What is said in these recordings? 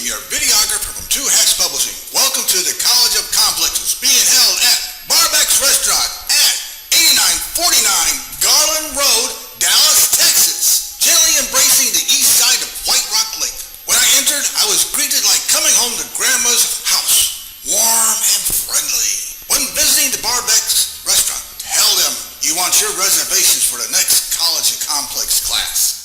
your videographer from Two Hats Publishing. Welcome to the College of Complexes, being held at Barbeck's Restaurant at 8949 Garland Road, Dallas, Texas. Gently embracing the east side of White Rock Lake. When I entered, I was greeted like coming home to Grandma's house, warm and friendly. When visiting the Barbeck's Restaurant, tell them you want your reservations for the next College of Complex class.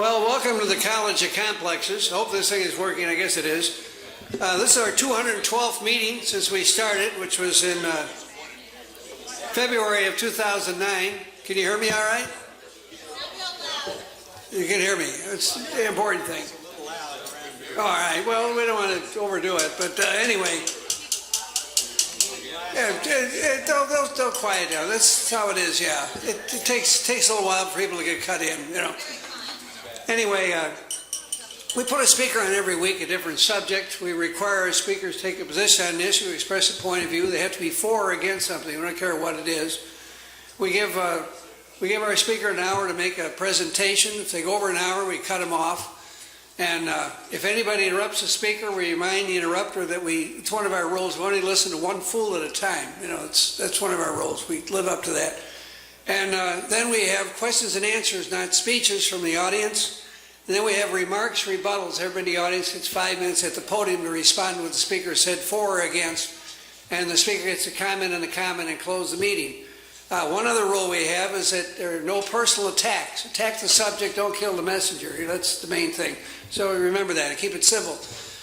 Well, welcome to the College of Complexes. Hope this thing is working. I guess it is. This is our 212th meeting since we started, which was in February of 2009. Can you hear me all right? You can hear me. It's the important thing. All right. Well, we don't want to overdo it, but anyway. Yeah, they'll quiet down. That's how it is. Yeah, it takes a little while for people to get cut in. You know. Anyway, we put a speaker on every week, a different subject. We require our speakers to take a position on an issue, express a point of view. They have to be for or against something. We don't care what it is. We give our speaker an hour to make a presentation. If they go over an hour, we cut them off. And if anybody interrupts the speaker, we remind the interrupter that it's one of our rules. We only listen to one fool at a time. You know, that's one of our rules. We live up to that. And then we have questions and answers, not speeches from the audience. And then we have remarks, rebuttals. Everybody in the audience gets 5 minutes at the podium to respond to what the speaker said for or against. And the speaker gets a comment and close the meeting. One other rule we have is that there are no personal attacks. Attack the subject, don't kill the messenger. That's the main thing. So remember that and keep it civil.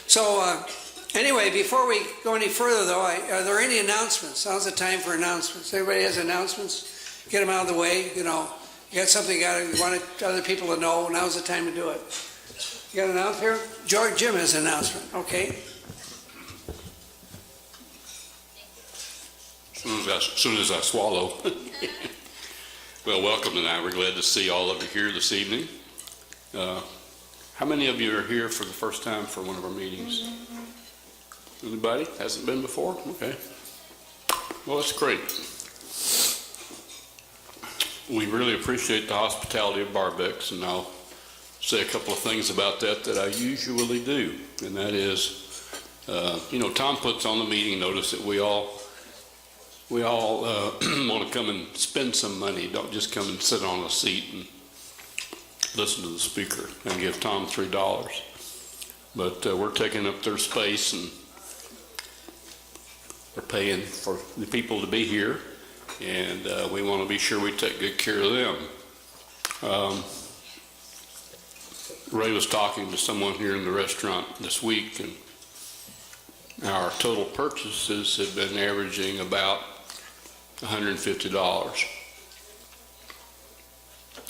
So anyway, before we go any further, though, are there any announcements? Now's the time for announcements. Everybody has announcements? Get them out of the way. You know, you got something you want other people to know. Now's the time to do it. You got an announcement here? Jim has an announcement. Okay. As soon as I swallow. Well, welcome tonight. We're glad to see all of you here this evening. How many of you are here for the first time for one of our meetings? Anybody? Hasn't been before? Okay. Well, that's great. We really appreciate the hospitality of Barbex, and I'll say a couple of things about that I usually do. And that is, Tom puts on the meeting notice that we all want to come and spend some money. Don't just come and sit on a seat and listen to the speaker and give Tom $3. But we're taking up their space and we're paying for the people to be here, and we want to be sure we take good care of them. Ray was talking to someone here in the restaurant this week, and our total purchases have been averaging about $150.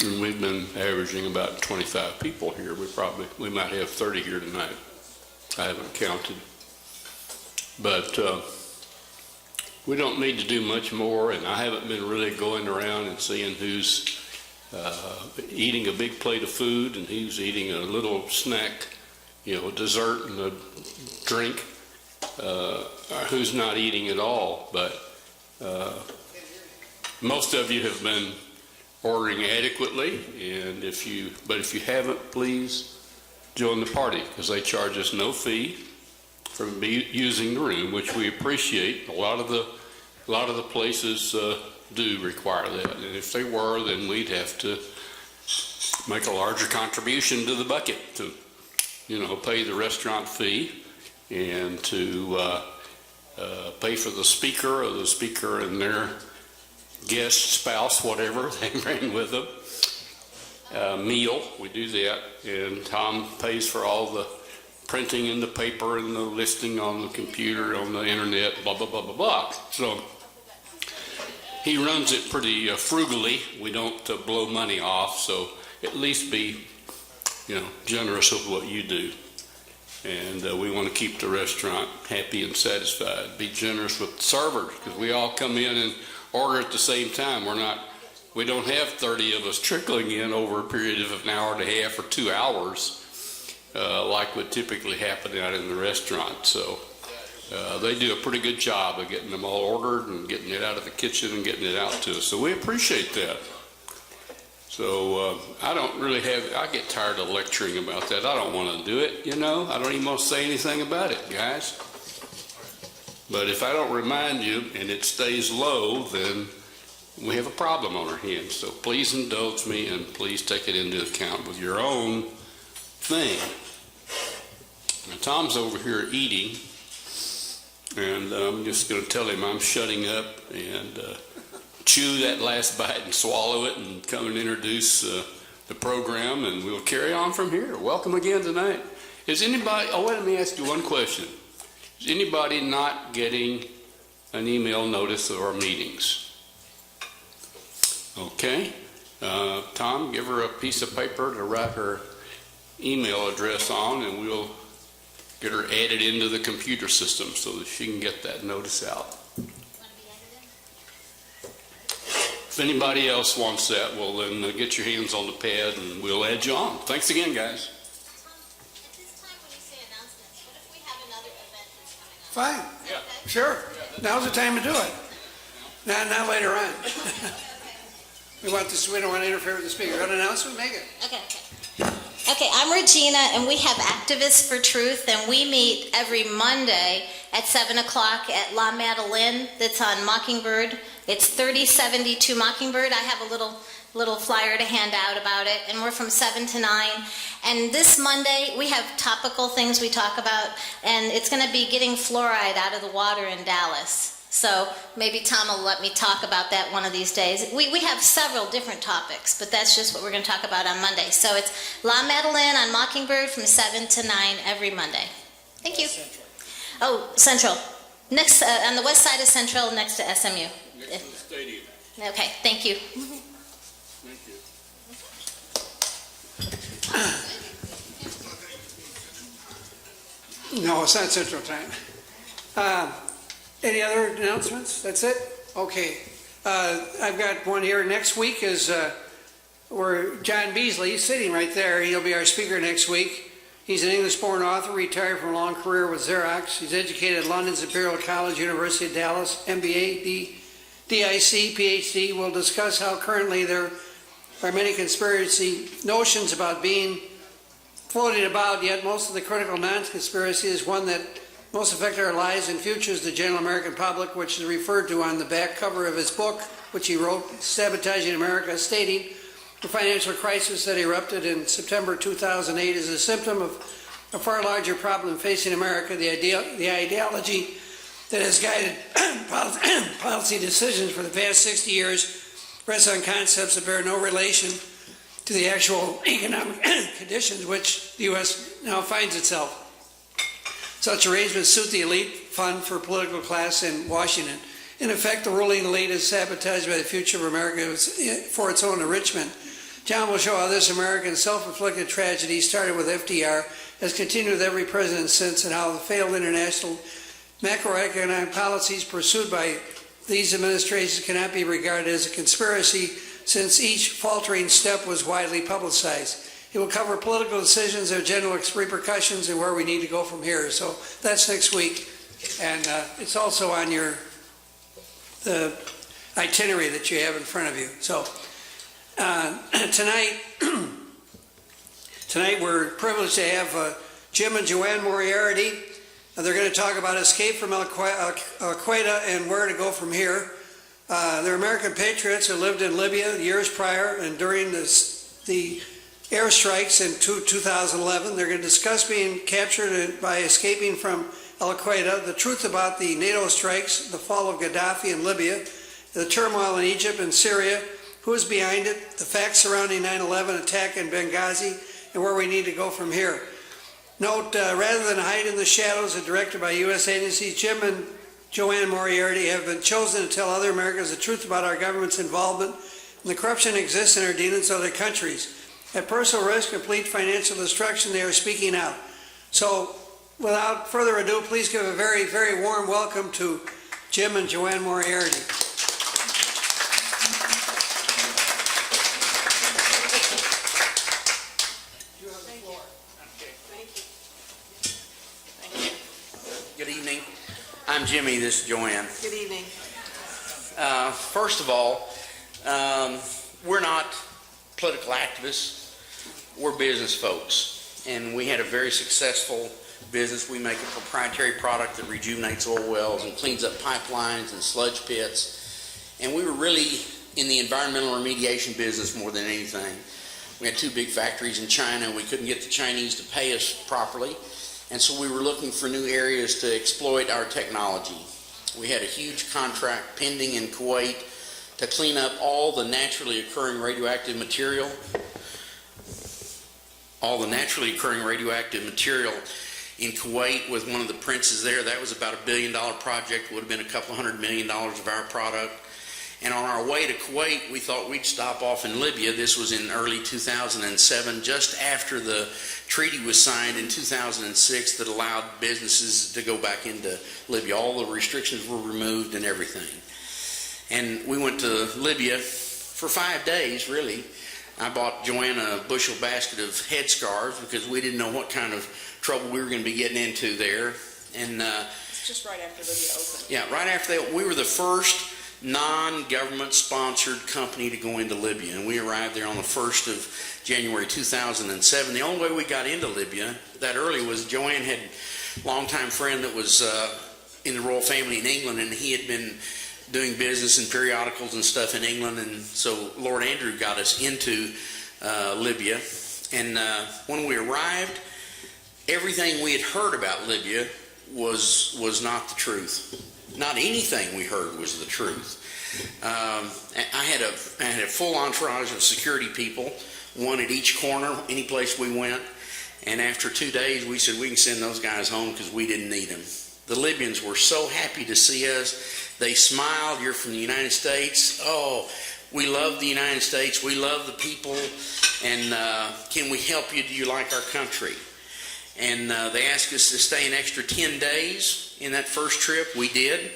And we've been averaging about 25 people here. We might have 30 here tonight. I haven't counted. But we don't need to do much more, and I haven't been really going around and seeing who's eating a big plate of food and who's eating a little snack, a dessert and a drink, who's not eating at all. But most of you have been ordering adequately, and if you haven't, please join the party, because they charge us no fee for using the room, which we appreciate. A lot of the places do require that, and if they were, then we'd have to make a larger contribution to the bucket to, pay the restaurant fee and to pay for the speaker and their guest, spouse, whatever they bring with them. Meal, we do that, and Tom pays for all the printing and the paper and the listing on the computer, on the internet, blah, blah, blah, blah, blah. So he runs it pretty frugally. We don't blow money off, so at least be, generous with what you do. And we want to keep the restaurant happy and satisfied. Be generous with the servers, because we all come in and order at the same time. We don't have 30 of us trickling in over a period of an hour and a half or 2 hours like would typically happen out in the restaurant. So they do a pretty good job of getting them all ordered and getting it out of the kitchen and getting it out to us. So we appreciate that. So I get tired of lecturing about that. I don't want to do it, I don't even want to say anything about it, guys. But if I don't remind you and it stays low, then we have a problem on our hands. So please indulge me and please take it into account with your own thing. Now, Tom's over here eating, and I'm just going to tell him I'm shutting up and chew that last bite and swallow it and come and introduce the program, and we'll carry on from here. Welcome again tonight. Is anybody, let me ask you one question. Is anybody not getting an email notice of our meetings? Okay. Tom, give her a piece of paper to write her email address on, and we'll get her added into the computer system so that she can get that notice out. If anybody else wants that, well then get your hands on the pad and we'll add you on. Thanks again, guys. Tom, at this time when you say announcements, what if we have another event that's coming up? Fine. Okay. Sure. Now's the time to do it. Not later on. We don't want to interfere with the speaker. Got an announcement? Make it. Okay. Okay, I'm Regina, and we have Activists for Truth, and we meet every Monday at 7 o'clock at La Madeleine. That's on Mockingbird. It's 3072 Mockingbird. I have a little flyer to hand out about it, and we're from 7 to 9. And this Monday, we have topical things we talk about, and it's going to be getting fluoride out of the water in Dallas. So maybe Tom will let me talk about that one of these days. We have several different topics, but that's just what we're going to talk about on Monday. So it's La Madeleine on Mockingbird from 7 to 9 every Monday. Thank you. Oh, Central. Next, on the west side of Central, next to SMU. Next to the stadium. Okay, thank you. Thank you. No, it's not Central Time. Any other announcements? That's it? Okay. I've got one here. Next week is where John Beasley, he's sitting right there. He'll be our speaker next week. He's an English-born author, retired from a long career with Xerox. He's educated at London's Imperial College, University of Dallas, MBA, DIC, PhD. We'll discuss how currently there are many conspiracy notions about being floating about, yet most of the critical non-conspiracy is one that most affect our lives and futures, the general American public, which is referred to on the back cover of his book, which he wrote, Sabotaging America, stating the financial crisis that erupted in September 2008 is a symptom of a far larger problem facing America. The ideology that has guided policy decisions for the past 60 years rests on concepts that bear no relation to the actual economic conditions which the U.S. now finds itself. Such arrangements suit the elite fund for political class in Washington. In effect, the ruling elite is sabotaged by the future of America for its own enrichment. John will show how this American self-inflicted tragedy started with FDR, has continued with every president since, and how the failed international macroeconomic policies pursued by these administrations cannot be regarded as a conspiracy, since each faltering step was widely publicized. He will cover political decisions, their general repercussions, and where we need to go from here. So that's next week. And it's also on the itinerary that you have in front of you. So tonight we're privileged to have Jim and JoAnne Moriarty. They're going to talk about escape from Qaeda and where to go from here. They're American patriots who lived in Libya years prior and during the airstrikes in 2011. They're going to discuss being captured by escaping from Al-Qaeda, the truth about the NATO strikes, the fall of Gadhafi in Libya, the turmoil in Egypt and Syria, who is behind it, the facts surrounding 9/11 attack in Benghazi, and where we need to go from here. Note, rather than hide in the shadows and directed by U.S. agencies, Jim and JoAnne Moriarty have been chosen to tell other Americans the truth about our government's involvement and the corruption that exists in our dealings with other countries. At personal risk, complete financial destruction, they are speaking out. So, without further ado, please give a very, very warm welcome to Jim and JoAnne Moriarty. Good evening. I'm Jimmy. This is JoAnne. Good evening. First of all, we're not political activists. We're business folks, and we had a very successful business. We make a proprietary product that rejuvenates oil wells and cleans up pipelines and sludge pits, and we were really in the environmental remediation business more than anything. We had two big factories in China. We couldn't get the Chinese to pay us properly, and so we were looking for new areas to exploit our technology. We had a huge contract pending in Kuwait to clean up all the naturally occurring radioactive material all the naturally occurring radioactive material in Kuwait with one of the princes there. That was about $1 billion project, would have been a couple $100 million of our product. And on our way to Kuwait, we thought we'd stop off in Libya. This was in early 2007, just after the treaty was signed in 2006 that allowed businesses to go back into Libya. All the restrictions were removed and everything. And we went to Libya for 5 days, really. I bought JoAnne a bushel basket of headscarves because we didn't know what kind of trouble we were going to be getting into there. And It's just right after Libya opened. yeah, right after that, we were the first non-government sponsored company to go into Libya, and we arrived there on the 1st of January 2007. The only way we got into Libya that early was JoAnne had a longtime friend that was in the royal family in England, and he had been doing business and periodicals and stuff in England, and so Lord Andrew got us into Libya. And when we arrived, everything we had heard about Libya was not the truth. Not anything we heard was the truth. I had a full entourage of security people, one at each corner, any place we went. And after 2 days, we said we can send those guys home because we didn't need them. The Libyans were so happy to see us. They smiled. You're from the United States. Oh, we love the United States. We love the people. And can we help you? Do you like our country? And they asked us to stay an extra 10 days in that first trip. We did.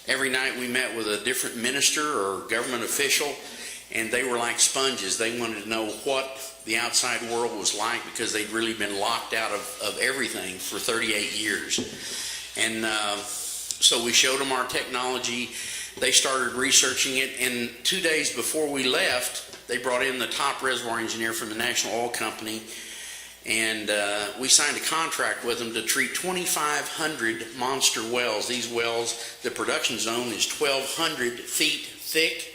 Every night we met with a different minister or government official, and they were like sponges. They wanted to know what the outside world was like because they'd really been locked out of everything for 38 years. And so we showed them our technology. They started researching it, and 2 days before we left, they brought in the top reservoir engineer from the National Oil Company, and we signed a contract with them to treat 2,500 monster wells. These wells, the production zone is 1,200 feet thick.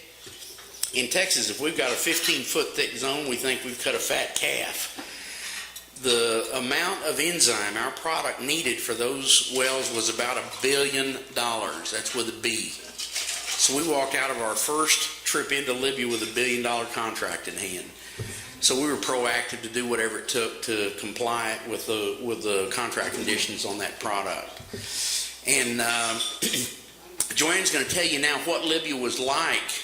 In Texas, if we've got a 15-foot thick zone, we think we've cut a fat calf. The amount of enzyme our product needed for those wells was about $1 billion. That's with a B. So we walked out of our first trip into Libya with $1 billion contract in hand. So we were proactive to do whatever it took to comply with the contract conditions on that product. And JoAnne's going to tell you now what Libya was like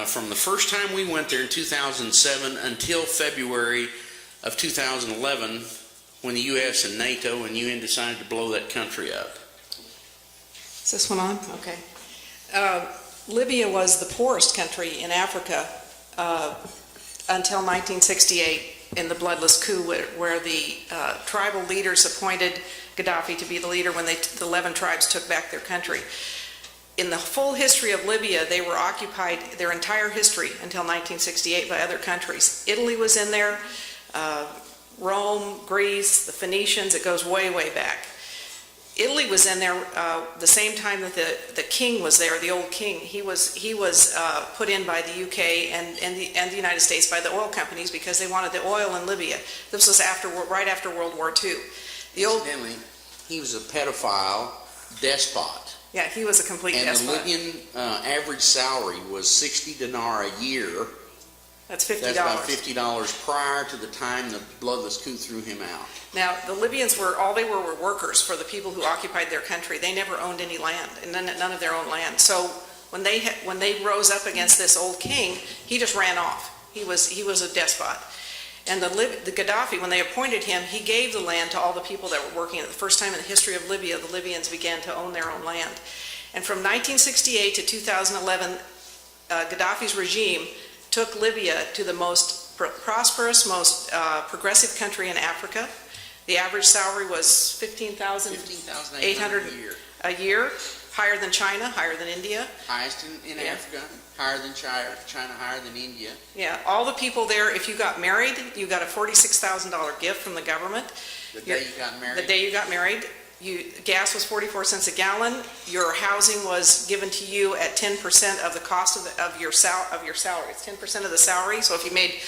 from the first time we went there in 2007 until February of 2011, when the U.S. and NATO and UN decided to blow that country up. Is this one on? Okay. Libya was the poorest country in Africa until 1968 in the bloodless coup where the tribal leaders appointed Gadhafi to be the leader when the 11 tribes took back their country. In the full history of Libya, they were occupied their entire history until 1968 by other countries. Italy was in there, Rome, Greece, the Phoenicians, it goes way, way back. Italy was in there the same time that the king was there, the old king. He was put in by the UK and the United States by the oil companies because they wanted the oil in Libya. This was right after World War II. Incidentally, he was a pedophile despot. Yeah, he was a complete despot. And the Libyan average salary was 60 dinar a year. That's $50. That's about $50 prior to the time the bloodless coup threw him out. Now, the Libyans all they were workers for the people who occupied their country. They never owned any land, and none of their own land. So when they rose up against this old king, he just ran off. He was a despot. And the Gadhafi, when they appointed him, he gave the land to all the people that were working. The first time in the history of Libya, the Libyans began to own their own land. And from 1968 to 2011, Gadhafi's regime took Libya to the most prosperous, most progressive country in Africa. The average salary was $15,800 a year, higher than China, higher than India. Highest in Africa, higher than China, higher than India. Yeah, all the people there, if you got married, you got a $46,000 gift from the government. The day you got married? The day you got married. Gas was 44 cents a gallon. Your housing was given to you at 10% of the cost of your salary. It's 10% of the salary. So if you made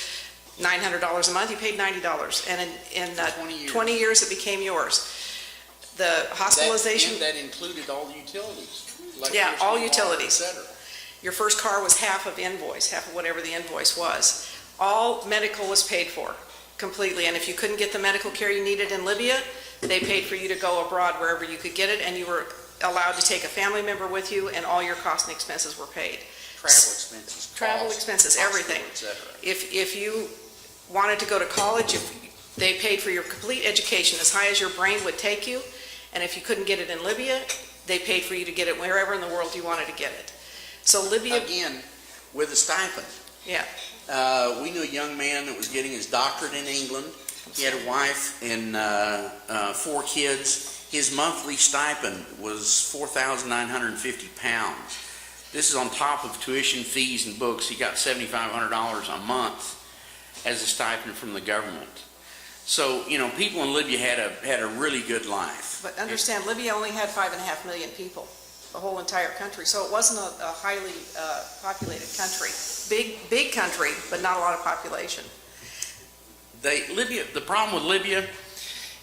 $900 a month, you paid $90, and in 20 years it became yours. The hospitalization that included all the utilities. Yeah, all utilities. Etc. Your first car was half of whatever the invoice was. All medical was paid for. completely. And if you couldn't get the medical care you needed in Libya, they paid for you to go abroad wherever you could get it, and you were allowed to take a family member with you, and all your costs and expenses were paid. Travel expenses, Everything. etc. If you wanted to go to college, they paid for your complete education as high as your brain would take you, and if you couldn't get it in Libya, they paid for you to get it wherever in the world you wanted to get it. So Libya, Again, with a stipend. yeah, We knew a young man that was getting his doctorate in England. He had a wife and 4 kids. His monthly stipend was 4,950 pounds. This is on top of tuition fees and books. He got $7,500 a month as a stipend from the government. So, people in Libya had a really good life. but understand, Libya only had 5.5 million people, the whole entire country, so it wasn't a highly populated country. Big country, but not a lot of population. The problem with Libya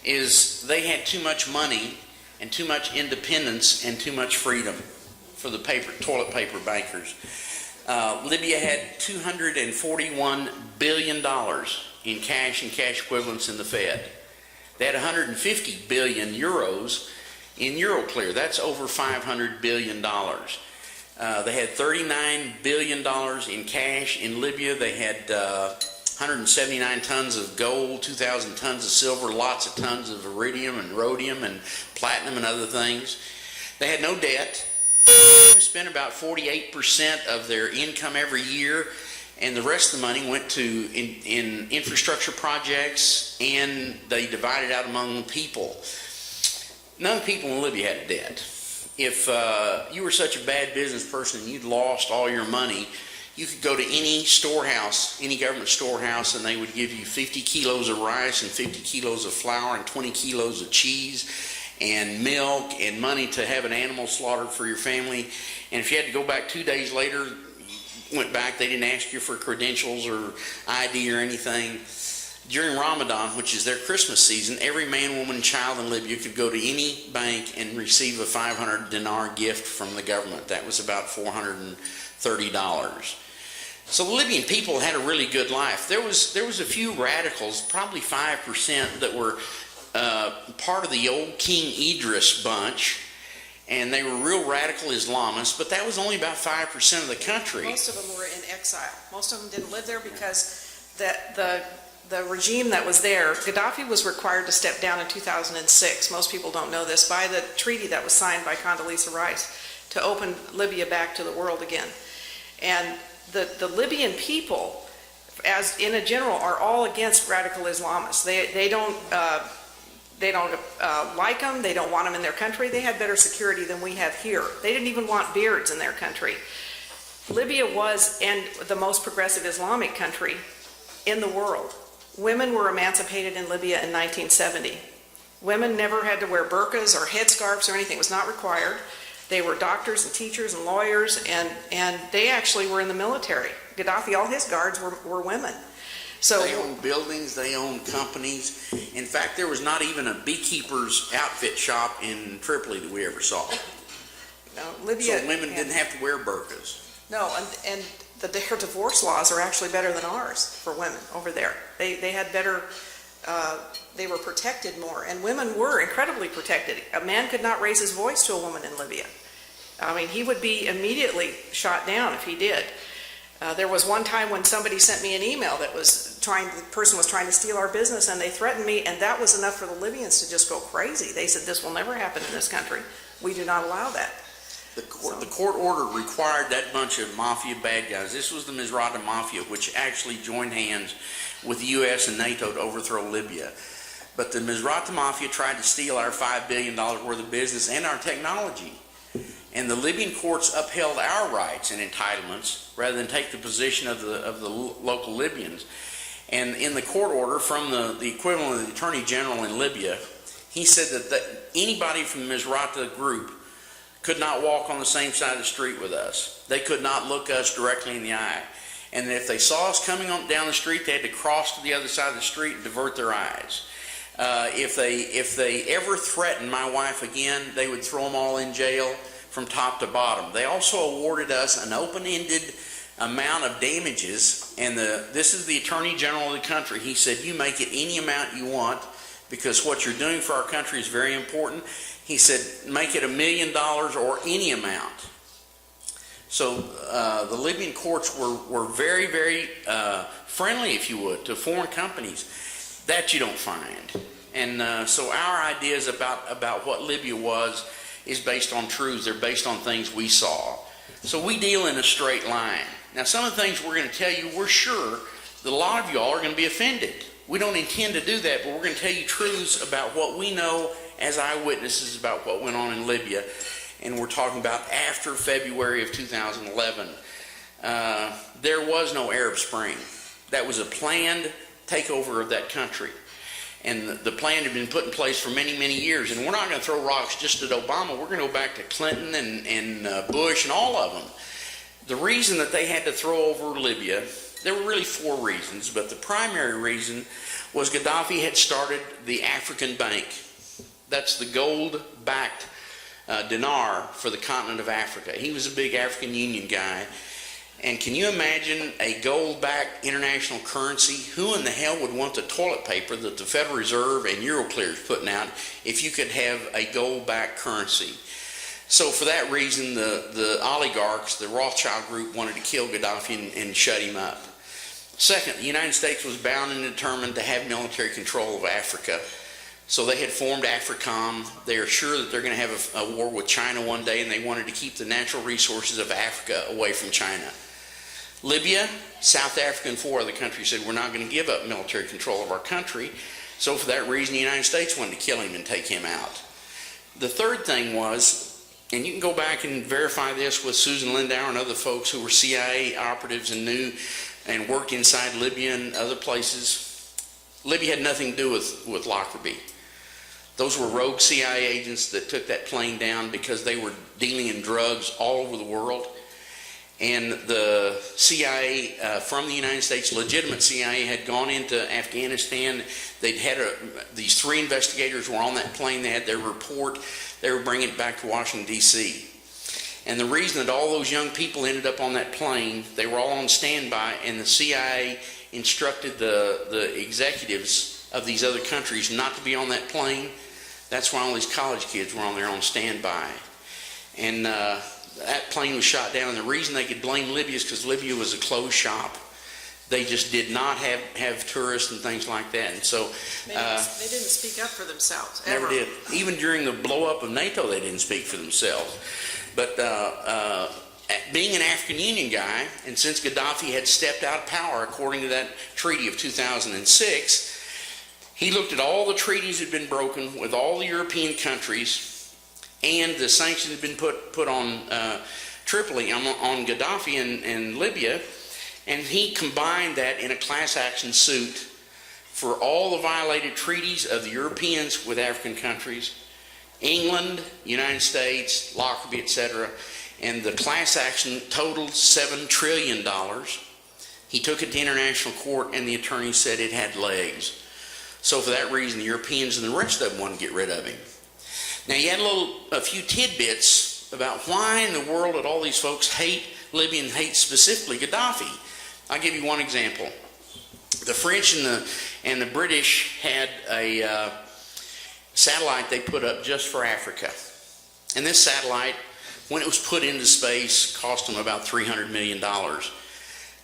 is they had too much money and too much independence and too much freedom for the toilet paper bankers. Libya had $241 billion in cash and cash equivalents in the Fed. They had 150 billion euros in Euroclear. That's over $500 billion. They had $39 billion in cash in Libya. They had 179 tons of gold, 2,000 tons of silver, lots of tons of iridium and rhodium and platinum and other things. They had no debt. They spent about 48% of their income every year, and the rest of the money went to in infrastructure projects, and they divided out among the people. None of the people in Libya had debt. If you were such a bad business person and you'd lost all your money, you could go to any storehouse, any government storehouse, and they would give you 50 kilos of rice and 50 kilos of flour and 20 kilos of cheese and milk and money to have an animal slaughtered for your family. And if you had to go back 2 days later, you went back, they didn't ask you for credentials or ID or anything. During Ramadan, which is their Christmas season, every man, woman, and child in Libya could go to any bank and receive a 500 dinar gift from the government. That was about $430. So the Libyan people had a really good life. There was a few radicals, probably 5%, that were part of the old King Idris bunch, and they were real radical Islamists, but that was only about 5% of the country. Most of them were in exile. Most of them didn't live there because the regime that was there, Gadhafi was required to step down in 2006. Most people don't know this, by the treaty that was signed by Condoleezza Rice to open Libya back to the world again. And the Libyan people, as in a general, are all against radical Islamists. They don't like them. They don't want them in their country. They had better security than we have here. They didn't even want beards in their country. Libya was the most progressive Islamic country in the world. Women were emancipated in Libya in 1970. Women never had to wear burqas or headscarves or anything. It was not required. They were doctors and teachers and lawyers, and they actually were in the military. Gadhafi, all his guards were women. So they owned buildings, they owned companies. In fact, there was not even a beekeeper's outfit shop in Tripoli that we ever saw. No, Libya, so women didn't have to wear burqas. No, and their divorce laws are actually better than ours for women over there. They had better, they were protected more, and women were incredibly protected. A man could not raise his voice to a woman in Libya. I mean, he would be immediately shot down if he did. There was one time when somebody sent me an email that the person was trying to steal our business, and they threatened me, and that was enough for the Libyans to just go crazy. They said, this will never happen in this country. We do not allow that. The court order required that bunch of mafia bad guys. This was the Misrata Mafia, which actually joined hands with the U.S. and NATO to overthrow Libya. But the Misrata Mafia tried to steal our $5 billion worth of business and our technology. And the Libyan courts upheld our rights and entitlements rather than take the position of the local Libyans. And in the court order from the equivalent of the Attorney General in Libya, he said that anybody from the Misrata group could not walk on the same side of the street with us. They could not look us directly in the eye. And if they saw us coming down the street, they had to cross to the other side of the street and divert their eyes. If they ever threatened my wife again, they would throw them all in jail from top to bottom. They also awarded us an open-ended amount of damages, and this is the Attorney General of the country. He said, you make it any amount you want because what you're doing for our country is very important. He said, make it $1 million or any amount. So the Libyan courts were very, very friendly, if you would, to foreign companies. That you don't find. And so our ideas about what Libya was is based on truths. They're based on things we saw. So we deal in a straight line. Now, some of the things we're going to tell you, we're sure that a lot of y'all are going to be offended. We don't intend to do that, but we're going to tell you truths about what we know as eyewitnesses about what went on in Libya. And we're talking about after February of 2011. There was no Arab Spring. That was a planned takeover of that country. And the plan had been put in place for many, many years. And we're not going to throw rocks just at Obama. We're going to go back to Clinton and Bush and all of them. The reason that they had to throw over Libya, there were really 4 reasons, but the primary reason was Gadhafi had started the African Bank. That's the gold-backed dinar for the continent of Africa. He was a big African Union guy. And can you imagine a gold-backed international currency? Who in the hell would want the toilet paper that the Federal Reserve and Euroclear is putting out if you could have a gold-backed currency? So for that reason, the oligarchs, the Rothschild group, wanted to kill Gadhafi and shut him up. Second, the United States was bound and determined to have military control of Africa. So they had formed AFRICOM. They are sure that they're going to have a war with China one day, and they wanted to keep the natural resources of Africa away from China. Libya, South Africa, and 4 other countries said, we're not going to give up military control of our country. So for that reason, the United States wanted to kill him and take him out. The third thing was, and you can go back and verify this with Susan Lindauer and other folks who were CIA operatives and knew and worked inside Libya and other places, Libya had nothing to do with Lockerbie. Those were rogue CIA agents that took that plane down because they were dealing in drugs all over the world. And the CIA from the United States, legitimate CIA, had gone into Afghanistan. They'd had these 3 investigators were on that plane. They had their report. They were bringing it back to Washington, D.C. And the reason that all those young people ended up on that plane, they were all on standby, and the CIA instructed the executives of these other countries not to be on that plane. That's why all these college kids were on there on standby. And that plane was shot down, and the reason they could blame Libya is because Libya was a closed shop. They just did not have tourists and things like that. And so they didn't speak up for themselves, ever. Never did. Even during the blow-up of NATO, they didn't speak for themselves. But being an African Union guy, and since Gadhafi had stepped out of power according to that treaty of 2006, he looked at all the treaties that had been broken with all the European countries, and the sanctions had been put on Tripoli, on Gadhafi and Libya, and he combined that in a class action suit for all the violated treaties of the Europeans with African countries, England, United States, Lockerbie, etc., and the class action totaled $7 trillion. He took it to international court, and the attorney said it had legs. So for that reason, the Europeans and the rest of them wanted to get rid of him. Now, you had a few tidbits about why in the world did all these folks hate Libya and hate specifically Gadhafi. I'll give you one example. The French and the British had a satellite they put up just for Africa. And this satellite, when it was put into space, cost them about $300 million.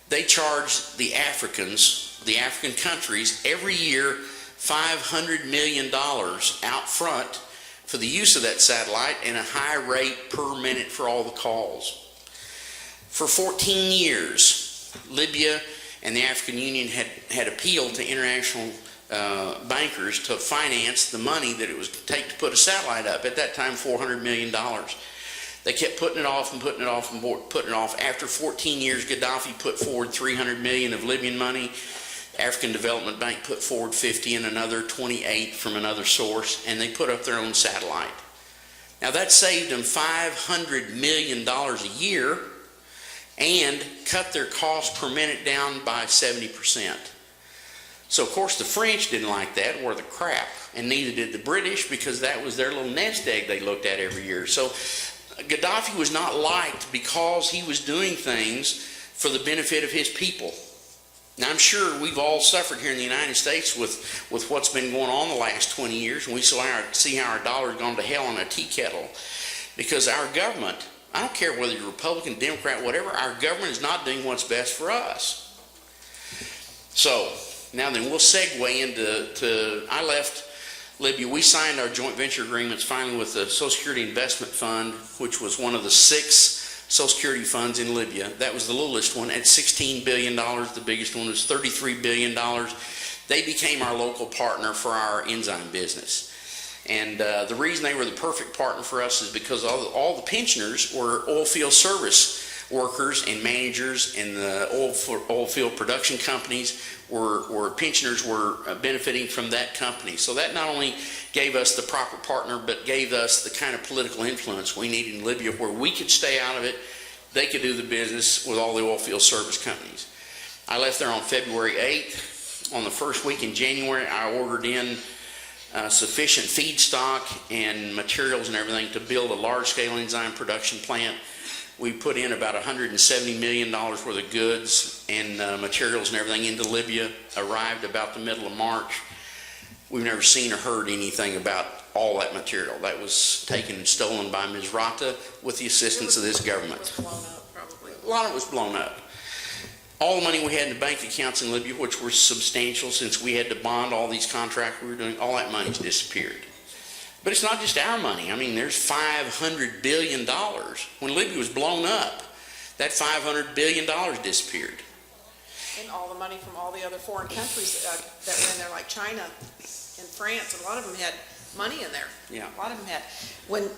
They charged the Africans, the African countries, every year $500 million out front for the use of that satellite and a high rate per minute for all the calls. For 14 years, Libya and the African Union had appealed to international bankers to finance the money that it would take to put a satellite up. At that time, $400 million. They kept putting it off and putting it off and putting it off. After 14 years, Gadhafi put forward $300 million of Libyan money. African Development Bank put forward 50 and another 28 from another source, and they put up their own satellite. Now that saved them $500 million a year and cut their cost per minute down by 70%. So of course the French didn't like that, or the crap, and neither did the British, because that was their little nest egg they looked at every year. So Gadhafi was not liked because he was doing things for the benefit of his people. Now, I'm sure we've all suffered here in the United States with what's been going on the last 20 years, and we see how our dollar's gone to hell in a tea kettle, because our government, I don't care whether you're Republican, Democrat, whatever, our government is not doing what's best for us. So, now then, we'll segue into I left Libya. We signed our joint venture agreements finally with the Social Security Investment Fund, which was one of the 6 Social Security funds in Libya. That was the littlest one at $16 billion. The biggest one was $33 billion. They became our local partner for our enzyme business. And the reason they were the perfect partner for us is because all the pensioners were oil field service workers and managers, and the oil field production companies were pensioners were benefiting from that company. So that not only gave us the proper partner, but gave us the kind of political influence we needed in Libya, where we could stay out of it, they could do the business with all the oil field service companies. I left there on February 8th. On the first week in January, I ordered in sufficient feedstock and materials and everything to build a large-scale enzyme production plant. We put in about $170 million worth of goods and materials and everything into Libya, arrived about the middle of March. We've never seen or heard anything about all that material. That was taken and stolen by Ms. Rata with the assistance of this government. It was blown up, probably. A lot of it was blown up. All the money we had in the bank accounts in Libya, which were substantial since we had to bond all these contracts we were doing, all that money's disappeared. But it's not just our money. I mean, there's $500 billion. When Libya was blown up, that $500 billion disappeared. And all the money from all the other foreign countries that were in there, like China and France, a lot of them had money in there. Yeah. A lot of them had. When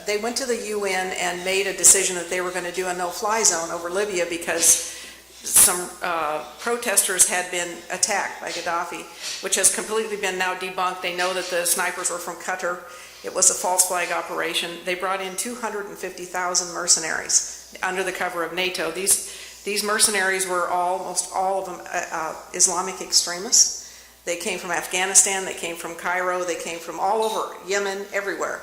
they went to the UN and made a decision that they were going to do a no-fly zone over Libya because some protesters had been attacked by Gadhafi, which has completely been now debunked. They know that the snipers were from Qatar. It was a false flag operation. They brought in 250,000 mercenaries under the cover of NATO. These mercenaries were almost all of them Islamic extremists. They came from Afghanistan, they came from Cairo, they came from all over, Yemen, everywhere.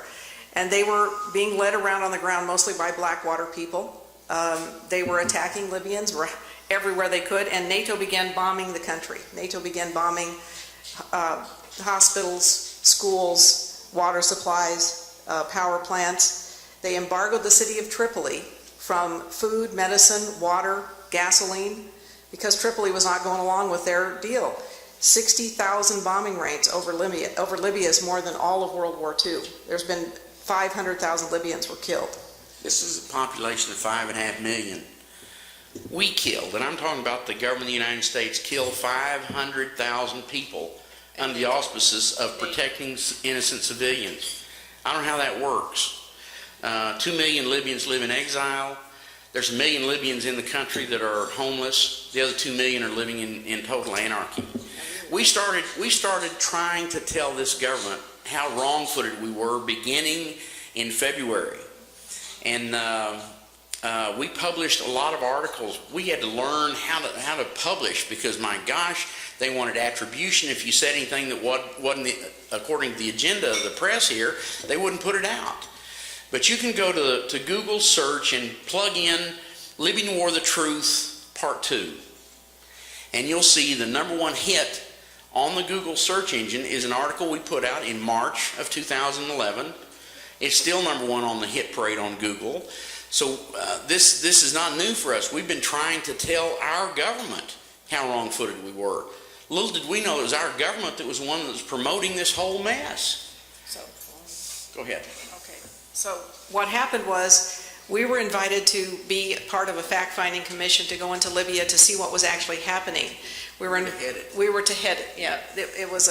And they were being led around on the ground mostly by Blackwater people. They were attacking Libyans everywhere they could, and NATO began bombing the country. NATO began bombing hospitals, schools, water supplies, power plants. They embargoed the city of Tripoli from food, medicine, water, gasoline, because Tripoli was not going along with their deal. 60,000 bombing raids over Libya. Over Libya is more than all of World War II. There's been 500,000 Libyans were killed. This is a population of 5.5 million. We killed, and I'm talking about the government of the United States, killed 500,000 people under the auspices of protecting innocent civilians. I don't know how that works. 2 million Libyans live in exile. There's 1 million Libyans in the country that are homeless. The other 2 million are living in total anarchy. We started trying to tell this government how wrong-footed we were beginning in February. And we published a lot of articles. We had to learn how to publish because, my gosh, they wanted attribution. If you said anything that wasn't according to the agenda of the press here, they wouldn't put it out. But you can go to Google search and plug in Libyan War: The Truth Part 2. And you'll see the #1 hit on the Google search engine is an article we put out in March of 2011. It's still #1 on the hit parade on Google. So this is not new for us. We've been trying to tell our government how wrong-footed we were. Little did we know it was our government that was the one that was promoting this whole mess. So, go ahead. okay. So what happened was we were invited to be part of a fact-finding commission to go into Libya to see what was actually happening. We were to head it. Yeah, it was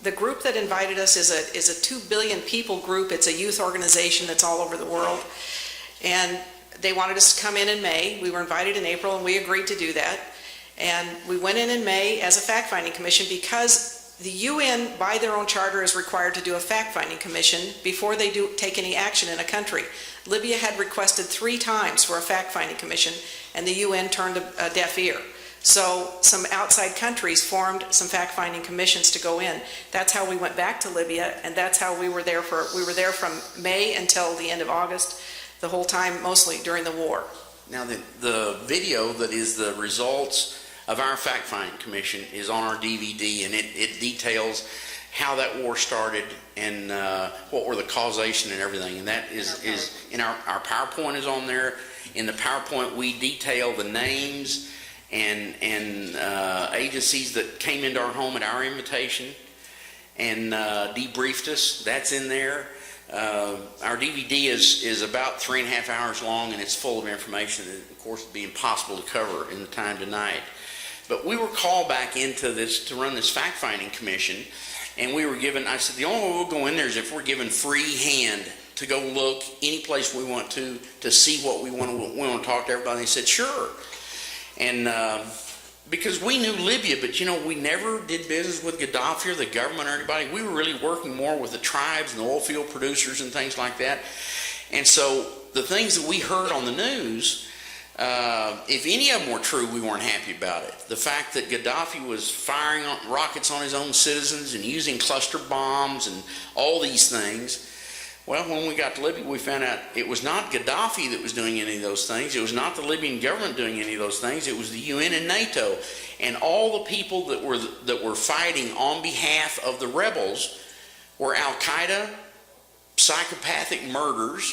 the group that invited us is a 2 billion people group. It's a youth organization that's all over the world. And they wanted us to come in May. We were invited in April, and we agreed to do that. And we went in May as a fact-finding commission because the UN, by their own charter, is required to do a fact-finding commission before they take any action in a country. Libya had requested 3 times for a fact-finding commission, and the UN turned a deaf ear. So some outside countries formed some fact-finding commissions to go in. That's how we went back to Libya, and that's how we were there from May until the end of August, the whole time, mostly during the war. Now, the video that is the results of our fact-finding commission is on our DVD, and it details how that war started and what were the causation and everything. And that is in our PowerPoint is on there. In the PowerPoint, we detail the names and agencies that came into our home at our invitation and debriefed us. That's in there. Our DVD is about 3.5 hours long, and it's full of information that, of course, would be impossible to cover in the time tonight. But we were called back into this to run this fact-finding commission, and we were given, I said, the only way we'll go in there is if we're given free hand to go look any place we want to see what we want to talk to everybody. And they said, sure. And because we knew Libya, but we never did business with Gadhafi or the government or anybody. We were really working more with the tribes and the oil field producers and things like that. And so the things that we heard on the news, if any of them were true, we weren't happy about it. The fact that Gadhafi was firing rockets on his own citizens and using cluster bombs and all these things. Well, when we got to Libya, we found out it was not Gadhafi that was doing any of those things. It was not the Libyan government doing any of those things. It was the UN and NATO. And all the people that were fighting on behalf of the rebels were Al-Qaeda, psychopathic murderers,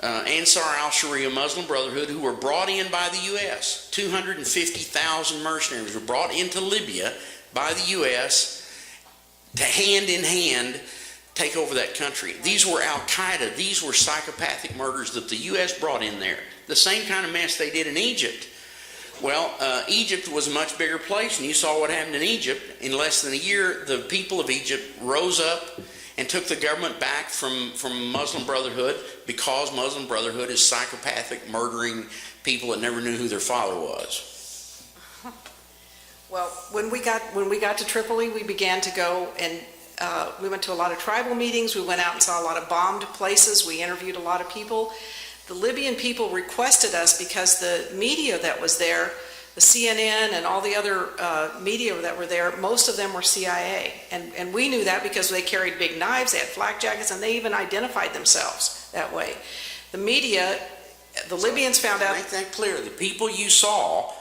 Ansar al-Sharia Muslim Brotherhood, who were brought in by the U.S. 250,000 mercenaries were brought into Libya by the U.S. to hand in hand take over that country. These were Al-Qaeda. These were psychopathic murders that the U.S. brought in there. The same kind of mess they did in Egypt. Well, Egypt was a much bigger place, and you saw what happened in Egypt. In less than a year, the people of Egypt rose up and took the government back from Muslim Brotherhood because Muslim Brotherhood is psychopathic, murdering people that never knew who their father was. Well, when we got to Tripoli, we began to go and we went to a lot of tribal meetings. We went out and saw a lot of bombed places. We interviewed a lot of people. The Libyan people requested us because the media that was there, the CNN and all the other media that were there, most of them were CIA. And we knew that because they carried big knives, they had flak jackets, and they even identified themselves that way. The media, the Libyans found out... Make that clear. The people you saw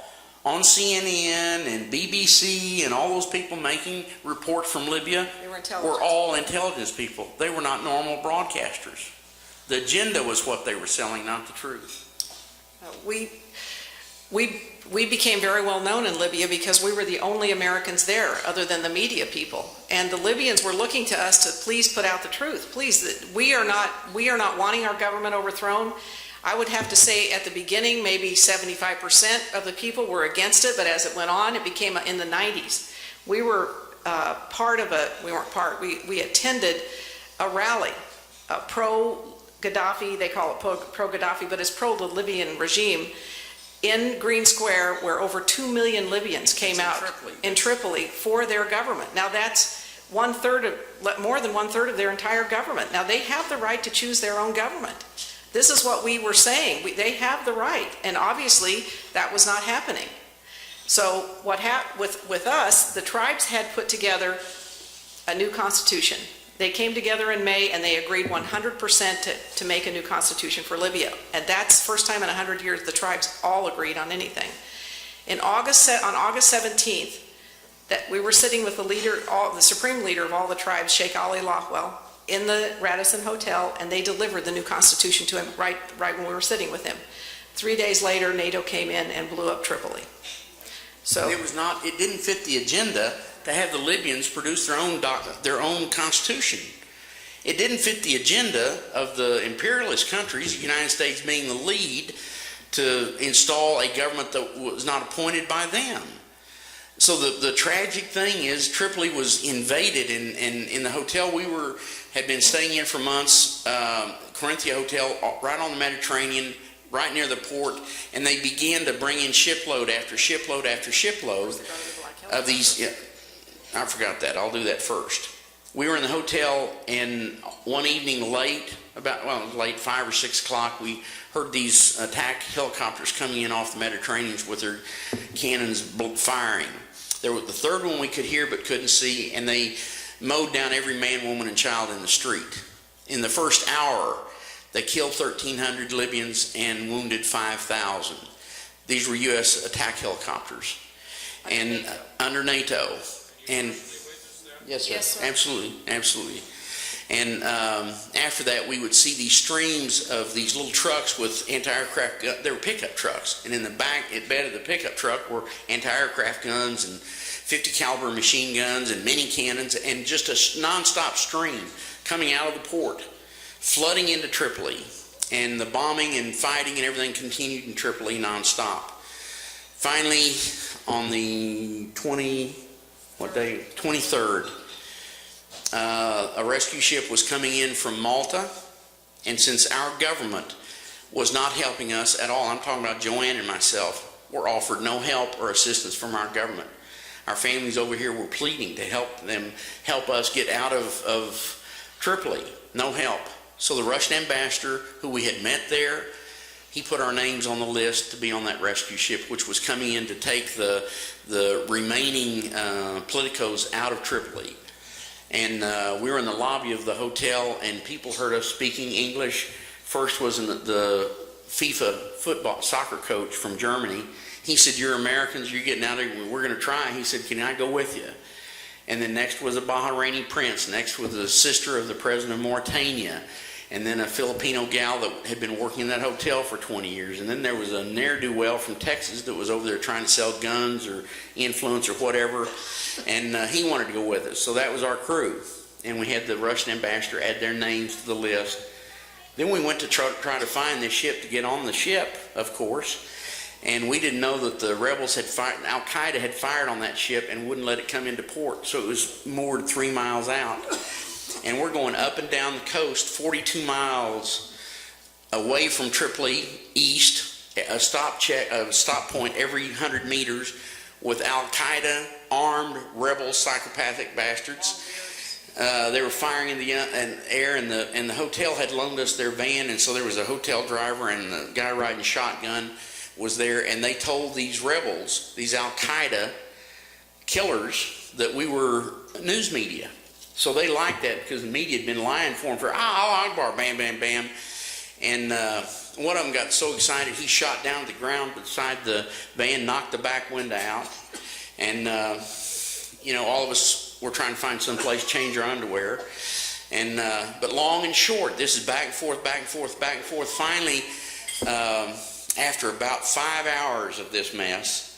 on CNN and BBC and all those people making reports from Libya were all intelligence people. They were not normal broadcasters. The agenda was what they were selling, not the truth. We became very well known in Libya because we were the only Americans there other than the media people. And the Libyans were looking to us to please put out the truth. Please, we are not wanting our government overthrown. I would have to say at the beginning, maybe 75% of the people were against it, but as it went on, it became in the 90s. We were we attended a rally, pro-Gadhafi, they call it pro-Gadhafi, but it's pro the Libyan regime, in Green Square, where over 2 million Libyans came out in Tripoli for their government. Now that's more than one third of their entire government. Now they have the right to choose their own government. This is what we were saying. They have the right, and obviously that was not happening. So what happened with us, the tribes had put together a new constitution. They came together in May and they agreed 100% to make a new constitution for Libya. And that's the first time in 100 years the tribes all agreed on anything. On August 17th, that we were sitting with the supreme leader of all the tribes, Sheikh Ali Lahwell, in the Radisson Hotel, and they delivered the new constitution to him right when we were sitting with him. 3 days later, NATO came in and blew up Tripoli. So it didn't fit the agenda to have the Libyans produce their own constitution. It didn't fit the agenda of the imperialist countries, the United States being the lead, to install a government that was not appointed by them. So the tragic thing is Tripoli was invaded, and in the hotel we had been staying in for months, Corinthia Hotel, right on the Mediterranean, right near the port, and they began to bring in shipload after shipload after shipload of these. Yeah, I forgot that. I'll do that first. We were in the hotel, and one evening late, late 5 or 6 o'clock, we heard these attack helicopters coming in off the Mediterranean with their cannons firing. There was the third one we could hear but couldn't see, and they mowed down every man, woman, and child in the street. In the first hour, They killed 1,300 Libyans and wounded 5,000. These were U.S. attack helicopters. And under NATO. And yes, sir. Yes, sir. Absolutely. And after that, we would see these streams of these little trucks with anti-aircraft guns. They were pickup trucks. And in the bed of the pickup truck were anti-aircraft guns and 50 caliber machine guns and mini cannons, and just a non-stop stream coming out of the port, flooding into Tripoli. And the bombing and fighting and everything continued in Tripoli non-stop. Finally, on the 23rd, a rescue ship was coming in from Malta, and since our government was not helping us at all, I'm talking about JoAnne and myself, were offered no help or assistance from our government. Our families over here were pleading to help us get out of Tripoli. No help. So the Russian ambassador, who we had met there, he put our names on the list to be on that rescue ship, which was coming in to take the remaining politicos out of Tripoli. And we were in the lobby of the hotel, and people heard us speaking English. First was the FIFA soccer coach from Germany. He said, "You're Americans, you're getting out of here. We're going to try." He said, "Can I go with you?" And then next was a Bahraini prince. Next was the sister of the president of Mauritania. And then a Filipino gal that had been working in that hotel for 20 years. And then there was a ne'er-do-well from Texas that was over there trying to sell guns or influence or whatever. And he wanted to go with us. So that was our crew. And we had the Russian ambassador add their names to the list. Then we went to try to find this ship to get on the ship, of course. And we didn't know that the rebels had fired, Al-Qaeda had fired on that ship and wouldn't let it come into port. So it was moored 3 miles out. And we're going up and down the coast, 42 miles away from Tripoli, east, a stop point every 100 meters with Al-Qaeda, armed, rebel, psychopathic bastards. They were firing in the air, and the hotel had loaned us their van, and so there was a hotel driver and the guy riding shotgun was there, and they told these rebels, these Al-Qaeda killers, that we were news media. So they liked that because the media had been lying for them for, "Oh, Akbar, bam, bam, bam." And one of them got so excited, he shot down to the ground beside the van, knocked the back window out. And, all of us were trying to find some place to change our underwear. And but long and short, this is back and forth, back and forth, back and forth. Finally, after about 5 hours of this mess,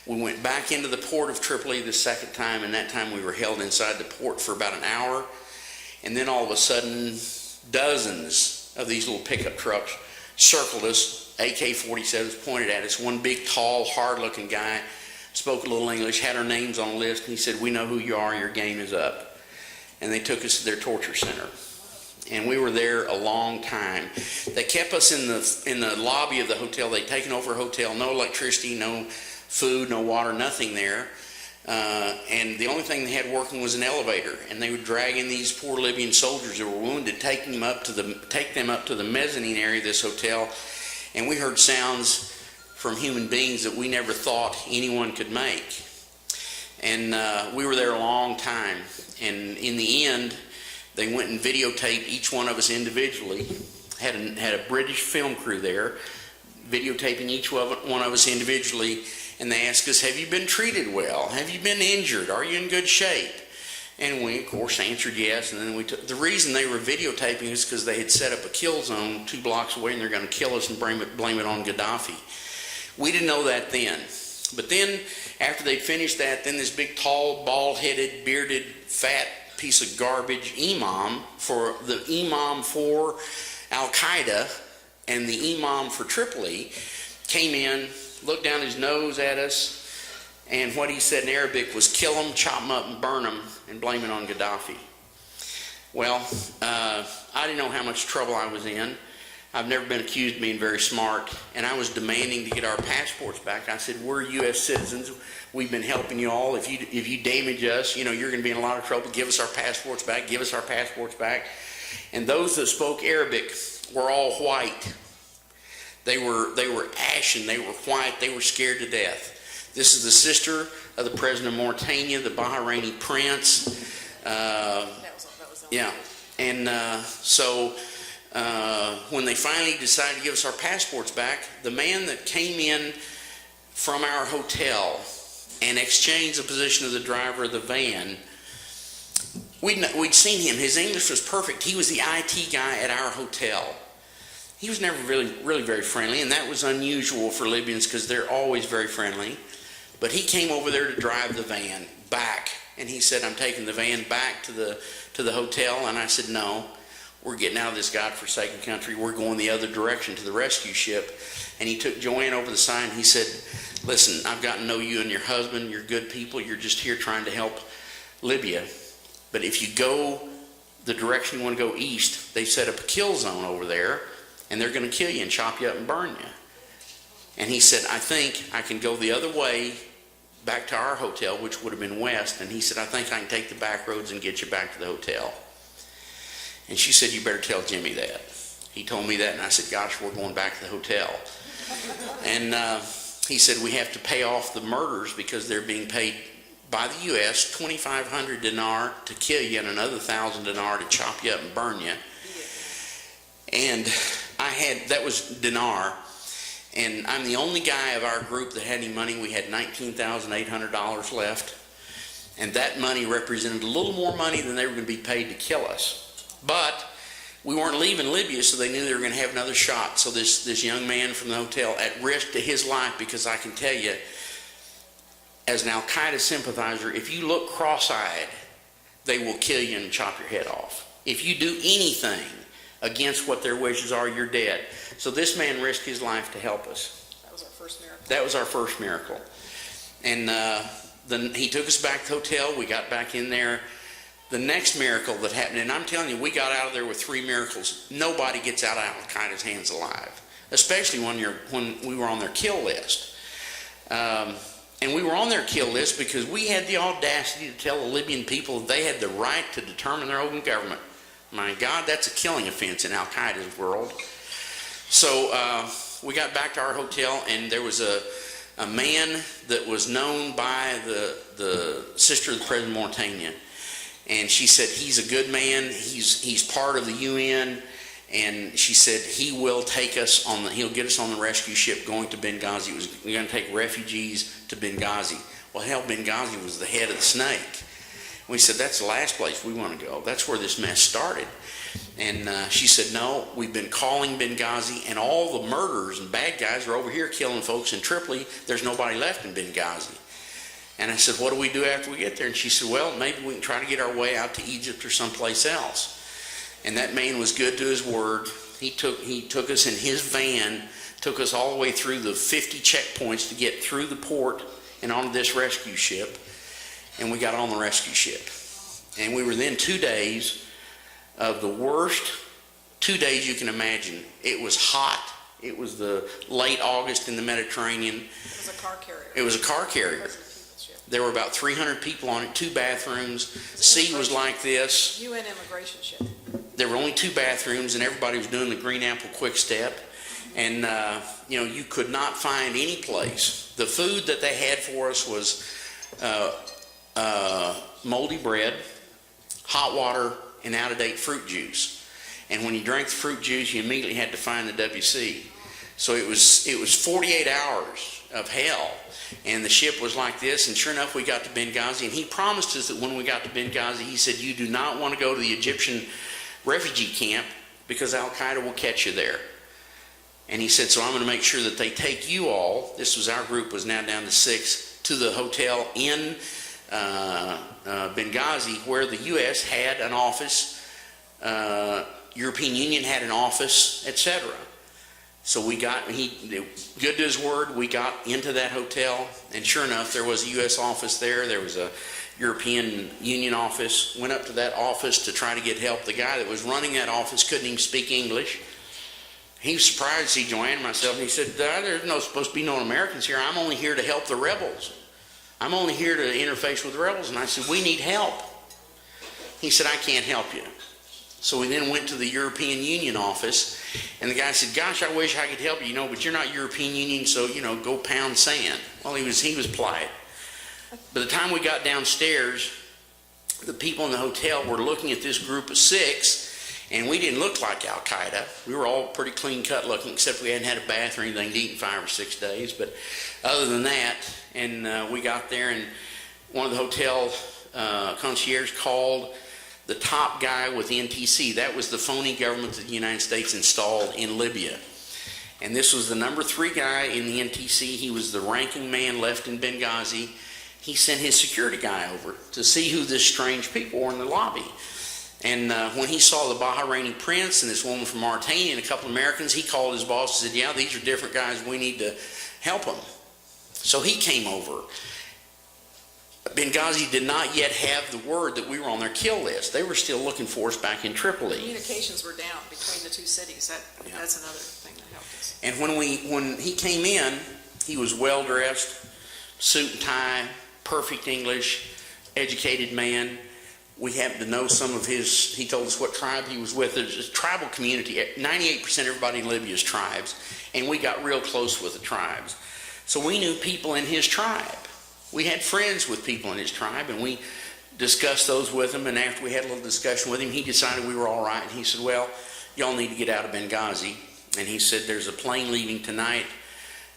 we went back into the port of Tripoli the second time, and that time we were held inside the port for about an hour. And then all of a sudden, dozens of these little pickup trucks circled us, AK-47s pointed at us. One big, tall, hard-looking guy spoke a little English, had our names on a list, and he said, "We know who you are, your game is up." And they took us to their torture center. And we were there a long time. They kept us in the lobby of the hotel. They'd taken over a hotel, no electricity, no food, no water, nothing there. And the only thing they had working was an elevator. And they would drag in these poor Libyan soldiers who were wounded, take them up to the mezzanine area of this hotel. And we heard sounds from human beings that we never thought anyone could make. And we were there a long time. And in the end, they went and videotaped each one of us individually. Had a British film crew there, videotaping each one of us individually. And they asked us, "Have you been treated well? Have you been injured? Are you in good shape?" And we, of course, answered yes. And then the reason they were videotaping is because they had set up a kill zone 2 blocks away, and they're going to kill us and blame it on Gadhafi. We didn't know that then. But then, after they'd finished that, then this big, tall, bald-headed, bearded, fat piece of garbage imam for Al-Qaeda and the imam for Tripoli came in, looked down his nose at us, and what he said in Arabic was, "Kill them, chop them up, and burn them, and blame it on Gadhafi." Well, I didn't know how much trouble I was in. I've never been accused of being very smart, and I was demanding to get our passports back. I said, "We're U.S. citizens. We've been helping you all. If you damage us, you're going to be in a lot of trouble. Give us our passports back. Give us our passports back." And those that spoke Arabic were all white. They were ashen. They were white. They were scared to death. This is the sister of the president of Mauritania, the Bahraini prince. Yeah. And so when they finally decided to give us our passports back, the man that came in from our hotel and exchanged the position of the driver of the van, we'd seen him. His English was perfect. He was the IT guy at our hotel. He was never really very friendly, and that was unusual for Libyans because they're always very friendly. But he came over there to drive the van back, and he said, "I'm taking the van back to the hotel." And I said, "No, we're getting out of this godforsaken country. We're going the other direction to the rescue ship." And he took JoAnne over the side, and he said, "Listen, I've gotten to know you and your husband. You're good people. You're just here trying to help Libya. But if you go the direction you want to go east, they set up a kill zone over there, and they're going to kill you and chop you up and burn you." And he said, "I think I can go the other way back to our hotel," which would have been west. And he said, "I think I can take the back roads and get you back to the hotel." And she said, "You better tell Jimmy that." He told me that, and I said, "Gosh, we're going back to the hotel." And he said, "We have to pay off the murderers because they're being paid by the U.S. 2,500 dinar to kill you and another 1,000 dinar to chop you up and burn you." And that was dinar. And I'm the only guy of our group that had any money. We had $19,800 left. And that money represented a little more money than they were going to be paid to kill us. But we weren't leaving Libya, so they knew they were going to have another shot. So this young man from the hotel, at risk to his life, because I can tell you, as an Al-Qaeda sympathizer, if you look cross-eyed, they will kill you and chop your head off. If you do anything against what their wishes are, you're dead. So this man risked his life to help us. That was our first miracle. That was our first miracle. And then he took us back to the hotel. We got back in there. The next miracle that happened, and I'm telling you, we got out of there with 3 miracles. Nobody gets out of Al-Qaeda's hands alive, especially when we were on their kill list. And we were on their kill list because we had the audacity to tell the Libyan people that they had the right to determine their own government. My God, that's a killing offense in Al-Qaeda's world. So we got back to our hotel, and there was a man that was known by the sister of the President of Mauritania. And she said, "He's a good man. He's part of the UN." And she said, "He will take us he'll get us on the rescue ship going to Benghazi." We're going to take refugees to Benghazi. Well, hell, Benghazi was the head of the snake. We said, "That's the last place we want to go. That's where this mess started." And she said, "No, we've been calling Benghazi, and all the murderers and bad guys are over here killing folks in Tripoli. There's nobody left in Benghazi." And I said, "What do we do after we get there?" And she said, "Well, maybe we can try to get our way out to Egypt or someplace else." And that man was good to his word. He took us in his van, took us all the way through the 50 checkpoints to get through the port and onto this rescue ship. And we got on the rescue ship. And we were then 2 days of the worst 2 days you can imagine. It was hot. It was the late August in the Mediterranean. It was a car carrier. It was a car carrier. There were about 300 people on it, 2 bathrooms. The sea was like this. UN immigration ship. There were only 2 bathrooms, and everybody was doing the Green Apple Quick Step. And, you could not find any place. The food that they had for us was moldy bread, hot water, and out-of-date fruit juice. And when you drank the fruit juice, you immediately had to find the WC. So it was 48 hours of hell. And the ship was like this, and sure enough, we got to Benghazi, and he promised us that when we got to Benghazi, he said, "You do not want to go to the Egyptian refugee camp because Al-Qaeda will catch you there." And he said, "So I'm going to make sure that they take you all," our group was now down to 6, to the hotel in Benghazi, where the U.S. had an office, European Union had an office, etc. So good to his word, we got into that hotel, and sure enough, there was a U.S. office there. There was a European Union office. Went up to that office to try to get help. The guy that was running that office couldn't even speak English. He was surprised to see JoAnne and myself, and he said, "There's supposed to be no Americans here. I'm only here to help the rebels. I'm only here to interface with the rebels." And I said, "We need help." He said, "I can't help you." So we then went to the European Union office, and the guy said, "Gosh, I wish I could help you, but you're not European Union, so, go pound sand." Well, he was polite. By the time we got downstairs, the people in the hotel were looking at this group of 6, And we didn't look like Al-Qaeda. We were all pretty clean-cut looking, except we hadn't had a bath or anything to eat in 5 or 6 days. But other than that, and we got there, and one of the hotel concierge called the top guy with NTC. That was the phony government that the United States installed in Libya. And this was the number 3 guy in the NTC. He was the ranking man left in Benghazi. He sent his security guy over to see who this strange people were in the lobby. And when he saw the Bahraini prince and this woman from Mauritania and a couple of Americans, he called his boss and said, yeah, these are different guys. We need to help them. So he came over. Benghazi did not yet have the word that we were on their kill list. They were still looking for us back in Tripoli. Communications were down between the 2 cities. That's another thing that helped us. And when he came in, he was well-dressed, suit and tie, perfect English, educated man. We happened to know some of his, he told us what tribe he was with. It's a tribal community. 98% of everybody in Libya is tribes. And we got real close with the tribes. So we knew people in his tribe. We had friends with people in his tribe, and we discussed those with him. And after we had a little discussion with him, he decided we were all right. And he said, well, y'all need to get out of Benghazi. And he said, there's a plane leaving tonight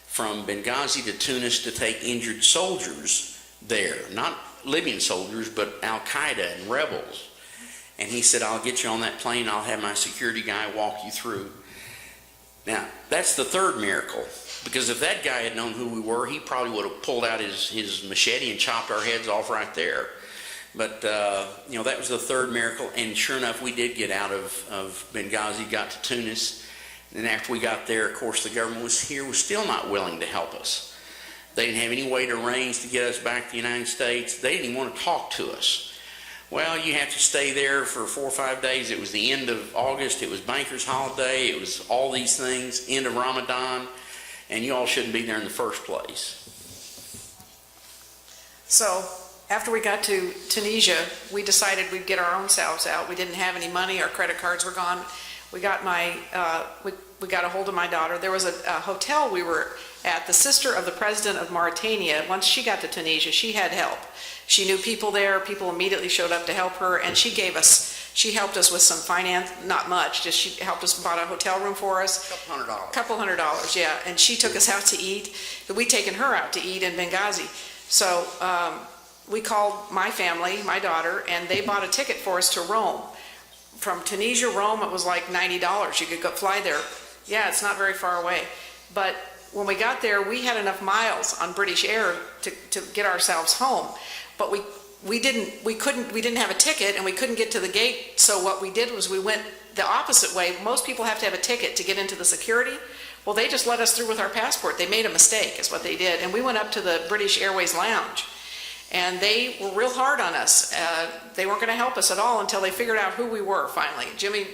from Benghazi to Tunis to take injured soldiers there. Not Libyan soldiers, but Al-Qaeda and rebels. And he said, I'll get you on that plane. I'll have my security guy walk you through. Now, that's the third miracle. Because if that guy had known who we were, he probably would have pulled out his machete and chopped our heads off right there. But, that was the third miracle. And sure enough, we did get out of Benghazi, got to Tunis. And after we got there, of course, the government was still not willing to help us. They didn't have any way to arrange to get us back to the United States. They didn't even want to talk to us. Well, you have to stay there for 4 or 5 days. It was the end of August. It was Banker's holiday. It was all these things, end of Ramadan. And you all shouldn't be there in the first place. So after we got to Tunisia, we decided we'd get our own selves out. We didn't have any money. Our credit cards were gone. We got we got a hold of my daughter. There was a hotel we were at. The sister of the president of Mauritania, once she got to Tunisia, she had help. She knew people there. People immediately showed up to help her, and she helped us with some finance, not much, just she helped us, bought a hotel room for us. Couple $100s. Yeah, and she took us out to eat. We'd taken her out to eat in Benghazi. So we called my family, my daughter, and they bought a ticket for us to Rome. From Tunisia, Rome, it was like $90. You could go fly there. Yeah, it's not very far away. But when we got there, we had enough miles on British Air to get ourselves home. But we didn't have a ticket, and we couldn't get to the gate. So what we did was we went the opposite way. Most people have to have a ticket to get into the security. Well, they just let us through with our passport. They made a mistake, is what they did. And we went up to the British Airways lounge, and they were real hard on us. They weren't going to help us at all until they figured out who we were finally. Jimmy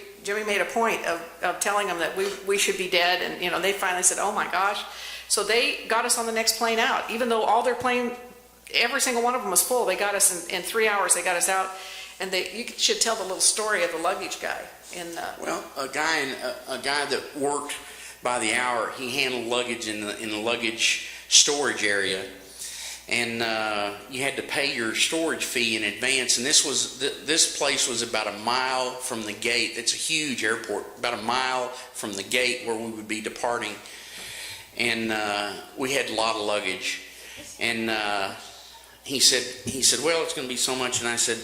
made a point of telling them that we should be dead, and they finally said, oh my gosh. So they got us on the next plane out, even though all their plane, every single one of them was full. They got us in 3 hours. They got us out, and you should tell the little story of the luggage guy. Well, a guy that worked by the hour, he handled luggage in the luggage storage area, and you had to pay your storage fee in advance. And this place was about a mile from the gate. It's a huge airport, about a mile from the gate where we would be departing, and we had a lot of luggage. And he said, well, it's going to be so much. And I said,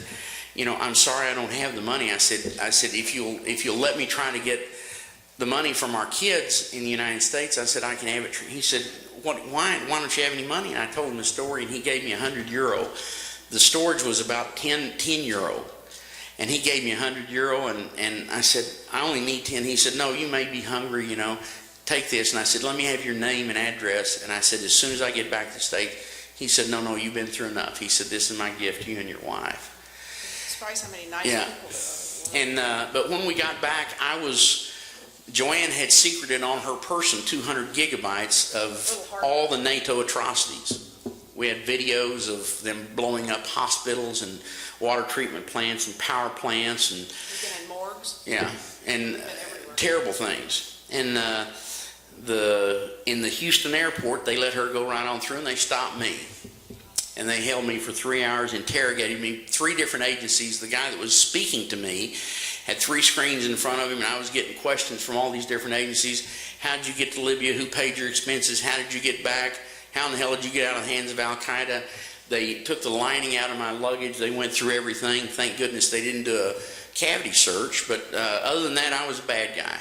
I'm sorry, I don't have the money. I said, if you'll let me try to get the money from our kids in the United States, I said, I can have it. He said, why don't you have any money? And I told him the story, and he gave me €100. The storage was about 10 euro. And he gave me €100, and I said, I only need 10. He said, no, you may be hungry, take this. And I said, let me have your name and address. And I said, as soon as I get back to the States. He said, no, you've been through enough. He said, this is my gift to you and your wife. Surprised how many nice people there were. And, but when we got back, JoAnne had secreted on her person 200 gigabytes of all the NATO atrocities. We had videos of them blowing up hospitals and water treatment plants and power plants. And we've been in morgues. Yeah, and terrible things. And in the Houston airport, they let her go right on through, and they stopped me. And they held me for 3 hours, interrogated me, 3 different agencies. The guy that was speaking to me had 3 screens in front of him, and I was getting questions from all these different agencies. How did you get to Libya? Who paid your expenses? How did you get back? How in the hell did you get out of the hands of Al-Qaeda? They took the lining out of my luggage. They went through everything. Thank goodness they didn't do a cavity search, but other than that, I was a bad guy.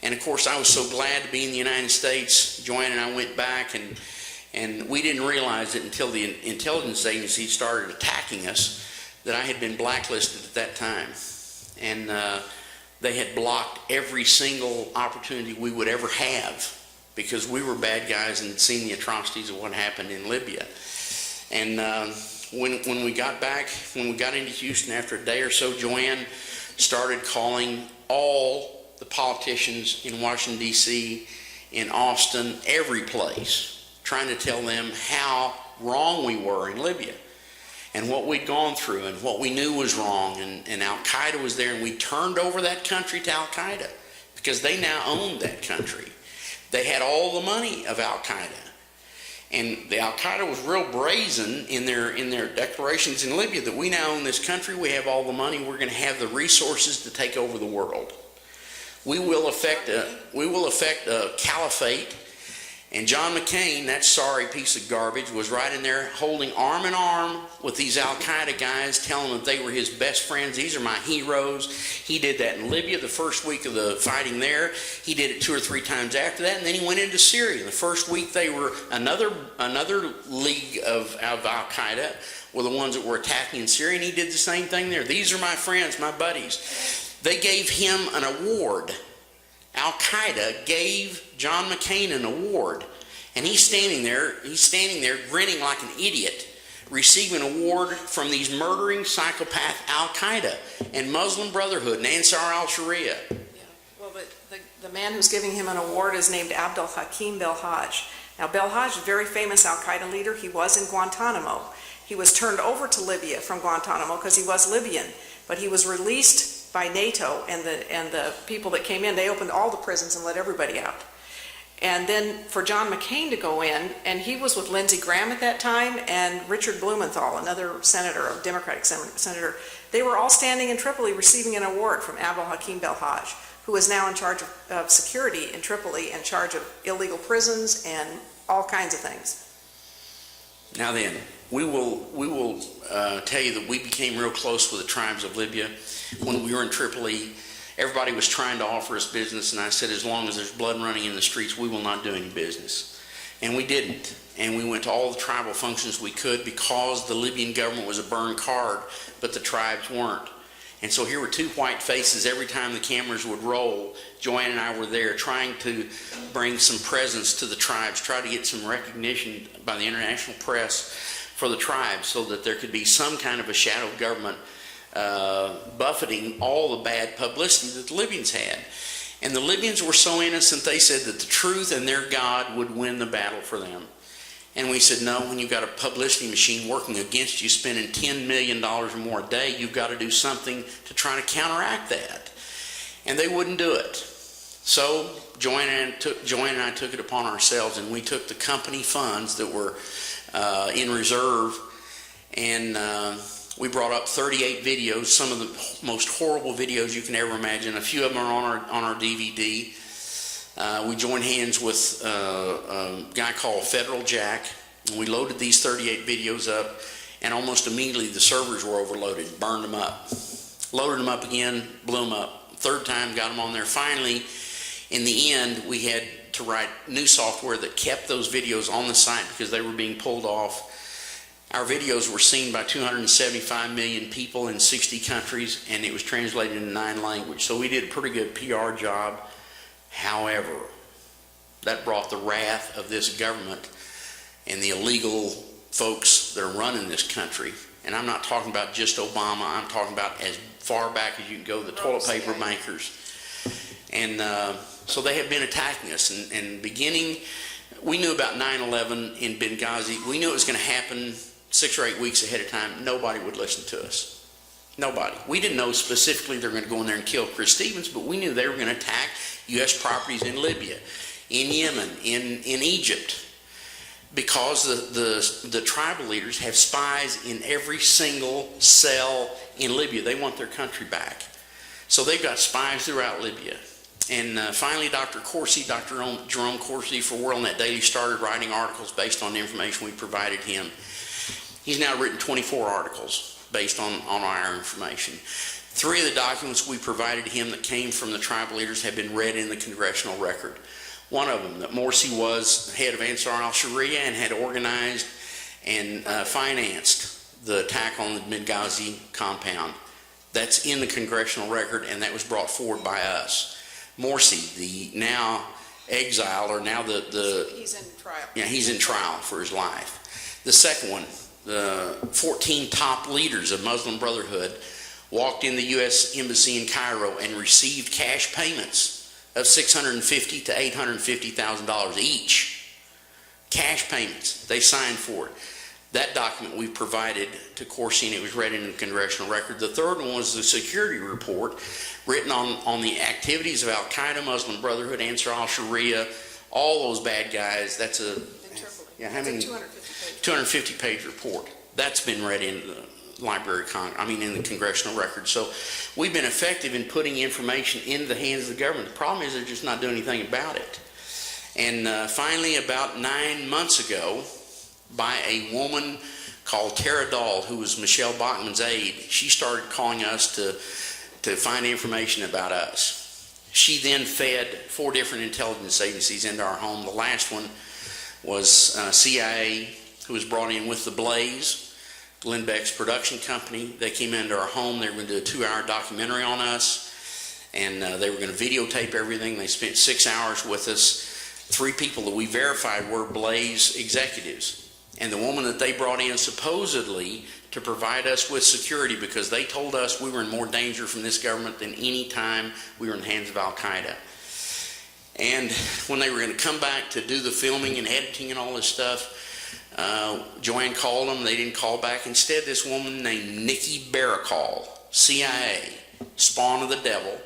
And of course, I was so glad to be in the United States. JoAnne and I went back, and we didn't realize it until the intelligence agency started attacking us that I had been blacklisted at that time. And they had blocked every single opportunity we would ever have because we were bad guys and had seen the atrocities of what happened in Libya. And when we got back, when we got into Houston after a day or so, JoAnne started calling all the politicians in Washington, D.C., in Austin, every place, trying to tell them how wrong we were in Libya and what we'd gone through and what we knew was wrong. And Al-Qaeda was there, and we turned over that country to Al-Qaeda because they now owned that country. They had all the money of Al-Qaeda. And the Al-Qaeda was real brazen in their declarations in Libya that we now own this country, we have all the money, we're going to have the resources to take over the world. We will effect a caliphate. And John McCain, that sorry piece of garbage, was right in there holding arm in arm with these Al-Qaeda guys, telling them that they were his best friends. These are my heroes. He did that in Libya the first week of the fighting there. He did it 2 or 3 times after that, and then he went into Syria. The first week they were another league of Al-Qaeda were the ones that were attacking in Syria, and he did the same thing there. These are my friends, my buddies. They gave him an award. Al-Qaeda gave John McCain an award, and he's standing there grinning like an idiot, receiving an award from these murdering psychopath Al-Qaeda and Muslim Brotherhood and Ansar al-Sharia. Yeah. Well, but the man who's giving him an award is named Abdel Hakim Belhaj. Now, Belhaj is a very famous Al-Qaeda leader. He was in Guantanamo. He was turned over to Libya from Guantanamo because he was Libyan, but he was released by NATO and the people that came in. They opened all the prisons and let everybody out. And then for John McCain to go in, and he was with Lindsey Graham at that time and Richard Blumenthal, another senator, a Democratic senator. They were all standing in Tripoli receiving an award from Abdel Hakim Belhaj, who is now in charge of security in Tripoli, in charge of illegal prisons and all kinds of things. Now then, we will tell you that we became real close with the tribes of Libya. When we were in Tripoli, everybody was trying to offer us business, and I said, as long as there's blood running in the streets, we will not do any business. And we didn't. And we went to all the tribal functions we could because the Libyan government was a burned card, but the tribes weren't. And so here were 2 white faces every time the cameras would roll. JoAnne and I were there trying to bring some presence to the tribes, try to get some recognition by the international press for the tribes so that there could be some kind of a shadow government buffeting all the bad publicity that the Libyans had. And the Libyans were so innocent, they said that the truth and their God would win the battle for them. And we said, no, when you've got a publicity machine working against you, spending $10 million or more a day, you've got to do something to try to counteract that. And they wouldn't do it. So JoAnne and I took it upon ourselves, and we took the company funds that were in reserve, and we brought up 38 videos, some of the most horrible videos you can ever imagine. A few of them are on our DVD. We joined hands with a guy called Federal Jack, and we loaded these 38 videos up, and almost immediately the servers were overloaded, burned them up. Loaded them up again, blew them up. 3rd time, got them on there. Finally, in the end, we had to write new software that kept those videos on the site because they were being pulled off. Our videos were seen by 275 million people in 60 countries, and it was translated into 9 languages. So we did a pretty good PR job. However, that brought the wrath of this government and the illegal folks that are running this country. And I'm not talking about just Obama. I'm talking about as far back as you can go, the toilet paper bankers. And so they have been attacking us. And beginning, we knew about 9/11 in Benghazi. We knew it was going to happen 6 or 8 weeks ahead of time. Nobody would listen to us. Nobody. We didn't know specifically they were going to go in there and kill Chris Stevens, but we knew they were going to attack U.S. properties in Libya, in Yemen, in Egypt. because the tribal leaders have spies in every single cell in Libya. They want their country back. So they've got spies throughout Libya. And finally, Dr. Jerome Corsi for WorldNet Daily started writing articles based on the information we provided him. He's now written 24 articles based on our information. 3 of the documents we provided him that came from the tribal leaders have been read in the congressional record. One of them, that Morsi was head of Ansar al-Sharia and had organized and financed the attack on the Benghazi compound. That's in the congressional record, and that was brought forward by us. Morsi, the now exile, or now He's in trial. Yeah, he's in trial for his life. The second one, the 14 top leaders of Muslim Brotherhood walked in the U.S. Embassy in Cairo and received cash payments of $650,000 to $850,000 each. Cash payments. They signed for it. That document we provided to Corsi, and it was read in the congressional record. The third one was the security report written on the activities of Al-Qaeda, Muslim Brotherhood, Ansar al-Sharia, all those bad guys. That's a, yeah, how many? 250-page report. That's been read in the in the congressional record. So we've been effective in putting information in the hands of the government. The problem is they're just not doing anything about it. And finally, about 9 months ago, by a woman called Tara Dahl, who was Michelle Bachmann's aide, she started calling us to find information about us. She then fed 4 different intelligence agencies into our home. The last one was CIA, who was brought in with The Blaze, Glenn Beck's production company. They came into our home. They were going to do a 2-hour documentary on us, and they were going to videotape everything. They spent 6 hours with us. 3 people that we verified were Blaze executives. And the woman that they brought in supposedly to provide us with security, because they told us we were in more danger from this government than any time we were in the hands of Al-Qaeda. And when they were going to come back to do the filming and editing and all this stuff, JoAnne called them. They didn't call back. Instead, this woman named Nikki Barakal, CIA, spawn of the devil,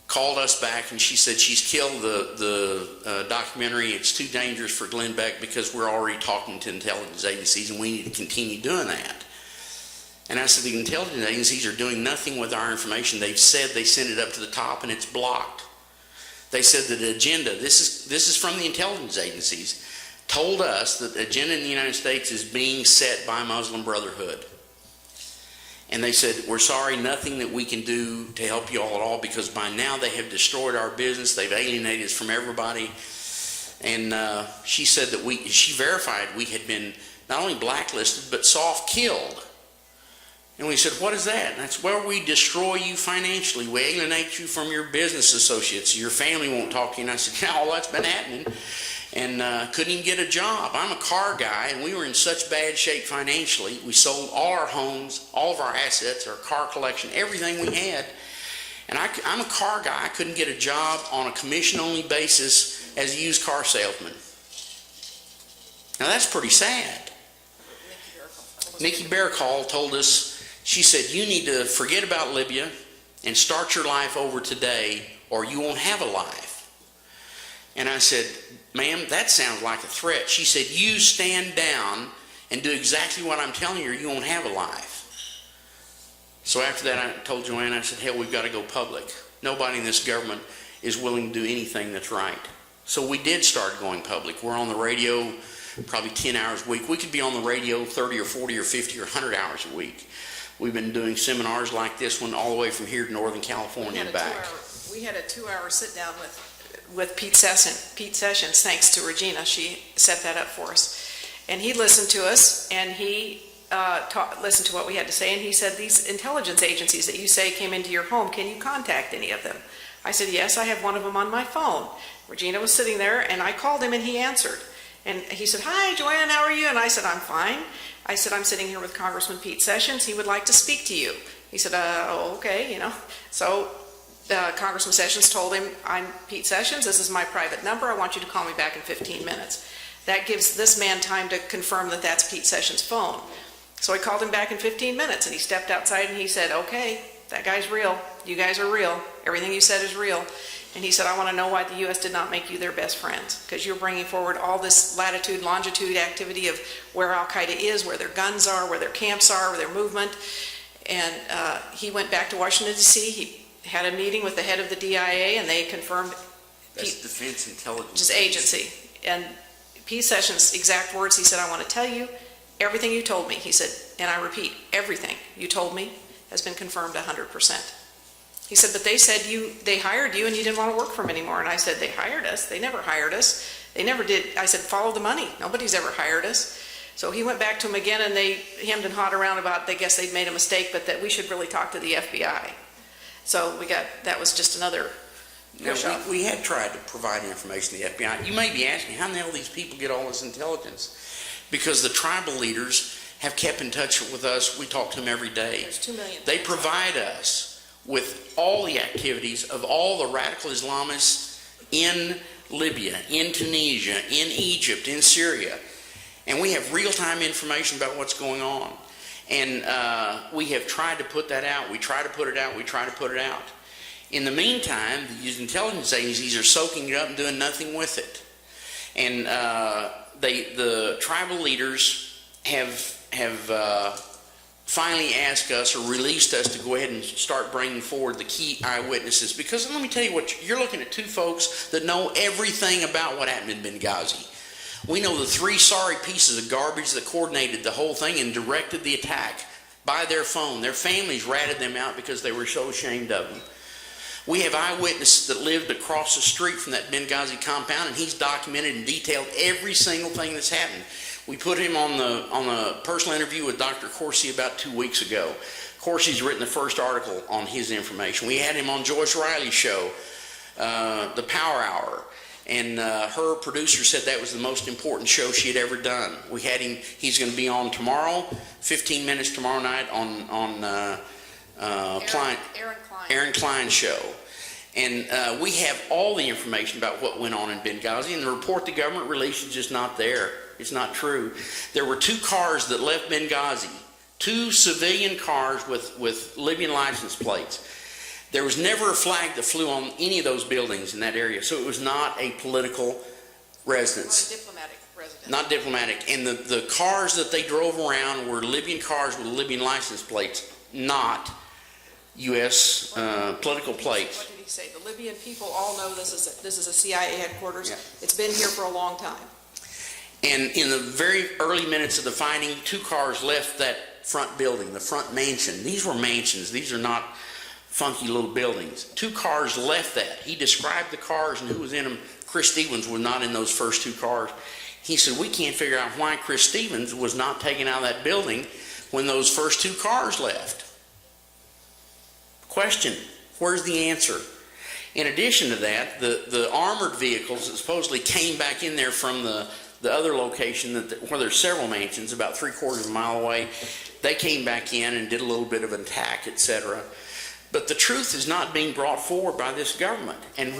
called us back, and she said she's killed the documentary. It's too dangerous for Glenn Beck because we're already talking to intelligence agencies, and we need to continue doing that. And I said, the intelligence agencies are doing nothing with our information. They've said they send it up to the top, and it's blocked. They said that the agenda, this is from the intelligence agencies, told us that the agenda in the United States is being set by Muslim Brotherhood. And they said, we're sorry, nothing that we can do to help you all at all, because by now they have destroyed our business. They've alienated us from everybody. And she said that she verified we had been not only blacklisted, but soft killed. And we said, what is that? And that's, well, we destroy you financially. We alienate you from your business associates. Your family won't talk to you. And I said, yeah, all that's been happening. And couldn't even get a job. I'm a car guy, and we were in such bad shape financially. We sold all our homes, all of our assets, our car collection, everything we had. And I'm a car guy. I couldn't get a job on a commission-only basis as a used car salesman. Now that's pretty sad. Nikki Barakal told us, she said, you need to forget about Libya and start your life over today, or you won't have a life. And I said, ma'am, that sounds like a threat. She said, you stand down and do exactly what I'm telling you, or you won't have a life. So after that, I told JoAnne, I said, hell, we've got to go public. Nobody in this government is willing to do anything that's right. So we did start going public. We're on the radio probably 10 hours a week. We could be on the radio 30 or 40 or 50 or 100 hours a week. We've been doing seminars like this one all the way from here to Northern California and back. We had a 2-hour sit-down with Pete Sessions, thanks to Regina. She set that up for us. And he listened to us, and he listened to what we had to say, and he said, these intelligence agencies that you say came into your home, can you contact any of them? I said, yes, I have one of them on my phone. Regina was sitting there, and I called him, and he answered. And he said, hi, JoAnne, how are you? And I said, I'm fine. I said, I'm sitting here with Congressman Pete Sessions. He would like to speak to you. He said, okay, So Congressman Sessions told him, I'm Pete Sessions, this is my private number, I want you to call me back in 15 minutes. That gives this man time to confirm that that's Pete Sessions' phone. So I called him back in 15 minutes, and he stepped outside and he said, okay, that guy's real, you guys are real, everything you said is real. And he said, I want to know why the U.S. did not make you their best friends, because you're bringing forward all this latitude, longitude activity of where Al-Qaeda is, where their guns are, where their camps are, where their movement. And he went back to Washington, D.C. He had a meeting with the head of the DIA, and they confirmed. That's Defense Intelligence Agency. And Pete Sessions' exact words, he said, I want to tell you everything you told me. He said, and I repeat, everything you told me has been confirmed 100%. He said, but they said they hired you and you didn't want to work for them anymore. And I said, they hired us. They never hired us. They never did. I said, follow the money. Nobody's ever hired us. So he went back to him again, and they hemmed and hawed around about, they guess they'd made a mistake, but that we should really talk to the FBI. So that was just another push off. We had tried to provide information to the FBI. You may be asking, how in the hell these people get all this intelligence? Because the tribal leaders have kept in touch with us. We talk to them every day. There's 2 million. They provide us with all the activities of all the radical Islamists in Libya, in Tunisia, in Egypt, in Syria. And we have real-time information about what's going on. And we have tried to put that out. We try to put it out. We try to put it out. In the meantime, these intelligence agencies are soaking it up and doing nothing with it. And the tribal leaders have finally asked us or released us to go ahead and start bringing forward the key eyewitnesses. Because let me tell you what, you're looking at two folks that know everything about what happened in Benghazi. We know the 3 sorry pieces of garbage that coordinated the whole thing and directed the attack by their phone. Their families ratted them out because they were so ashamed of them. We have eyewitnesses that lived across the street from that Benghazi compound, and he's documented and detailed every single thing that's happened. We put him on a personal interview with Dr. Corsi about 2 weeks ago. Corsi's written the first article on his information. We had him on Joyce Riley's show, The Power Hour, and her producer said that was the most important show she had ever done. We had him. He's going to be on tomorrow, 15 minutes tomorrow night on Aaron Klein's show. And we have all the information about what went on in Benghazi, and the report the government released is just not there. It's not true. There were 2 cars that left Benghazi, 2 civilian cars with Libyan license plates. There was never a flag that flew on any of those buildings in that area, so it was not a political residence. Not a diplomatic residence. Not diplomatic. And the cars that they drove around were Libyan cars with Libyan license plates, not U.S. Political plates. What did he say? The Libyan people all know this is a CIA headquarters. Yeah. It's been here for a long time. And in the very early minutes of the finding, 2 cars left that front building, the front mansion. These were mansions. These are not funky little buildings. 2 cars left that. He described the cars and who was in them. Chris Stevens was not in those first 2 cars. He said, we can't figure out why Chris Stevens was not taken out of that building when those first 2 cars left. Question, where's the answer? In addition to that, the armored vehicles that supposedly came back in there from the other location where there's several mansions about 3/4 of a mile away, they came back in and did a little bit of an attack, etc. But the truth is not being brought forward by this government. And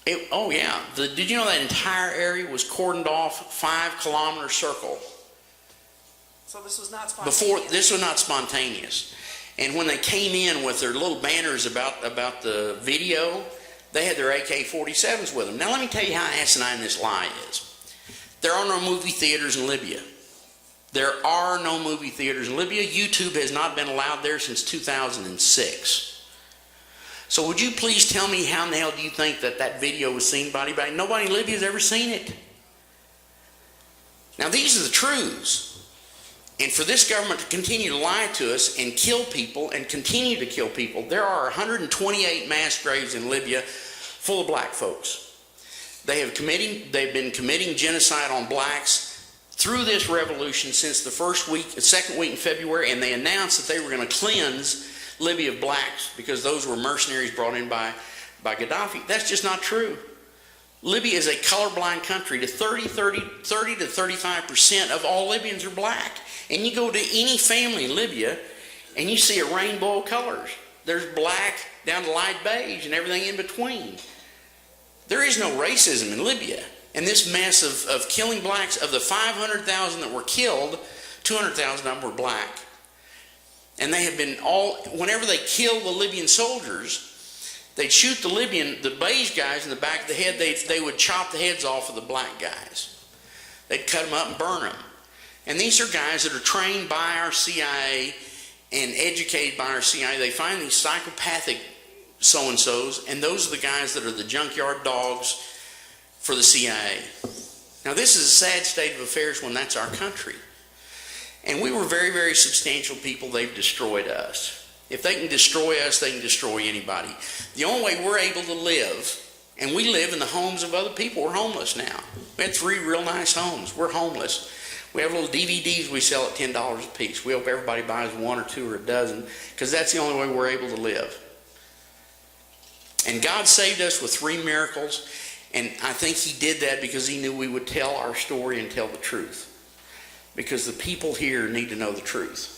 did you know that entire area was cordoned off, 5-kilometer circle? So this was not spontaneous. This was not spontaneous. And when they came in with their little banners about the video, they had their AK-47s with them. Now let me tell you how asinine this lie is. There are no movie theaters in Libya. There are no movie theaters in Libya. YouTube has not been allowed there since 2006. So would you please tell me how in the hell do you think that video was seen by anybody? Nobody in Libya has ever seen it. Now these are the truths. And for this government to continue to lie to us and kill people and continue to kill people, there are 128 mass graves in Libya full of black folks. They've been committing genocide on blacks through this revolution since the second week in February, and they announced that they were going to cleanse Libya of blacks because those were mercenaries brought in by Gadhafi. That's just not true. Libya is a colorblind country. 30 to 35% of all Libyans are black. And you go to any family in Libya and you see a rainbow of colors. There's black down to light beige and everything in between. There is no racism in Libya. And this mess of killing blacks, of the 500,000 that were killed, 200,000 of them were black. And they have been whenever they kill the Libyan soldiers, They'd shoot the beige guys in the back of the head. They would chop the heads off of the black guys. They'd cut them up and burn them. And these are guys that are trained by our CIA and educated by our CIA. They find these psychopathic so-and-sos, and those are the guys that are the junkyard dogs for the CIA. Now, this is a sad state of affairs when that's our country. And we were very, very substantial people. They've destroyed us. If they can destroy us, they can destroy anybody. The only way we're able to live, and we live in the homes of other people. We're homeless now. We had 3 real nice homes. We're homeless. We have little DVDs we sell at $10 a piece. We hope everybody buys 1 or 2 or a dozen, because that's the only way we're able to live. And God saved us with 3 miracles, and I think He did that because He knew we would tell our story and tell the truth. Because the people here need to know the truth.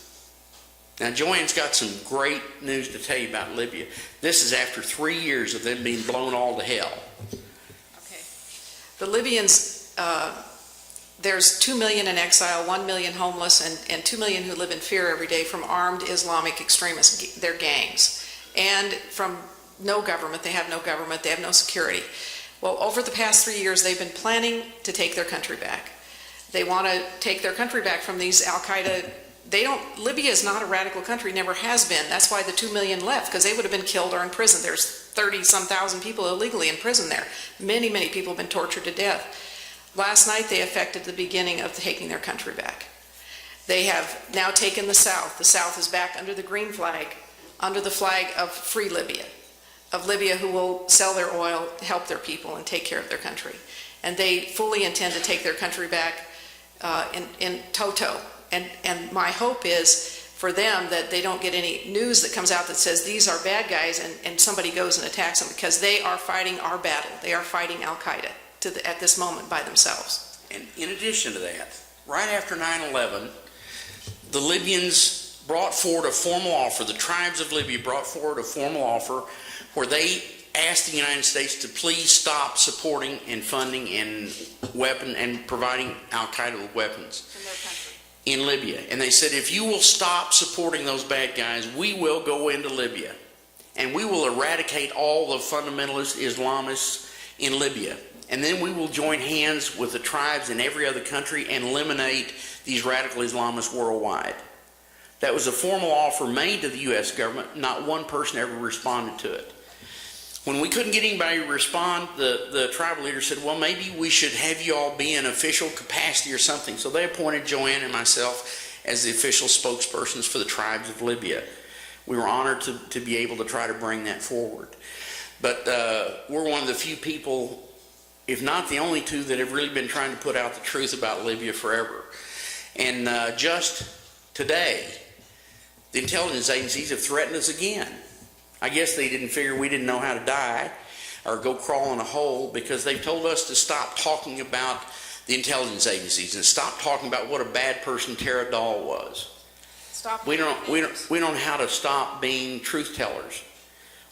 Now, JoAnne's got some great news to tell you about Libya. This is after 3 years of them being blown all to hell. Okay. The Libyans, there's 2 million in exile, 1 million homeless, and 2 million who live in fear every day from armed Islamic extremists, their gangs. And from no government. They have no government. They have no security. Well, over the past 3 years, they've been planning to take their country back. They want to take their country back from these Al-Qaeda. Libya is not a radical country, never has been. That's why the 2 million left, because they would have been killed or in prison. There's 30-some thousand people illegally in prison there. Many, many people have been tortured to death. Last night, they effected the beginning of taking their country back. They have now taken the South. The South is back under the green flag, under the flag of free Libya, of Libya who will sell their oil, help their people, and take care of their country. And they fully intend to take their country back in toto. And my hope is for them that they don't get any news that comes out that says these are bad guys and somebody goes and attacks them, because they are fighting our battle. They are fighting Al-Qaeda at this moment by themselves. And in addition to that, right after 9/11, the Libyans brought forward a formal offer. The tribes of Libya brought forward a formal offer where they asked the United States to please stop supporting and funding and providing Al-Qaeda with weapons In their country. in Libya. And they said, if you will stop supporting those bad guys, we will go into Libya and we will eradicate all the fundamentalist Islamists in Libya. And then we will join hands with the tribes in every other country and eliminate these radical Islamists worldwide. That was a formal offer made to the U.S. government. Not one person ever responded to it. When we couldn't get anybody to respond, the tribal leader said, well, maybe we should have you all be in official capacity or something. So they appointed JoAnne and myself as the official spokespersons for the tribes of Libya. We were honored to be able to try to bring that forward. But we're one of the few people, if not the only two, that have really been trying to put out the truth about Libya forever. And just today, the intelligence agencies have threatened us again. I guess they didn't figure we didn't know how to die or go crawl in a hole, because they've told us to stop talking about the intelligence agencies and stop talking about what a bad person Tara Dahl was. We don't know how to stop being truth tellers.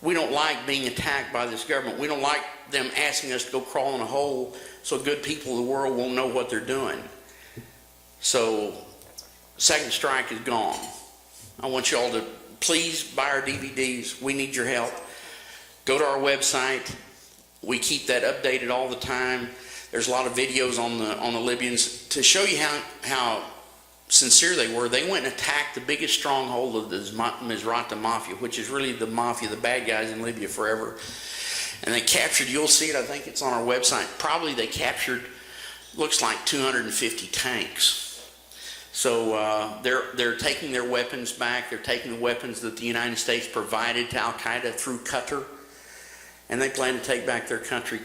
We don't like being attacked by this government. We don't like them asking us to go crawl in a hole so good people of the world won't know what they're doing. So, Second Strike is gone. I want you all to please buy our DVDs. We need your help. Go to our website. We keep that updated all the time. There's a lot of videos on the Libyans to show you how sincere they were. They went and attacked the biggest stronghold of the Misrata Mafia, which is really the mafia, the bad guys in Libya forever. And they captured, you'll see it, I think it's on our website, probably they captured, looks like 250 tanks. So they're taking their weapons back. They're taking the weapons that the United States provided to Al-Qaeda through Qatar, and they plan to take back their country.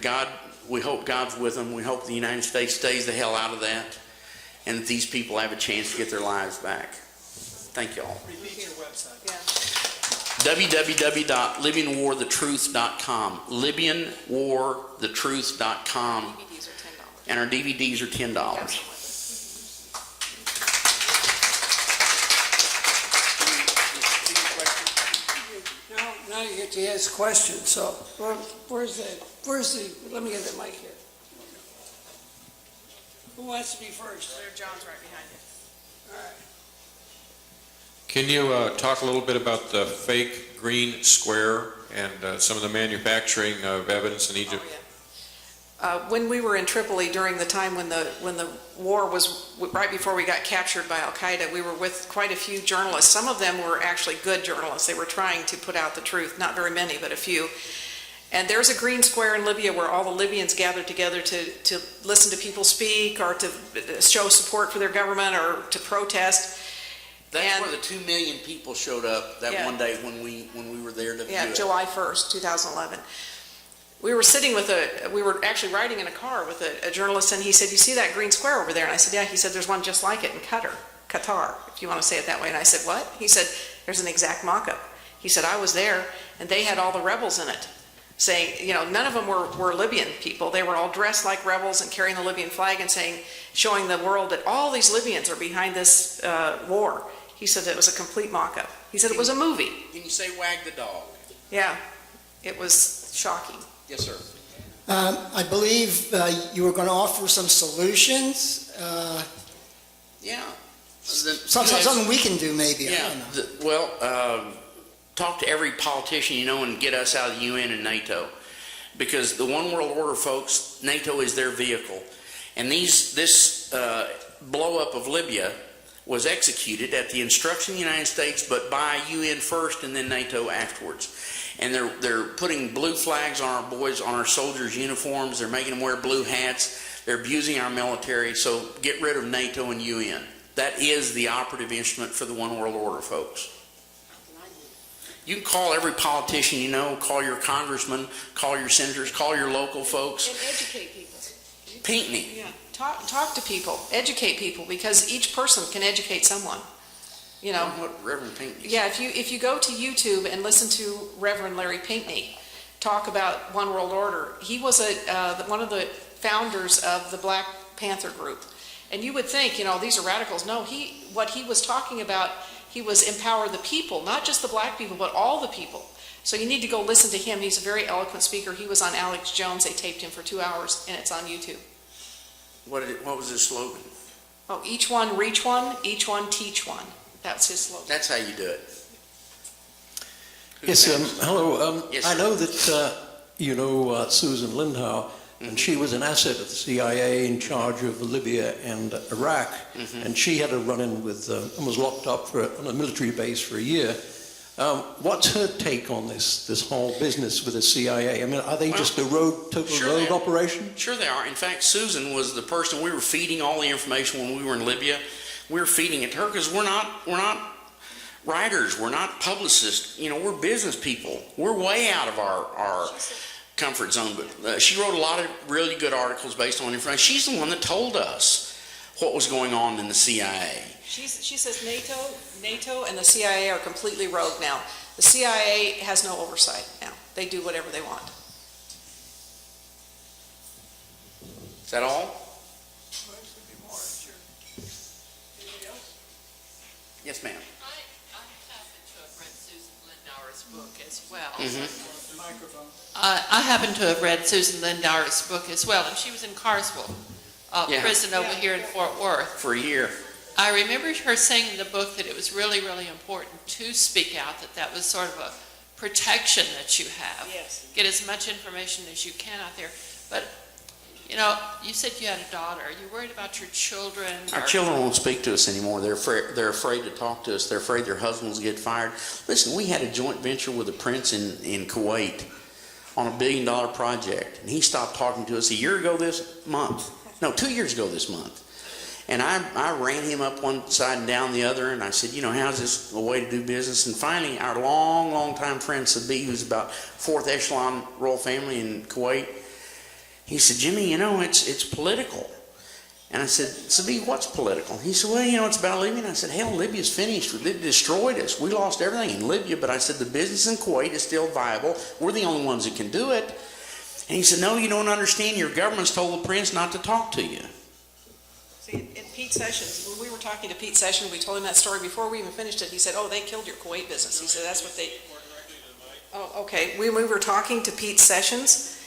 We hope God's with them. We hope the United States stays the hell out of that, and that these people have a chance to get their lives back. Thank you all. Repeat your website. Yeah. www.libyanwarthetruth.com. libyanwarthetruth.com. DVDs are $10. And our DVDs are $10. Now you get to ask questions. So where's the? Let me get the mic here. Who wants to be first? John's right behind you. All right. Can you talk a little bit about the fake green square and some of the manufacturing of evidence in Egypt? When we were in Tripoli during the time when the war was right before we got captured by Al-Qaeda, we were with quite a few journalists. Some of them were actually good journalists. They were trying to put out the truth. Not very many, but a few. And there's a green square in Libya where all the Libyans gathered together to listen to people speak or to show support for their government or to protest. That's where the 2 million people showed up that one day when we were there to view it. July 1st, 2011. We were actually riding in a car with a journalist, and he said, "You see that green square over there?" And I said, "Yeah." He said, "There's one just like it in Qatar, if you want to say it that way." And I said, "What?" He said, "There's an exact mock-up." He said, "I was there, and they had all the rebels in it." Saying, none of them were Libyan people. They were all dressed like rebels and carrying the Libyan flag and showing the world that all these Libyans are behind this war. He said it was a complete mock-up. He said it was a movie. Can you say wag the dog? Yeah, it was shocking. Yes, sir. I believe you were going to offer some solutions. Yeah. Something we can do, maybe. Yeah. I don't know. Talk to every politician you know and get us out of the UN and NATO. Because the One World Order folks, NATO is their vehicle. And this blow-up of Libya was executed at the instruction of the United States, but by UN first and then NATO afterwards. And they're putting blue flags on our boys, on our soldiers' uniforms. They're making them wear blue hats. They're abusing our military. So get rid of NATO and UN. That is the operative instrument for the One World Order, folks. You can call every politician you know, call your congressman, call your senators, call your local folks. And educate people. Pinckney. Yeah. Talk to people, educate people, because each person can educate someone. What Reverend Pinckney. Yeah, if you go to YouTube and listen to Reverend Larry Pinckney talk about One World Order, he was one of the founders of the Black Panther group. And you would think, these are radicals. No, what he was talking about, he was empower the people, not just the black people, but all the people. So you need to go listen to him. He's a very eloquent speaker. He was on Alex Jones. They taped him for 2 hours, and it's on YouTube. What was his slogan? Oh, each one reach one, each one teach one. That's his slogan. That's how you do it. Yes, hello. Yes, I sir. know that you know Susan Lindau, and she was an asset of the CIA in charge of Libya and Iraq, and she had a run-in with and was locked up on a military base for a year. What's her take on this whole business with the CIA? I mean, are they just a total rogue operation? Sure they are. In fact, Susan was the person we were feeding all the information when we were in Libya. We were feeding it to her because we're not writers, we're not publicists. We're business people. We're way out of our comfort zone. But she wrote a lot of really good articles based on information. She's the one that told us what was going on in the CIA. She says NATO and the CIA are completely rogue now. The CIA has no oversight now. They do whatever they want. Is that all? Yes, ma'am. I happen to have read Susan Lindauer's book as well. Mm-hmm. I happen to have read Susan Lindauer's book as well, and she was in Carswell, prison over here in Fort Worth. For a year. I remember her saying in the book that it was really, really important to speak out, that was sort of a protection that you have. Yes. Get as much information as you can out there. But, you said you had a daughter. Are you worried about your children? Our children won't speak to us anymore. They're afraid to talk to us. They're afraid their husbands get fired. Listen, we had a joint venture with a prince in Kuwait on $1 billion project, and he stopped talking to us a year ago this month. No, 2 years ago this month. And I ran him up one side and down the other, and I said, how's this a way to do business? And finally, our long time friend, Sabi, who's about 4th echelon royal family in Kuwait, he said, Jimmy, it's political. And I said, Sabi, what's political? He said, well, it's about Libya. And I said, hell, Libya's finished. It destroyed us. We lost everything in Libya. But I said, the business in Kuwait is still viable. We're the only ones that can do it. And he said, no, you don't understand. Your government's told the prince not to talk to you. See, in Pete Sessions, when we were talking to Pete Sessions, we told him that story before we even finished it. He said, they killed your Kuwait business. He said, that's what they... Oh, okay. When we were talking to Pete Sessions,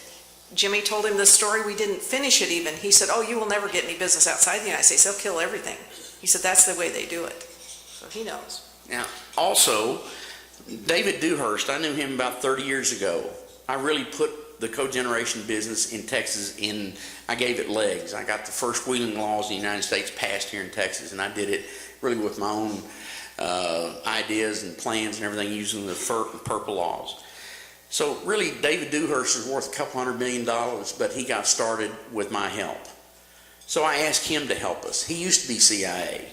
Jimmy told him this story. We didn't finish it even. He said, you will never get any business outside the United States. They'll kill everything. He said, that's the way they do it. So he knows. Now, also, David Dewhurst, I knew him about 30 years ago. I really put the cogeneration business in Texas I gave it legs. I got the first wheeling laws in the United States passed here in Texas, and I did it really with my own ideas and plans and everything using the FERC and purple laws. So really, David Dewhurst is worth a couple $100 million, but he got started with my help. So I asked him to help us. He used to be CIA.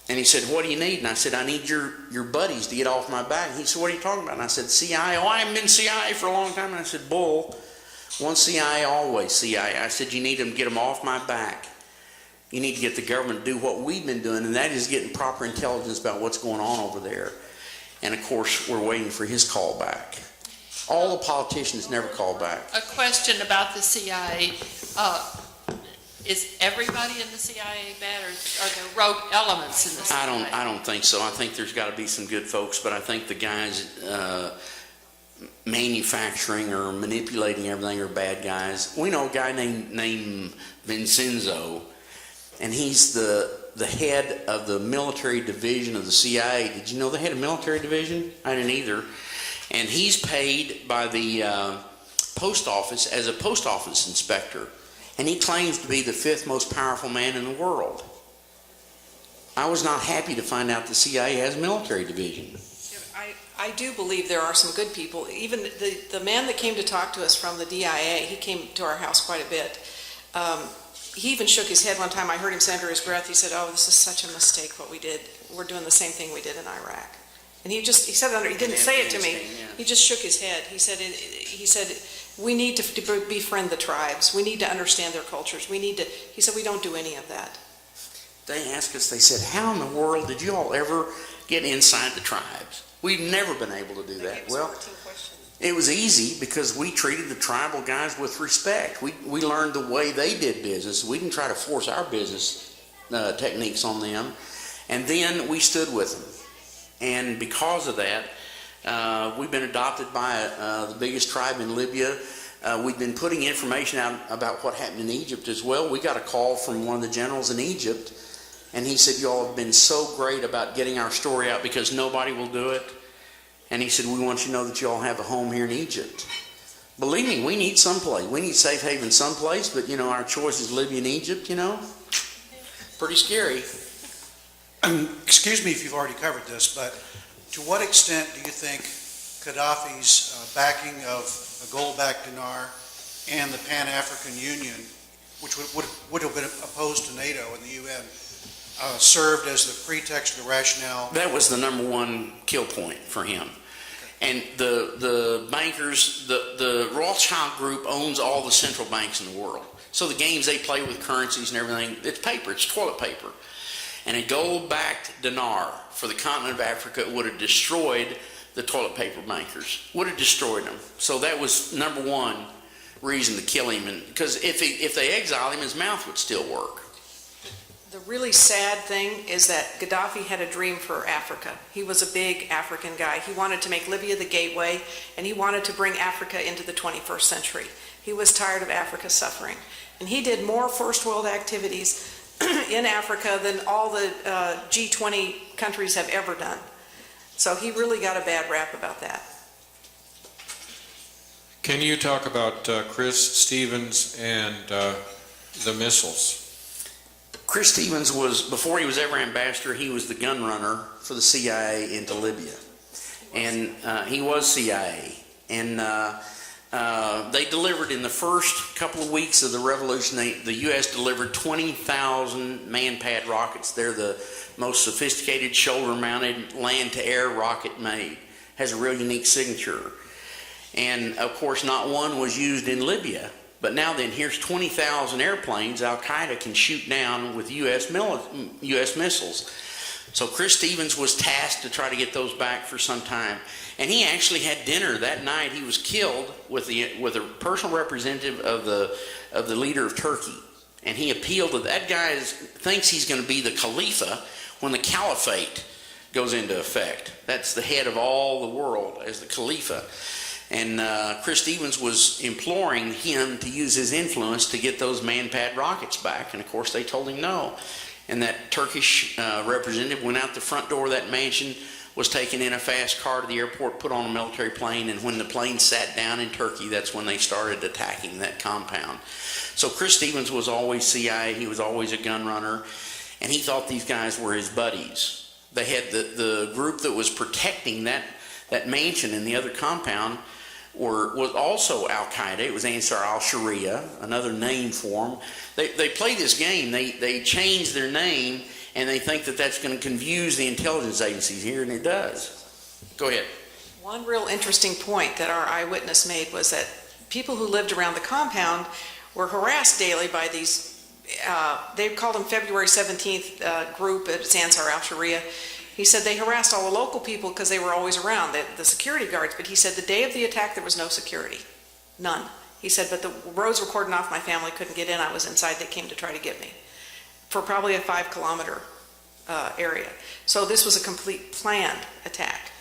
And he said, what do you need? And I said, I need your buddies to get off my back. And he said, what are you talking about? And I said, CIA. Oh, I haven't been CIA for a long time. And I said, bull. Once CIA, always CIA. I said, you need them to get them off my back. You need to get the government to do what we've been doing, and that is getting proper intelligence about what's going on over there. And of course, we're waiting for his call back. All the politicians never call back. A question about the CIA. Is everybody in the CIA bad, or are there rogue elements in the CIA? I don't think so. I think there's got to be some good folks, but I think the guys manufacturing or manipulating everything are bad guys. We know a guy named Vincenzo, and he's the head of the military division of the CIA. Did you know they had a military division? I didn't either. And he's paid by the post office as a post office inspector. And he claims to be the 5th most powerful man in the world. I was not happy to find out the CIA has a military division. I do believe there are some good people. Even the man that came to talk to us from the DIA, he came to our house quite a bit. He even shook his head one time. I heard him say under his breath, he said, oh, this is such a mistake what we did. We're doing the same thing we did in Iraq. And he said, he didn't say it to me. He just shook his head. He said, we need to befriend the tribes. We need to understand their cultures. He said, we don't do any of that. They asked us, they said, how in the world did you all ever get inside the tribes? We've never been able to do that. Well, it was easy because we treated the tribal guys with respect. We learned the way they did business. We didn't try to force our business techniques on them. And then we stood with them. And because of that, we've been adopted by the biggest tribe in Libya. We've been putting information out about what happened in Egypt as well. We got a call from one of the generals in Egypt, and he said, y'all have been so great about getting our story out because nobody will do it. And he said, we want you to know that y'all have a home here in Egypt. Believe me, we need someplace. We need safe haven someplace, but our choice is Libya and Egypt, Pretty scary. Excuse me if you've already covered this, but to what extent do you think Gadhafi's backing of a gold-backed dinar and the Pan-African Union, which would have been opposed to NATO and the UN, served as the pretext or the rationale? That was the number one kill point for him. And the bankers, the Rothschild group owns all the central banks in the world. So the games they play with currencies and everything, it's paper, it's toilet paper. And a gold-backed dinar for the continent of Africa would have destroyed the toilet paper bankers, would have destroyed them. So that was number one reason to kill him. And because if they exiled him, his mouth would still work. The really sad thing is that Gadhafi had a dream for Africa. He was a big African guy. He wanted to make Libya the gateway, and he wanted to bring Africa into the 21st century. He was tired of Africa suffering. And he did more first world activities in Africa than all the G20 countries have ever done. So he really got a bad rap about that. Can you talk about Chris Stevens and the missiles? Chris Stevens was, before he was ever ambassador, he was the gun runner for the CIA into Libya. And he was CIA. And they delivered in the first couple of weeks of the revolution, the U.S. delivered 20,000 man-pad rockets. They're the most sophisticated shoulder-mounted land-to-air rocket made. Has a real unique signature. And, of course, not one was used in Libya. But now then, here's 20,000 airplanes Al-Qaeda can shoot down with U.S. missiles. So Chris Stevens was tasked to try to get those back for some time. And he actually had dinner that night. He was killed with a personal representative of the leader of Turkey. And he appealed to that guy thinks he's going to be the Khalifa when the Caliphate goes into effect. That's the head of all the world as the Khalifa. And Chris Stevens was imploring him to use his influence to get those man-pad rockets back. And of course they told him no. and that Turkish representative went out the front door of that mansion, was taken in a fast car to the airport, put on a military plane, and when the plane sat down in Turkey, that's when they started attacking that compound. So Chris Stevens was always CIA, he was always a gun runner, and he thought these guys were his buddies. They had the group that was protecting that mansion and the other compound was also Al-Qaeda. It was Ansar al-Sharia, another name for them. They play this game. They change their name, and they think that that's going to confuse the intelligence agencies here, and it does. Go ahead. One real interesting point that our eyewitness made was that people who lived around the compound were harassed daily by these, they called them February 17th group at Ansar al-Sharia. He said they harassed all the local people because they were always around, the security guards, but he said the day of the attack there was no security, none. He said, but the roads were cordoned off, my family couldn't get in, I was inside, they came to try to get me, for probably a 5-kilometer area. So this was a complete planned attack.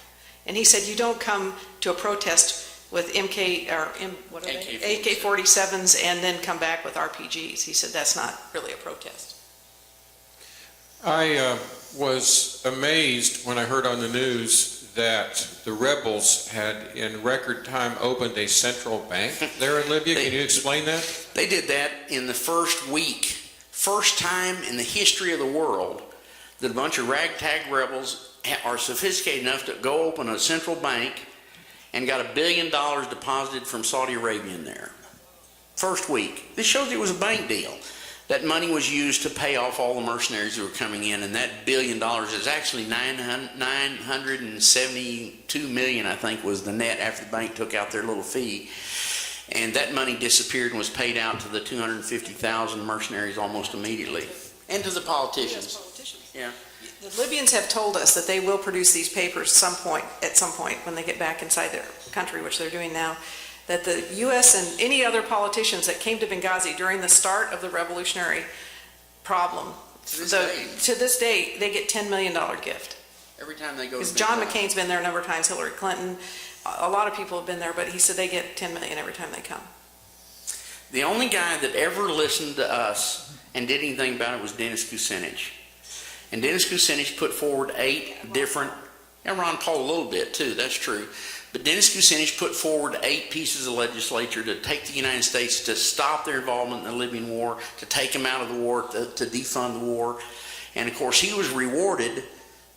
And he said, you don't come to a protest with AK-47s and then come back with RPGs. He said, that's not really a protest. I was amazed when I heard on the news that the rebels had in record time opened a central bank there in Libya. Can you explain that? They did that in the first week. First time in the history of the world that a bunch of ragtag rebels are sophisticated enough to go open a central bank and got $1 billion deposited from Saudi Arabia in there. First week. This shows it was a bank deal. That money was used to pay off all the mercenaries who were coming in, and that $1 billion is actually $972 million, I think, was the net after the bank took out their little fee. And that money disappeared and was paid out to the 250,000 mercenaries almost immediately, and to the politicians. Yes, politicians. Yeah. The Libyans have told us that they will produce these papers at some point when they get back inside their country, which they're doing now, that the U.S. and any other politicians that came to Benghazi during the start of the revolutionary problem, to this day, they get $10 million gift. Every time they go to Because John McCain's been there a number of times, Hillary Clinton, a lot of people have been there, but he said they get $10 million every time they come. The only guy that ever listened to us and did anything about it was Dennis Kucinich. And Dennis Kucinich put forward 8 different, and Ron Paul a little bit too, that's true. But Dennis Kucinich put forward 8 pieces of legislature to take the United States to stop their involvement in the Libyan war, to take them out of the war, to defund the war. And of course he was rewarded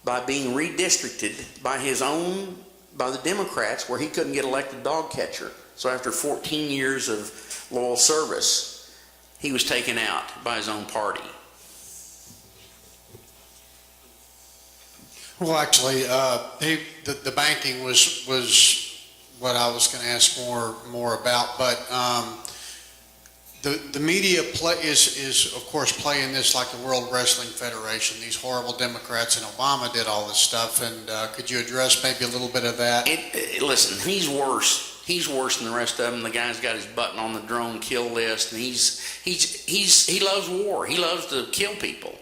by being redistricted by the Democrats, where he couldn't get elected dog catcher. So after 14 years of loyal service, he was taken out by his own party. Well, actually, the banking was what I was going to ask more about, but the media is of course playing this like the World Wrestling Federation. These horrible Democrats, and Obama did all this stuff. And could you address maybe a little bit of that? Listen, he's worse. He's worse than the rest of them. The guy's got his button on the drone kill list, and he loves war. He loves to kill people.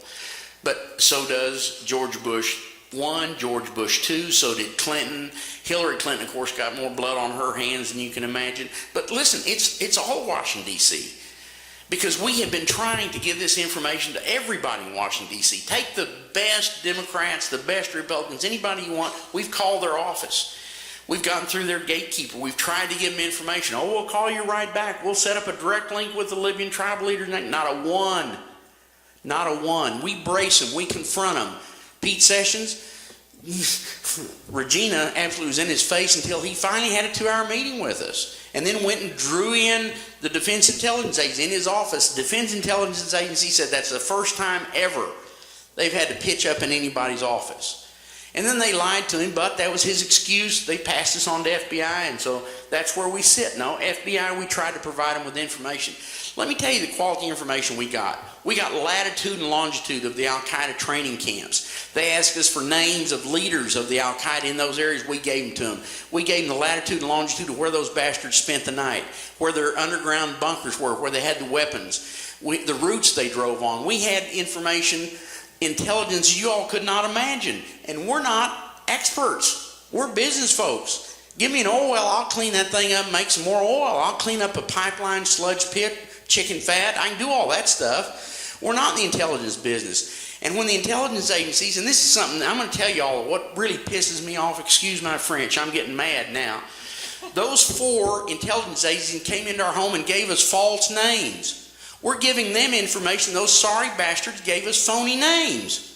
But so does George Bush I, George Bush II, so did Clinton. Hillary Clinton, of course, got more blood on her hands than you can imagine. But listen, it's all Washington, D.C., because we have been trying to give this information to everybody in Washington, D.C. Take the best Democrats, the best Republicans, anybody you want. We've called their office. We've gotten through their gatekeeper. We've tried to give them information. Oh, we'll call you right back. We'll set up a direct link with the Libyan tribal leaders. Not a one. Not a one. We brace them. We confront them. Pete Sessions, Regina absolutely was in his face until he finally had a 2-hour meeting with us, and then went and drew in the Defense Intelligence Agency in his office. Defense Intelligence Agency said that's the first time ever they've had to pitch up in anybody's office. And then they lied to him, but that was his excuse. They passed us on to FBI, and so that's where we sit. No, FBI, we tried to provide them with information. Let me tell you the quality information we got. We got latitude and longitude of the Al-Qaeda training camps. They asked us for names of leaders of the Al-Qaeda in those areas. We gave them to them. We gave them the latitude and longitude of where those bastards spent the night, where their underground bunkers were, where they had the weapons, the routes they drove on. We had information, intelligence you all could not imagine. And we're not experts. We're business folks. Give me an oil well, I'll clean that thing up and make some more oil. I'll clean up a pipeline, sludge pit, chicken fat. I can do all that stuff. We're not in the intelligence business. And when the intelligence agencies, and this is something I'm going to tell y'all what really pisses me off, excuse my French, I'm getting mad now. Those 4 intelligence agencies came into our home and gave us false names. We're giving them information. Those sorry bastards gave us phony names.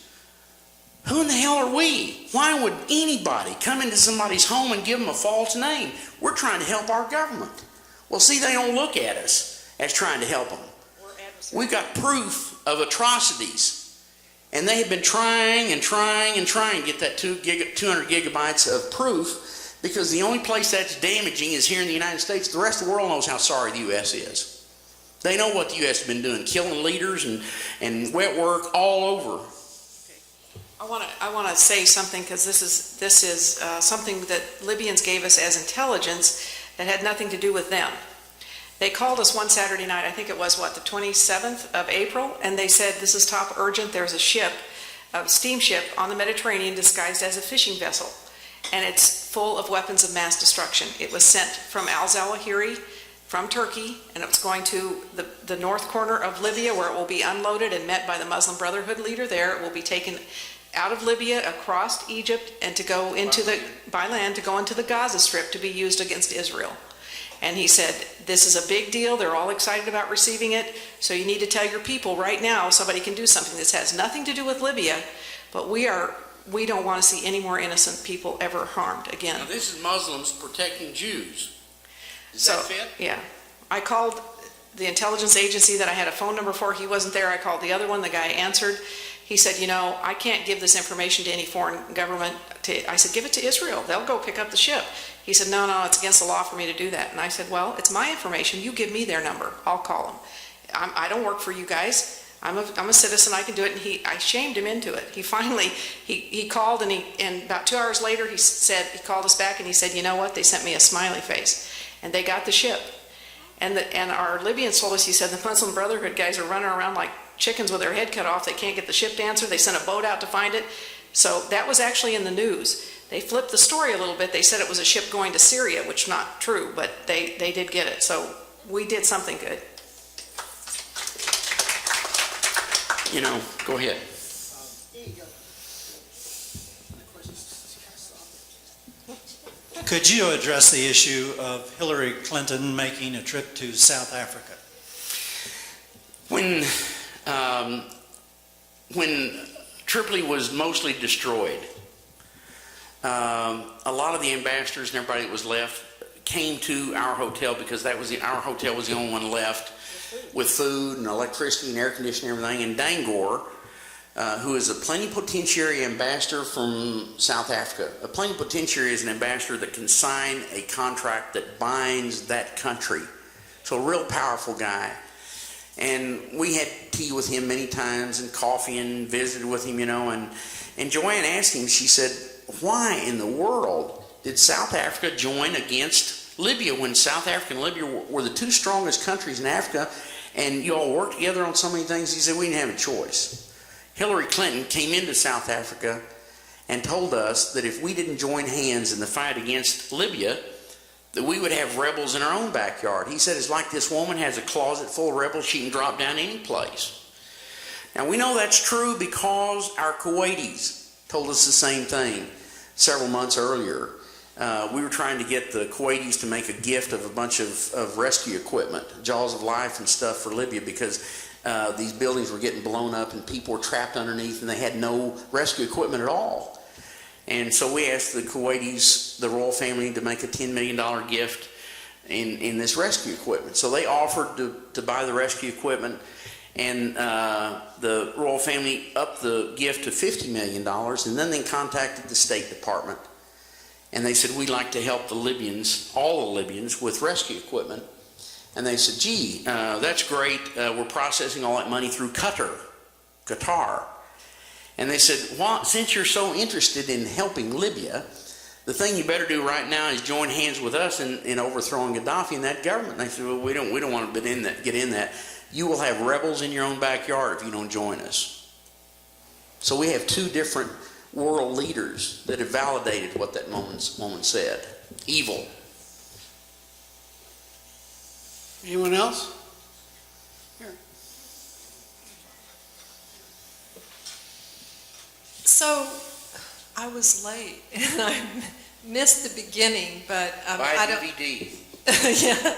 Who in the hell are we? Why would anybody come into somebody's home and give them a false name? We're trying to help our government. Well, see, they don't look at us as trying to help them. We've got proof of atrocities. And they have been trying and trying and trying to get that 200 gigabytes of proof, because the only place that's damaging is here in the United States. The rest of the world knows how sorry the U.S. is. They know what the U.S. has been doing, killing leaders and wet work all over. I want to say something, because this is something that Libyans gave us as intelligence that had nothing to do with them. They called us one Saturday night, I think it was, the 27th of April, and they said, this is top urgent, there's a ship, a steamship on the Mediterranean disguised as a fishing vessel, and it's full of weapons of mass destruction. It was sent from Al-Zawahiri, from Turkey, and it was going to the north corner of Libya, where it will be unloaded and met by the Muslim Brotherhood leader there. It will be taken out of Libya, across Egypt, and to go into by land, to go into the Gaza Strip to be used against Israel. And he said, this is a big deal. They're all excited about receiving it. So you need to tell your people right now, somebody can do something. This has nothing to do with Libya, but we don't want to see any more innocent people ever harmed again. Now, this is Muslims protecting Jews. Does that fit? Yeah. I called the intelligence agency that I had a phone number for. He wasn't there. I called the other one. The guy answered. He said, I can't give this information to any foreign government. I said, give it to Israel. They'll go pick up the ship. He said, no, it's against the law for me to do that. And I said, well, it's my information. You give me their number. I'll call them. I don't work for you guys. I'm a citizen. I can do it. And I shamed him into it. He finally, he called, and about 2 hours later, he called us back and he said, you know what? They sent me a smiley face. And they got the ship. And our Libyans told us, he said, the Muslim Brotherhood guys are running around like chickens with their head cut off. They can't get the ship to answer. They sent a boat out to find it. So that was actually in the news. They flipped the story a little bit. They said it was a ship going to Syria, which is not true, but they did get it. So we did something good. Go ahead. Could you address the issue of Hillary Clinton making a trip to South Africa? When Tripoli was mostly destroyed, a lot of the ambassadors and everybody that was left came to our hotel, because our hotel was the only one left with food and electricity and air conditioning and everything. And Dangor, who is a plenipotentiary ambassador from South Africa. A plenipotentiary is an ambassador that can sign a contract that binds that country. So a real powerful guy. And we had tea with him many times and coffee and visited with him, and JoAnne asked him, she said, why in the world did South Africa join against Libya when South Africa and Libya were the 2 strongest countries in Africa, and you all worked together on so many things? He said, we didn't have a choice. Hillary Clinton came into South Africa and told us that if we didn't join hands in the fight against Libya, that we would have rebels in our own backyard. He said, it's like this woman has a closet full of rebels, she can drop down any place. Now, we know that's true because our Kuwaitis told us the same thing several months earlier. We were trying to get the Kuwaitis to make a gift of a bunch of rescue equipment, Jaws of Life and stuff for Libya, because these buildings were getting blown up and people were trapped underneath and they had no rescue equipment at all. And so we asked the Kuwaitis, the royal family, to make a $10 million gift in this rescue equipment. So they offered to buy the rescue equipment, and the royal family upped the gift to $50 million, and then they contacted the State Department. And they said, we'd like to help the Libyans, all the Libyans, with rescue equipment. And they said, gee, that's great. We're processing all that money through Qatar. And they said, well, since you're so interested in helping Libya, the thing you better do right now is join hands with us in overthrowing Gadhafi and that government. And they said, well, we don't want to get in that. You will have rebels in your own backyard if you don't join us. So we have 2 different world leaders that have validated what that woman said. Evil. Anyone else? Here. So, I was late, and I missed the beginning, but Buy I a don't... DVD. Yeah.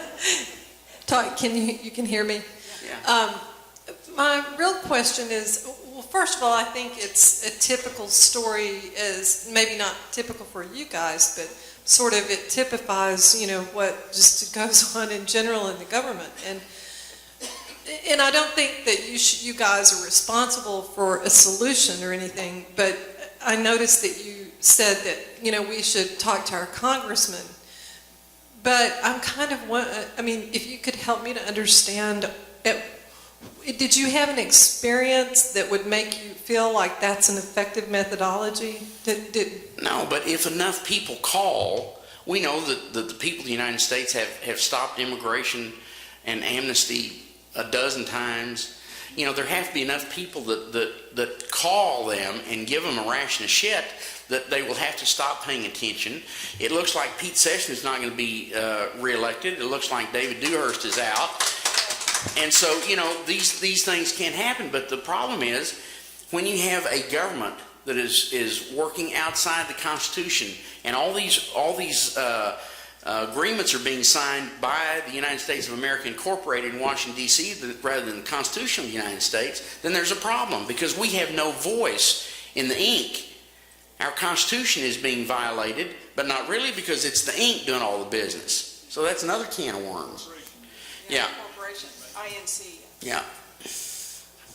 Todd, you can hear me? Yeah. My real question is, well, first of all, I think it's a typical story, as maybe not typical for you guys, but sort of it typifies, what just goes on in general in the government. And I don't think that you guys are responsible for a solution or anything, but I noticed that you said that, we should talk to our congressman. But I'm kind of, if you could help me to understand, did you have an experience that would make you feel like that's an effective methodology? No, but if enough people call, we know that the people of the United States have stopped immigration and amnesty a dozen times. There have to be enough people that call them and give them a ration of shit that they will have to stop paying attention. It looks like Pete Sessions is not going to be reelected. It looks like David Dewhurst is out. And so, these things can't happen. But the problem is, when you have a government that is working outside the Constitution, and all these agreements are being signed by the United States of America Incorporated in Washington, D.C., rather than the Constitution of the United States, then there's a problem, because we have no voice in the ink. Our Constitution is being violated, but not really, because it's the ink doing all the business. So that's another can of worms. Yeah. Corroboration, INC. Yeah.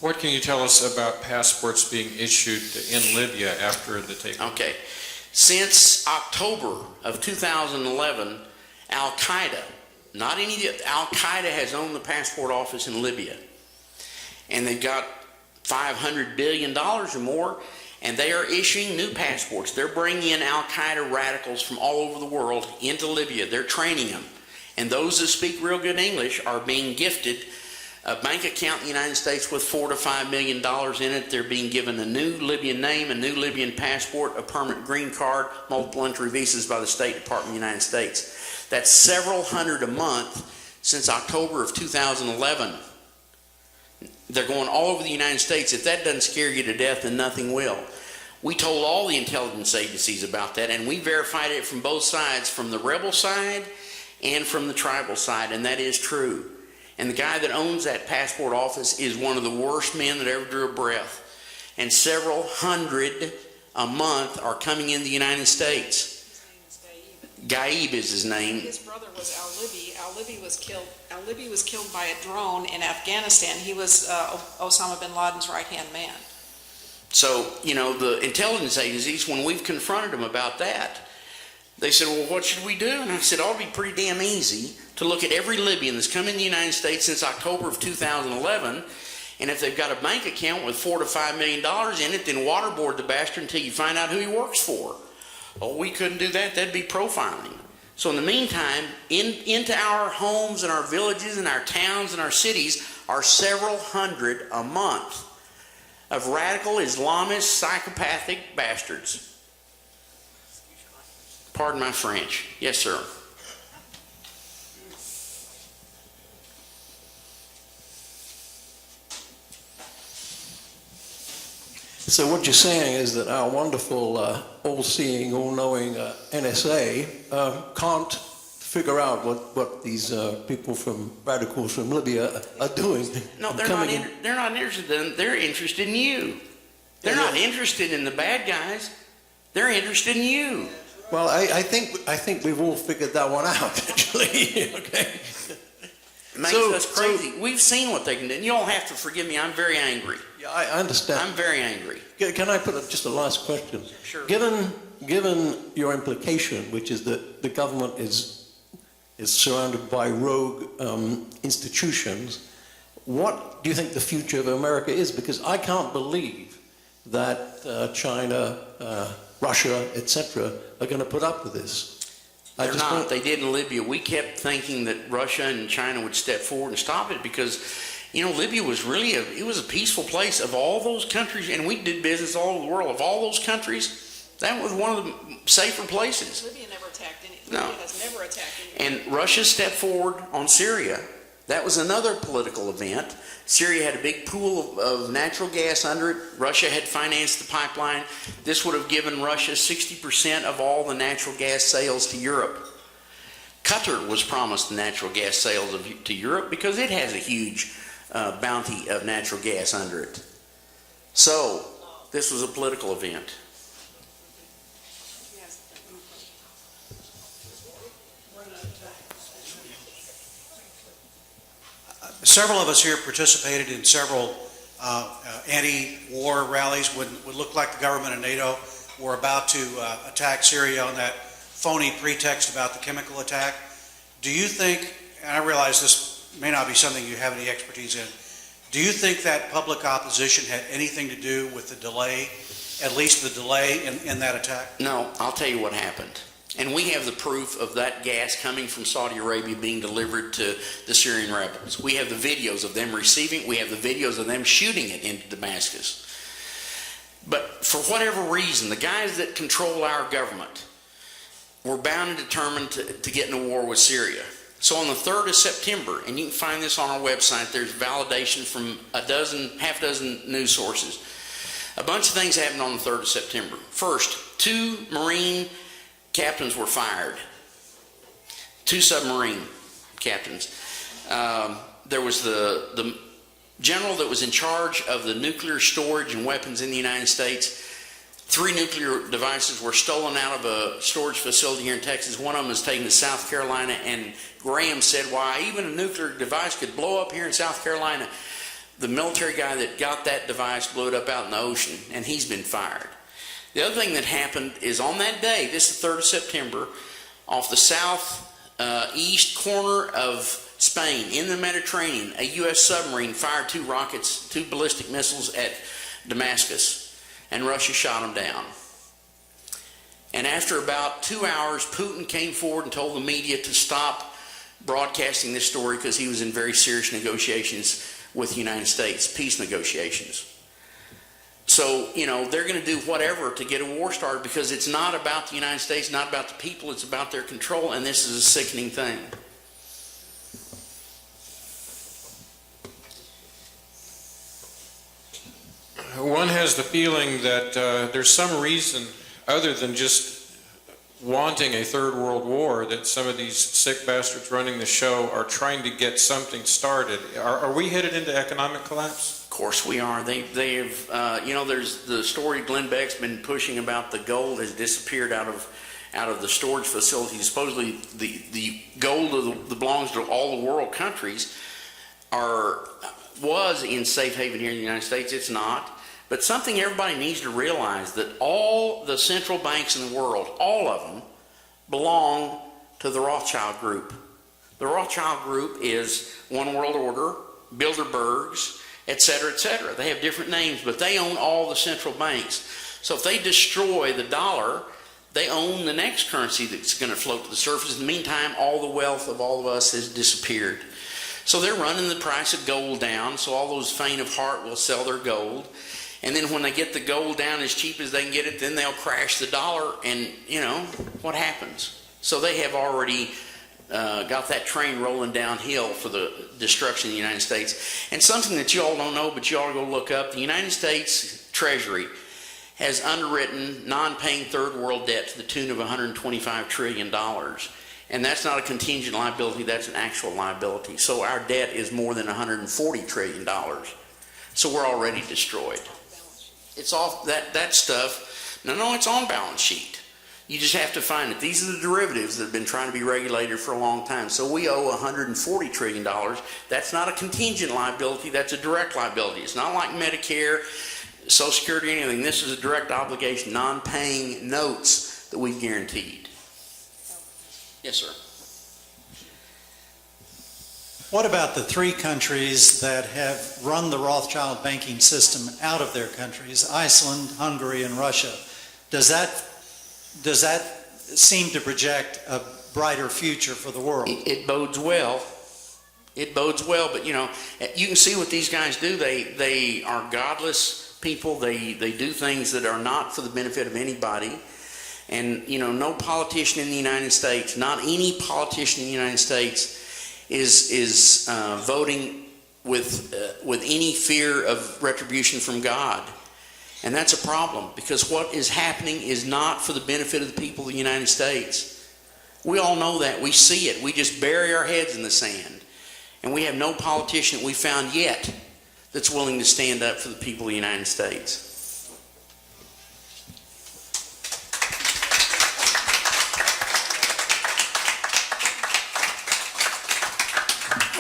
What can you tell us about passports being issued in Libya after the takeover? Okay. Since October of 2011, Al-Qaeda, Al-Qaeda has owned the passport office in Libya. And they've got $500 billion or more, and they are issuing new passports. They're bringing in Al-Qaeda radicals from all over the world into Libya. They're training them. And those that speak real good English are being gifted a bank account in the United States with $4 to $5 million in it. They're being given a new Libyan name, a new Libyan passport, a permanent green card, multiple entry visas by the State Department of the United States. That's several hundred a month since October of 2011. They're going all over the United States. If that doesn't scare you to death, then nothing will. We told all the intelligence agencies about that, and we verified it from both sides, from the rebel side and from the tribal side, and that is true. And the guy that owns that passport office is one of the worst men that ever drew a breath. And several hundred a month are coming in the United States. His name is Gaib is his name. His brother was al-Libi. Al-Libi was killed by a drone in Afghanistan. He was Osama bin Laden's right-hand man. So, the intelligence agencies, when we've confronted them about that, they said, well, what should we do? And I said, it ought to be pretty damn easy to look at every Libyan that's come in the United States since October of 2011, and if they've got a bank account with $4 to $5 million in it, then waterboard the bastard until you find out who he works for. Oh, we couldn't do that. That'd be profiling. So in the meantime, into our homes and our villages and our towns and our cities are several hundred a month of radical Islamist psychopathic bastards. Pardon my French. Yes, sir. So what you're saying is that our wonderful, all-seeing, all-knowing NSA can't figure out what these people radicals from Libya are doing. No, they're not interested in them. They're interested in you. They're not interested in the bad guys. They're interested in you. Well, I think we've all figured that one out, actually. Okay. It makes us crazy. We've seen what they can do. And you all have to forgive me. I'm very angry. Yeah, I understand. I'm very angry. Can I put just a last question? Sure. Given your implication, which is that the government is surrounded by rogue institutions, what do you think the future of America is? Because I can't believe that China, Russia, etc., are going to put up with this. They're not. They did in Libya. We kept thinking that Russia and China would step forward and stop it because, Libya was really it was a peaceful place. Of all those countries, and we did business all over the world, of all those countries, that was one of the safer places. Libya never attacked any. No. Libya has never attacked any. And Russia stepped forward on Syria, That was another political event. Syria had a big pool of natural gas under it. Russia had financed the pipeline. This would have given Russia 60% of all the natural gas sales to Europe. Qatar was promised the natural gas sales to Europe because it has a huge bounty of natural gas under it. So, this was a political event. Several of us here participated in several anti-war rallies when it looked like the government and NATO were about to attack Syria on that phony pretext about the chemical attack. Do you think, and I realize this may not be something you have any expertise in, do you think that public opposition had anything to do with the delay, at least the delay in that attack? No, I'll tell you what happened. And we have the proof of that gas coming from Saudi Arabia being delivered to the Syrian rebels. We have the videos of them receiving it. We have the videos of them shooting it into Damascus. But for whatever reason, the guys that control our government were bound and determined to get in a war with Syria. So on the 3rd of September, and you can find this on our website, there's validation from half a dozen news sources. A bunch of things happened on the 3rd of September. First, 2 Marine captains were fired. 2 submarine captains. There was the general that was in charge of the nuclear storage and weapons in the United States. 3 nuclear devices were stolen out of a storage facility here in Texas. One of them was taken to South Carolina, and Graham said, why, even a nuclear device could blow up here in South Carolina. The military guy that got that device blew it up out in the ocean, and he's been fired. The other thing that happened is on that day, this is the 3rd of September, off the southeast corner of Spain, in the Mediterranean, a U.S. submarine fired 2 rockets, 2 ballistic missiles at Damascus, and Russia shot them down. And after about 2 hours, Putin came forward and told the media to stop broadcasting this story because he was in very serious negotiations with the United States, peace negotiations. So, you know, they're going to do whatever to get a war started because it's not about the United States, not about the people, it's about their control, and this is a sickening thing. One has the feeling that there's some reason other than just wanting a third world war that some of these sick bastards running the show are trying to get something started. Are we headed into economic collapse? Of course we are. They have, you know, there's the story Glenn Beck's been pushing about the gold has disappeared out of the storage facility. Supposedly the gold that belongs to all the world countries was in safe haven here in the United States. It's not. But something everybody needs to realize, that all the central banks in the world, all of them, belong to the Rothschild Group. The Rothschild Group is One World Order, Bilderbergs, etc., etc. They have different names, but they own all the central banks. So if they destroy the dollar, they own the next currency that's going to float to the surface. In the meantime, all the wealth of all of us has disappeared. So they're running the price of gold down, so all those faint of heart will sell their gold. And then when they get the gold down as cheap as they can get it, then they'll crash the dollar, and, you know, what happens? So they have already got that train rolling downhill for the destruction of the United States. And something that you all don't know, but you ought to go look up, the United States Treasury has underwritten non-paying third world debt to the tune of $125 trillion. And that's not a contingent liability, that's an actual liability. So our debt is more than $140 trillion. So we're already destroyed. It's off that stuff. No, it's on balance sheet. You just have to find it. These are the derivatives that have been trying to be regulated for a long time. So we owe $140 trillion. That's not a contingent liability, that's a direct liability. It's not like Medicare, Social Security, anything. This is a direct obligation, non-paying notes that we've guaranteed. Yes, sir. What about the 3 countries that have run the Rothschild banking system out of their countries, Iceland, Hungary, and Russia? Does that seem to project a brighter future for the world? It bodes well. It bodes well, but you know, you can see what these guys do. They are godless people. They do things that are not for the benefit of anybody. And you know, no politician in the United States, not any politician in the United States, is voting with any fear of retribution from God. And that's a problem, because what is happening is not for the benefit of the people of the United States. We all know that. We see it. We just bury our heads in the sand. And we have no politician that we found yet that's willing to stand up for the people of the United States.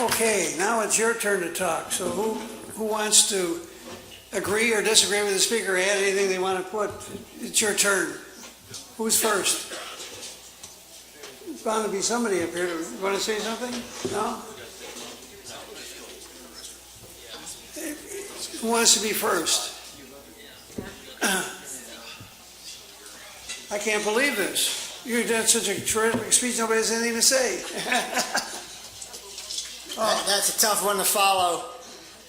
Okay, now it's your turn to talk. So who wants to agree or disagree with the speaker, add anything they want to put? It's your turn. Who's first? There's bound to be somebody up here. You want to say something? No? Who wants to be first? I can't believe this. You did such a terrific speech, nobody has anything to say. That's a tough one to follow.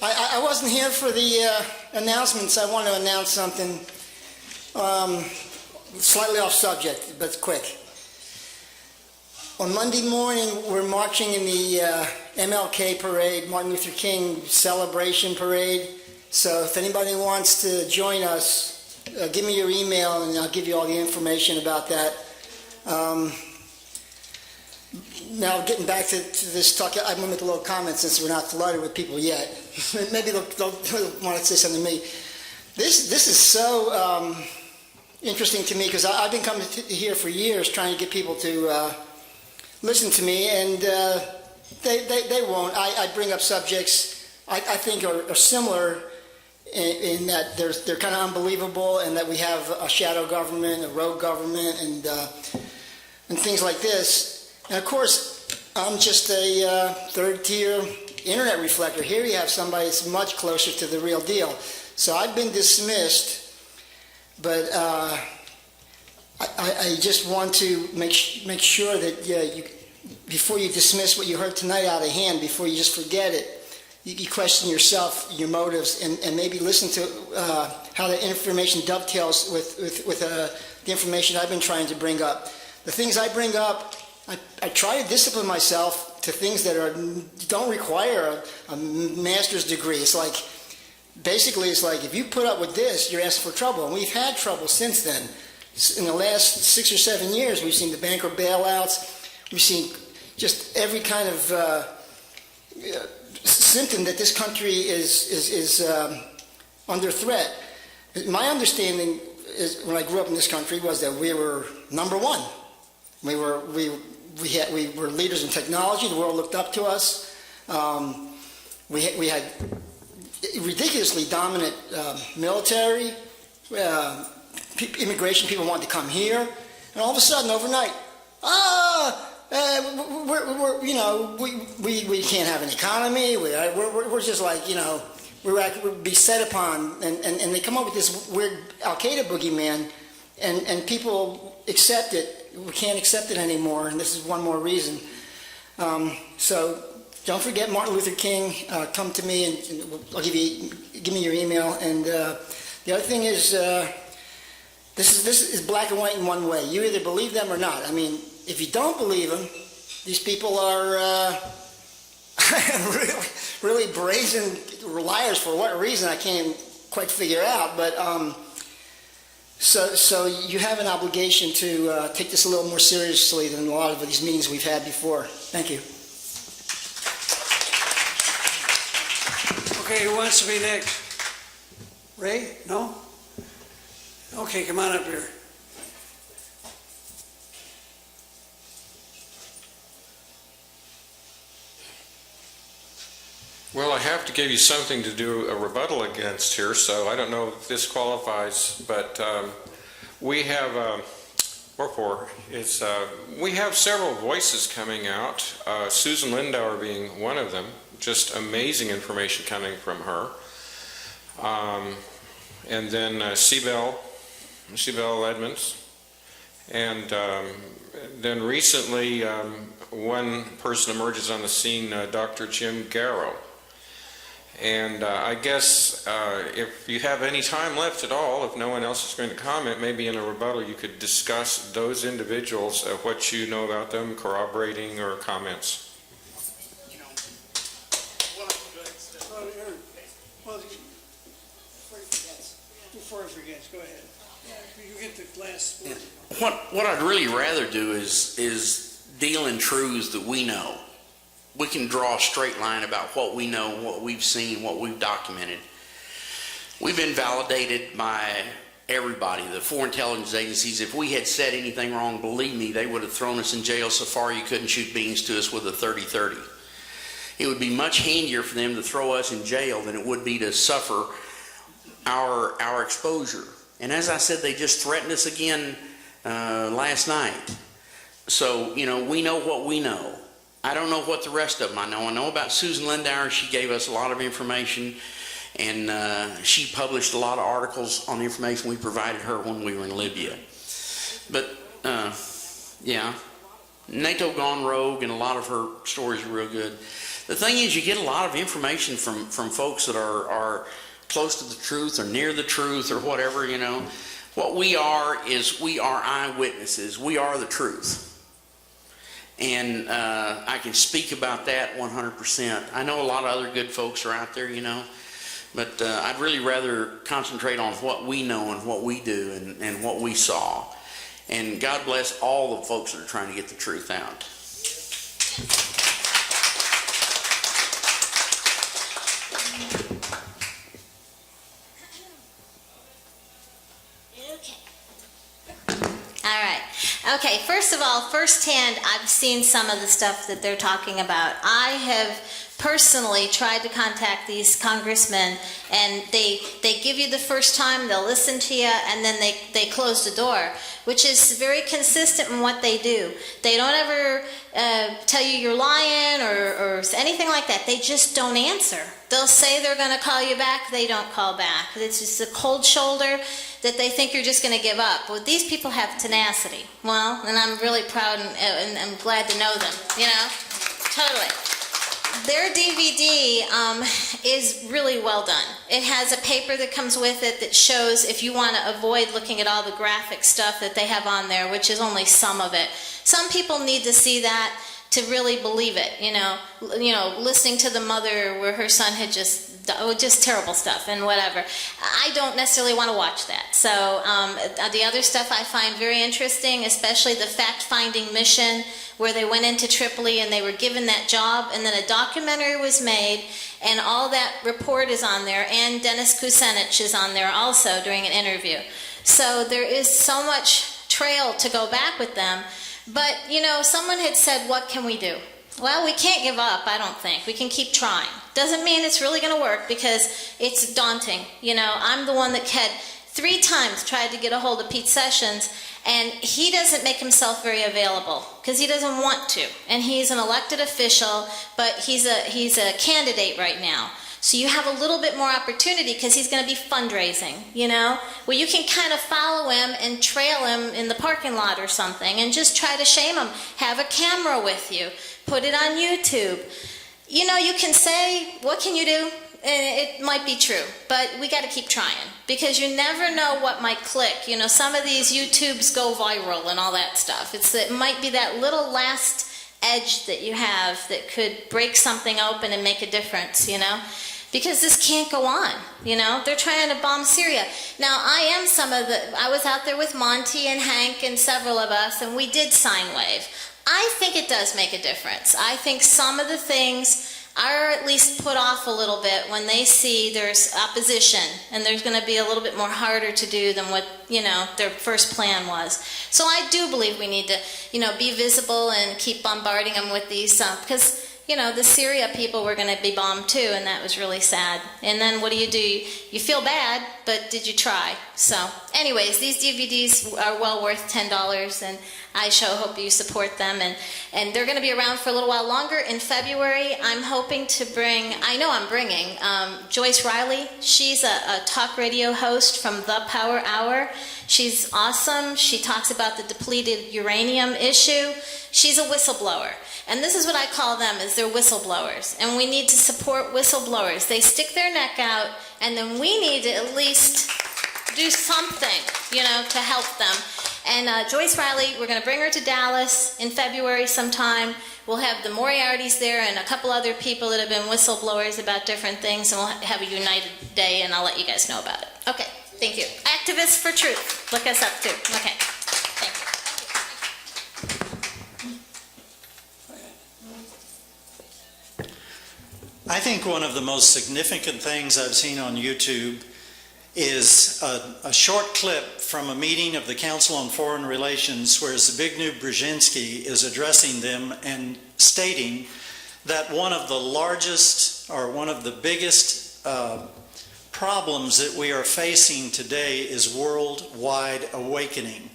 I wasn't here for the announcements. I want to announce something slightly off subject, but it's quick. On Monday morning, we're marching in the MLK parade, Martin Luther King celebration parade. So if anybody wants to join us, give me your email and I'll give you all the information about that. Now, getting back to this talk, I'm going to make a little comment since we're not flooded with people yet. Maybe they'll want to say something to me. This is so interesting to me because I've been coming here for years trying to get people to listen to me, and they won't. I bring up subjects I think are similar in that they're kind of unbelievable, and that we have a shadow government, a rogue government, and things like this. And of course, I'm just a third-tier internet reflector. Here you have somebody that's much closer to the real deal. So I've been dismissed, but I just want to make sure that before you dismiss what you heard tonight out of hand, before you just forget it, you question yourself, your motives, and maybe listen to how the information dovetails with the information I've been trying to bring up. The things I bring up, I try to discipline myself to things that don't require a master's degree. It's like, basically, it's like if you put up with this, you're asking for trouble. And we've had trouble since then. In the last 6 or 7 years, we've seen the banker bailouts. We've seen just every kind of symptom that this country is under threat. My understanding is, when I grew up in this country, was that we were number one. We were leaders in technology. The world looked up to us. We had ridiculously dominant military, immigration. People wanted to come here, and all of a sudden, overnight, we can't have an economy. We're just like, we're beset upon, and they come up with this weird Al-Qaeda boogeyman, and people accept it. We can't accept it anymore, and this is one more reason. So don't forget Martin Luther King. Come to me, and I'll give me your email. And the other thing is, this is black and white in one way. You either believe them or not. I mean, if you don't believe them, these people are really brazen liars. For what reason, I can't quite figure out. But so you have an obligation to take this a little more seriously than a lot of these meetings we've had before. Thank you. Okay, who wants to be next? Ray? No? Okay, come on up here. Well, I have to give you something to do a rebuttal against here, so I don't know if this qualifies, but we have, we have several voices coming out, Susan Lindauer being one of them, just amazing information coming from her, and then Cybelle Edmonds, and then recently one person emerges on the scene, Dr. Jim Garrow. And I guess if you have any time left at all, if no one else is going to comment, maybe in a rebuttal you could discuss those individuals, what you know about them, corroborating or comments. Before he forgets, go ahead. Yeah, you get the last word. What I'd really rather do is deal in truths that we know. We can draw a straight line about what we know, what we've seen, what we've documented. We've been validated by everybody, the foreign intelligence agencies. If we had said anything wrong, believe me, they would have thrown us in jail so far you couldn't shoot beans to us with a 30-30. It would be much handier for them to throw us in jail than it would be to suffer our exposure. And as I said, they just threatened us again last night. So, you know, we know what we know. I don't know what the rest of them I know. I know about Susan Lindauer. She gave us a lot of information, and she published a lot of articles on the information we provided her when we were in Libya. But, yeah, NATO gone rogue, and a lot of her stories are real good. The thing is, you get a lot of information from folks that are close to the truth or near the truth or whatever, you know. What we are is we are eyewitnesses. We are the truth. And I can speak about that 100%. I know a lot of other good folks are out there, you know, but I'd really rather concentrate on what we know and what we do and what we saw. And God bless all the folks that are trying to get the truth out. Okay, first of all, firsthand, I've seen some of the stuff that they're talking about. I have personally tried to contact these congressmen, and they give you the first time, they'll listen to you, and then they close the door, which is very consistent in what they do. They don't ever tell you you're lying or anything like that. They just don't answer. They'll say they're going to call you back, they don't call back. It's just a cold shoulder that they think you're just going to give up. Well, these people have tenacity. Well, and I'm really proud and I'm glad to know them, you know, totally. Their DVD is really well done. It has a paper that comes with it that shows, if you want to avoid looking at all the graphic stuff that they have on there, which is only some of it. Some people need to see that to really believe it, you know, listening to the mother where her son had just terrible stuff and whatever. I don't necessarily want to watch that. So the other stuff I find very interesting, especially the fact-finding mission where they went into Tripoli and they were given that job, and then a documentary was made, and all that report is on there, and Dennis Kucinich is on there also during an interview. So there is so much trail to go back with them. But, you know, someone had said, what can we do? Well, we can't give up, I don't think. We can keep trying. Doesn't mean it's really going to work because it's daunting. You know, I'm the one that had 3 times tried to get a hold of Pete Sessions, and he doesn't make himself very available because he doesn't want to. And he's an elected official, but he's a candidate right now. So you have a little bit more opportunity because he's going to be fundraising, you know? Well, you can kind of follow him and trail him in the parking lot or something and just try to shame him. Have a camera with you. Put it on YouTube. You know, you can say, what can you do? And it might be true, but we got to keep trying because you never know what might click. You know, some of these YouTubes go viral and all that stuff. It might be that little last edge that you have that could break something open and make a difference, you know? Because this can't go on, you know? They're trying to bomb Syria. Now, I was out there with Monty and Hank and several of us, and we did sine wave. I think it does make a difference. I think some of the things are at least put off a little bit when they see there's opposition, and there's going to be a little bit more harder to do than what, you know, their first plan was. So I do believe we need to, you know, be visible and keep bombarding them with these, because you know, the Syria people were going to be bombed too, and that was really sad. And then what do? You feel bad, but did you try? So anyways, these DVDs are well worth $10, and I hope you support them. And they're going to be around for a little while longer. In February, I'm hoping to bring, Joyce Riley. She's a talk radio host from The Power Hour. She's awesome. She talks about the depleted uranium issue. She's a whistleblower. And this is what I call them, is they're whistleblowers. And we need to support whistleblowers. They stick their neck out, and then we need to at least do something, you know, to help them. And Joyce Riley, we're going to bring her to Dallas in February sometime. We'll have the Moriartys there and a couple other people that have been whistleblowers about different things, and we'll have a united day, and I'll let you guys know about it. Okay, thank you. Activists for Truth. Look us up too. Okay, thank you. I think one of the most significant things I've seen on YouTube is a short clip from a meeting of the Council on Foreign Relations where Zbigniew Brzezinski is addressing them and stating that one of the largest or one of the biggest problems that we are facing today is worldwide awakening.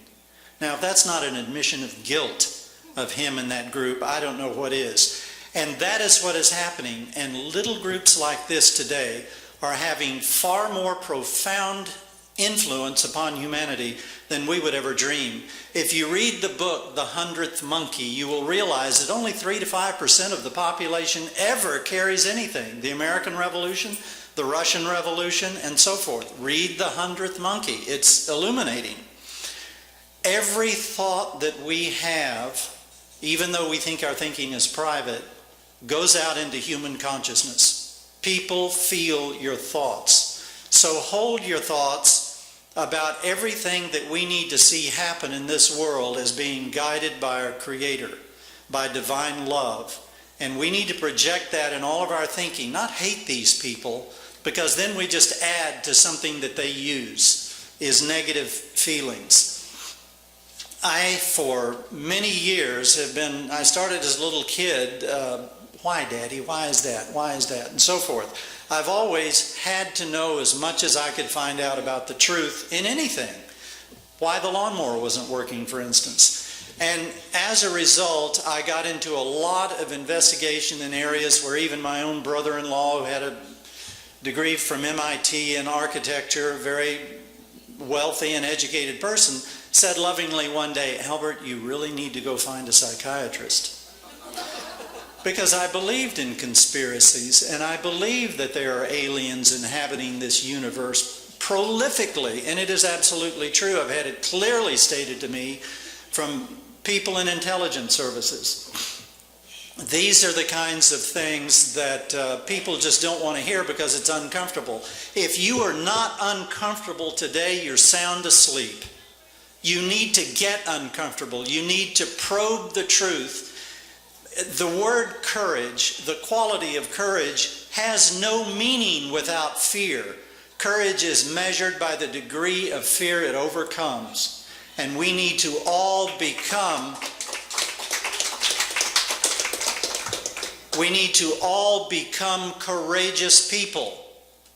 Now, if that's not an admission of guilt of him and that group, I don't know what is. And that is what is happening. And little groups like this today are having far more profound influence upon humanity than we would ever dream. If you read the book, The 100th Monkey, you will realize that only 3 to 5% of the population ever carries anything. The American Revolution, the Russian Revolution, and so forth. Read The 100th Monkey. It's illuminating. Every thought that we have, even though we think our thinking is private, goes out into human consciousness. People feel your thoughts. So hold your thoughts about everything that we need to see happen in this world as being guided by our Creator, by divine love. And we need to project that in all of our thinking, not hate these people, because then we just add to something that they use, is negative feelings. I, for many years, I started as a little kid, why, Daddy? Why is that? Why is that? And so forth. I've always had to know as much as I could find out about the truth in anything. Why the lawnmower wasn't working, for instance. And as a result, I got into a lot of investigation in areas where even my own brother-in-law, who had a degree from MIT in architecture, very wealthy and educated person, said lovingly one day, "Albert, you really need to go find a psychiatrist." Because I believed in conspiracies, and I believed that there are aliens inhabiting this universe prolifically, and it is absolutely true. I've had it clearly stated to me from people in intelligence services. These are the kinds of things that people just don't want to hear because it's uncomfortable. If you are not uncomfortable today, you're sound asleep. You need to get uncomfortable. You need to probe the truth. The word courage, the quality of courage, has no meaning without fear. Courage is measured by the degree of fear it overcomes. And we need to all become courageous people.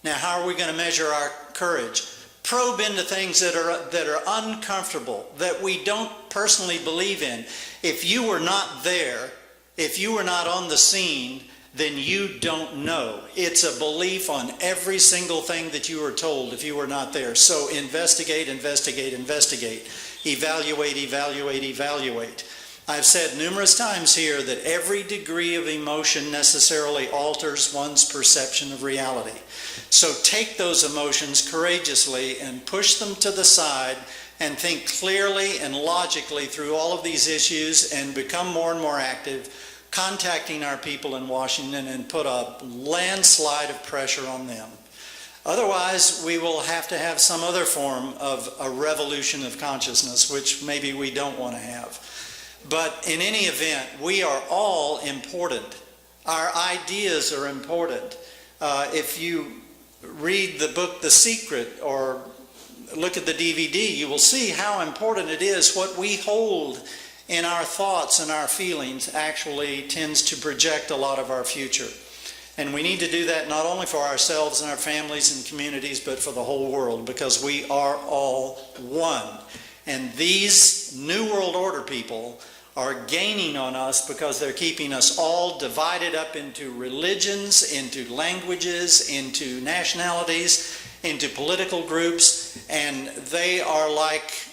Now, how are we going to measure our courage? Probe into things that are uncomfortable, that we don't personally believe in. If you were not there, if you were not on the scene, then you don't know. It's a belief on every single thing that you are told if you were not there. So investigate, investigate, investigate. Evaluate, evaluate, evaluate. I've said numerous times here that every degree of emotion necessarily alters one's perception of reality. So take those emotions courageously and push them to the side and think clearly and logically through all of these issues and become more and more active, contacting our people in Washington and put a landslide of pressure on them. Otherwise, we will have to have some other form of a revolution of consciousness, which maybe we don't want to have. But in any event, we are all important. Our ideas are important. If you read the book The Secret or look at the DVD, you will see how important it is. What we hold in our thoughts and our feelings actually tends to project a lot of our future. And we need to do that not only for ourselves and our families and communities, but for the whole world, because we are all one. And these New World Order people are gaining on us because they're keeping us all divided up into religions, into languages, into nationalities, into political groups, and they are like,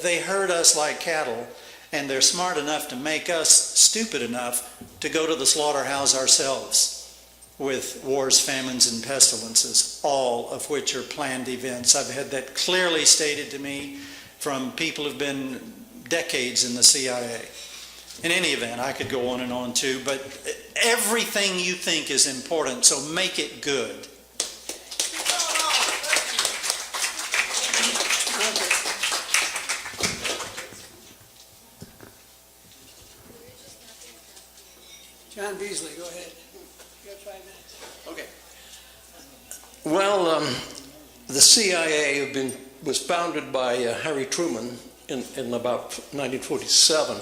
they herd us like cattle, and they're smart enough to make us stupid enough to go to the slaughterhouse ourselves with wars, famines, and pestilences, all of which are planned events. I've had that clearly stated to me from people who've been decades in the CIA. In any event, I could go on and on too, but everything you think is important, so make it good. John Beasley, go ahead. You got 5 minutes. Okay. Well, the CIA was founded by Harry Truman in about 1947.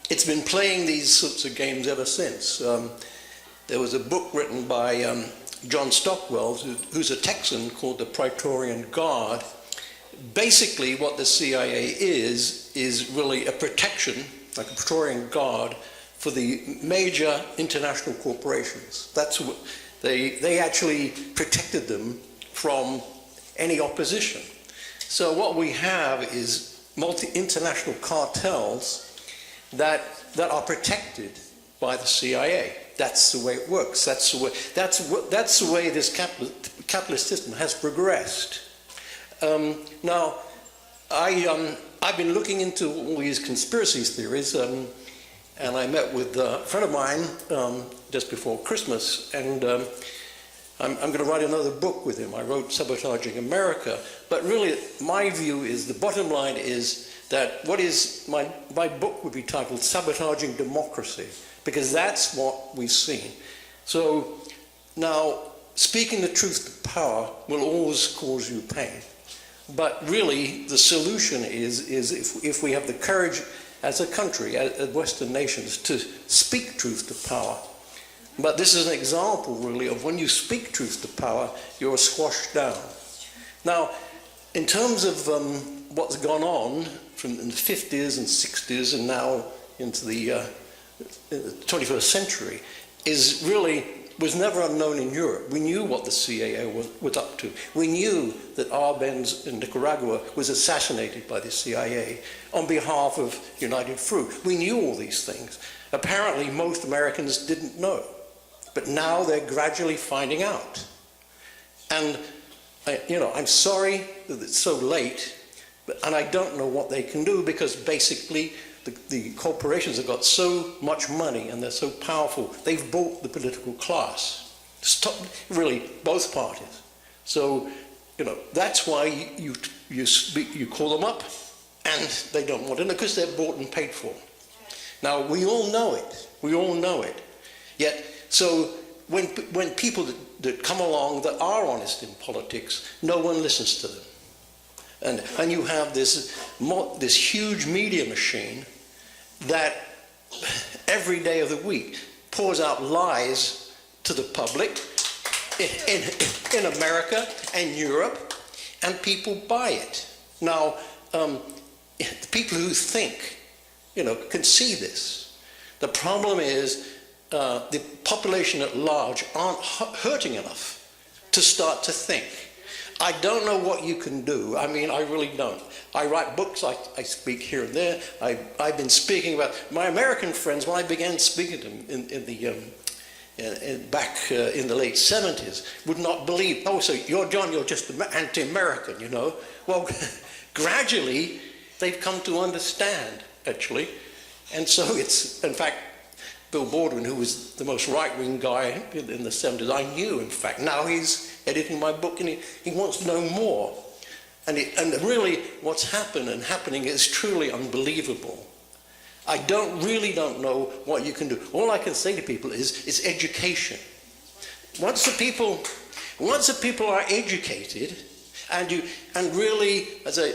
It's been playing these sorts of games ever since. There was a book written by John Stockwell, who's a Texan, called the Praetorian Guard. Basically, what the CIA is really a protection, like a Praetorian Guard, for the major international corporations. That's what they actually protected them from any opposition. So what we have is international cartels that are protected by the CIA. That's the way it works. That's the way this capitalist system has progressed. Now, I've been looking into all these conspiracy theories, and I met with a friend of mine just before Christmas, and I'm going to write another book with him. I wrote Sabotaging America, but really my view is, the bottom line is that my book would be titled Sabotaging Democracy, because that's what we've seen. So now, speaking the truth to power will always cause you pain, but really the solution is if we have the courage as a country, as Western nations, to speak truth to power. But this is an example, really, of when you speak truth to power, you're squashed down. Now, in terms of what's gone on from the 50s and 60s and now into the 21st century, was never unknown in Europe. We knew what the CIA was up to. We knew that Arbenz in Nicaragua was assassinated by the CIA on behalf of United Fruit. We knew all these things. Apparently, most Americans didn't know. But now they're gradually finding out. And, I'm sorry that it's so late, and I don't know what they can do, because basically the corporations have got so much money and they're so powerful, they've bought the political class. Really, both parties. So, that's why you call them up, and they don't want it, because they're bought and paid for. Now, we all know it. We all know it. Yet, so when people that come along that are honest in politics, no one listens to them. And you have this huge media machine that every day of the week pours out lies to the public in America and Europe, and people buy it. Now, the people who think, can see this. The problem is the population at large aren't hurting enough to start to think. I don't know what you can do. I mean, I really don't. I write books, I speak here and there. I've been speaking about my American friends. When I began speaking to them back in the late 70s, would not believe, oh, so you're just anti-American, Well, gradually, they've come to understand, actually. And so it's, in fact, Bill Baldwin, who was the most right-wing guy in the 70s, I knew, in fact. Now he's editing my book, and he wants to know more. And really, what's happening is truly unbelievable. I really don't know what you can do. All I can say to people is education. Once the people are educated, and really,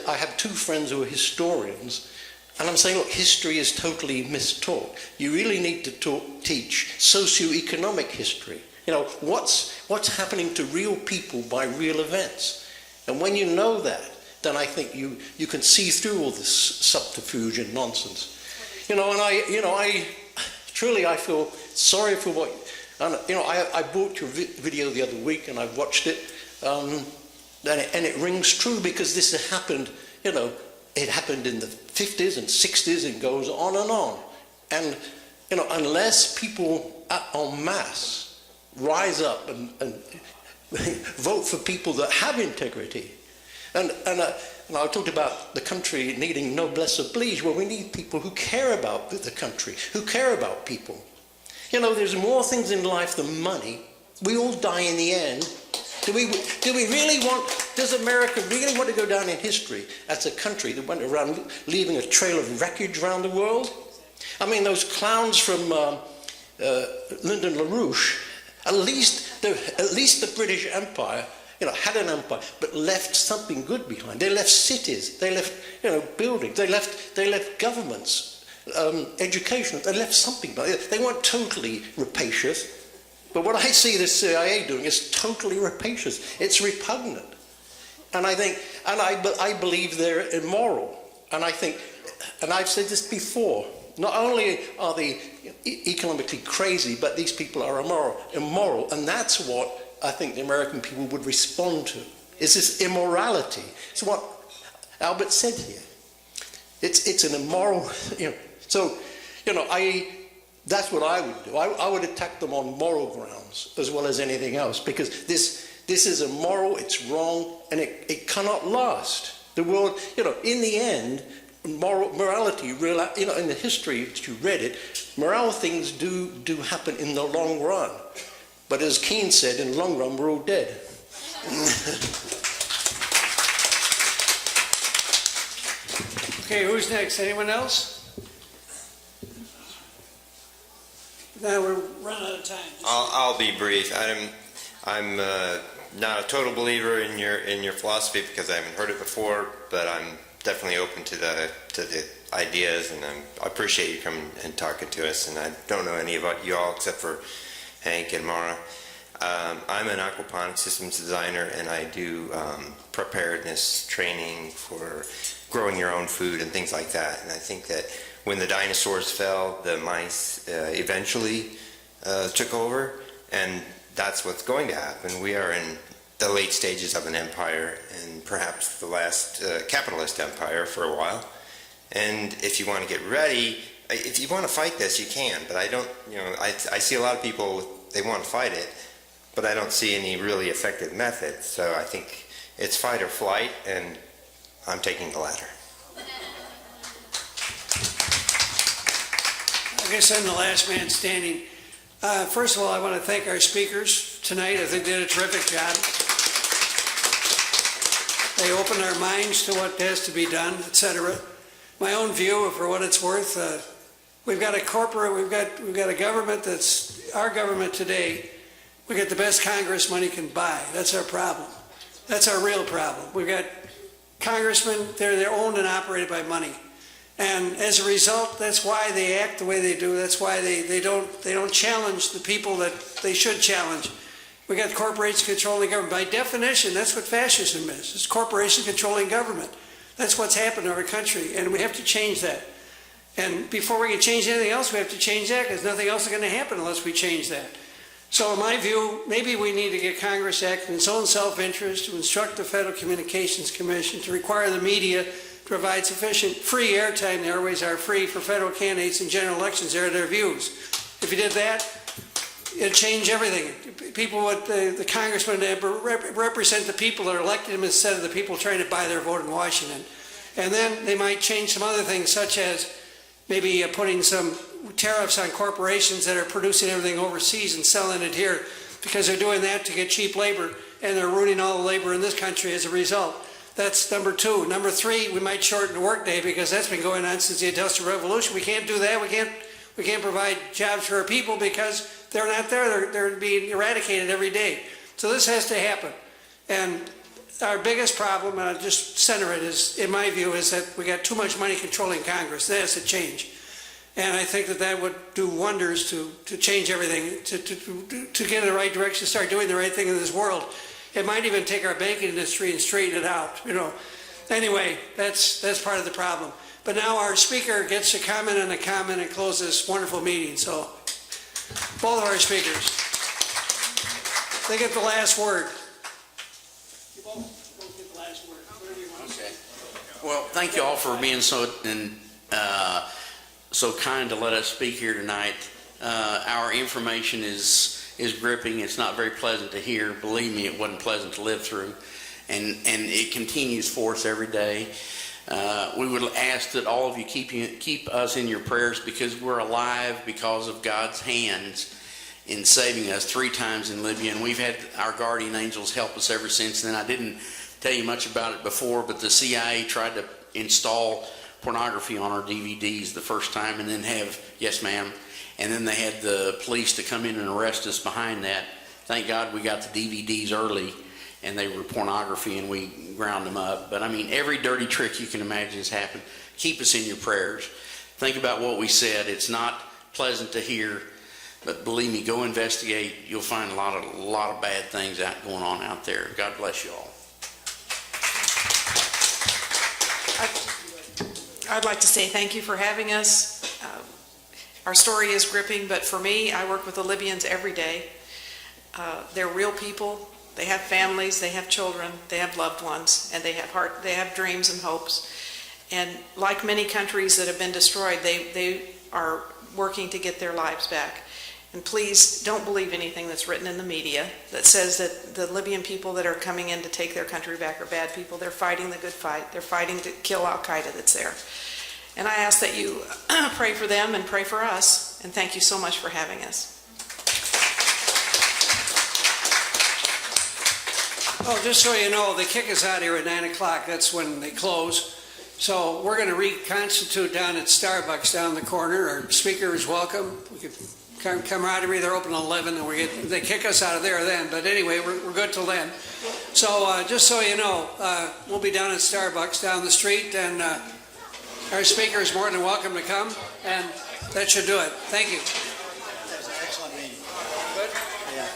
I have two friends who are historians, and I'm saying, look, history is totally mistaught. You really need to teach socio-economic history. What's happening to real people by real events. And when you know that, then I think you can see through all this subterfuge and nonsense. And I truly feel sorry for what, I bought your video the other week and I watched it, and it rings true, because this has happened, it happened in the 50s and 60s and goes on and on. And, unless people en masse rise up and vote for people that have integrity, And I talked about the country needing noblesse oblige. Well, we need people who care about the country, who care about people. You know, there's more things in life than money. We all die in the end. Do we really want, does America really want to go down in history as a country that went around leaving a trail of wreckage around the world? I mean, those clowns from Lyndon LaRouche, at least the British Empire, you know, had an empire, but left something good behind. They left cities, they left, you know, buildings, they left governments, education, they left something behind. They weren't totally rapacious. But what I see the CIA doing is totally rapacious. It's repugnant. And I think, and I believe they're immoral. And I think, and I've said this before, not only are they economically crazy, but these people are immoral. And that's what I think the American people would respond to, is this immorality. It's what Albert said here. It's an immoral, you know. So, you know, that's what I would do. I would attack them on moral grounds as well as anything else, because this is immoral, it's wrong, and it cannot last. The world, you know, in the end, morality, you know, in the history that you read it, moral things do happen in the long run. But as Keane said, in the long run, we're all dead. Okay, who's next? Anyone else? Now we're running out of time. I'll be brief. I'm not a total believer in your philosophy because I haven't heard it before, but I'm definitely open to the ideas, and I appreciate you coming and talking to us. And I don't know any about you all except for Hank and Mara. I'm an aquaponics systems designer, and I do preparedness training for growing your own food and things like that. And I think that when the dinosaurs fell, the mice eventually took over, and that's what's going to happen. We are in the late stages of an empire, and perhaps the last capitalist empire for a while. And if you want to get ready, if you want to fight this, you can. But I don't, you know, I see a lot of people, they want to fight it, but I don't see any really effective methods. So I think it's fight or flight, and I'm taking the latter. I guess I'm the last man standing. First of all, I want to thank our speakers tonight. I think they did a terrific job. They opened our minds to what has to be done, etc. My own view, for what it's worth, we've got a government that's our government today. We got the best Congress money can buy. That's our problem. That's our real problem. We've got congressmen, they're owned and operated by money. And as a result, that's why they act the way they do. That's why they don't challenge the people that they should challenge. We got corporations controlling government. By definition, that's what fascism is. It's corporations controlling government. That's what's happened in our country, and we have to change that. And before we can change anything else, we have to change that, because nothing else is going to happen unless we change that. So in my view, maybe we need to get Congress acting in its own self-interest to instruct the Federal Communications Commission to require the media provide sufficient free airtime, the airways are free, for federal candidates in general elections, air their views. If you did that, it'd change everything. People would, the congressmen represent the people that elected them instead of the people trying to buy their vote in Washington. And then they might change some other things, such as maybe putting some tariffs on corporations that are producing everything overseas and selling it here, because they're doing that to get cheap labor, and they're ruining all the labor in this country as a result. That's number two. Number three, we might shorten the workday, because that's been going on since the Industrial Revolution. We can't do that. We can't provide jobs for our people because they're not there. They're being eradicated every day. So this has to happen. And our biggest problem, and I'll just center it, is, in my view, is that we got too much money controlling Congress. That has to change. And I think that would do wonders to change everything, to get in the right direction, start doing the right thing in this world. It might even take our banking industry and straighten it out, you know. Anyway, that's part of the problem. But now our speaker gets to comment on a comment and close this wonderful meeting. So, both of our speakers, they get the last word. You both get the last word. Okay. Well, thank you all for being so kind to let us speak here tonight. Our information is gripping. It's not very pleasant to hear. Believe me, it wasn't pleasant to live through. and it continues for us every day. We would ask that all of you keep us in your prayers, because we're alive because of God's hands in saving us 3 times in Libya, and we've had our guardian angels help us ever since then. I didn't tell you much about it before, but the CIA tried to install pornography on our DVDs the first time, and then yes ma'am, and then they had the police to come in and arrest us behind that. Thank God we got the DVDs early, and they were pornography, and we ground them up. But I mean, every dirty trick you can imagine has happened. Keep us in your prayers. Think about what we said. It's not pleasant to hear, but believe me, go investigate. You'll find a lot of bad things going on out there. God bless you all. I'd like to say thank you for having us. Our story is gripping, but for me, I work with the Libyans every day. They're real people. They have families, they have children, they have loved ones, and they have dreams and hopes. And like many countries that have been destroyed, they are working to get their lives back. And please don't believe anything that's written in the media that says that the Libyan people that are coming in to take their country back are bad people. They're fighting the good fight. They're fighting to kill Al-Qaeda that's there. And I ask that you pray for them and pray for us. And thank you so much for having us. Well, just so you know, they kick us out here at 9 o'clock. That's when they close. So we're going to reconstitute down at Starbucks down the corner. Our speaker is welcome. We could camaraderie. They're open at 11, and they kick us out of there then. But anyway, we're good till then. So just so you know, we'll be down at Starbucks down the street, and our speaker is more than welcome to come, and that should do it. Thank you. That was an excellent meeting. Good? Yeah.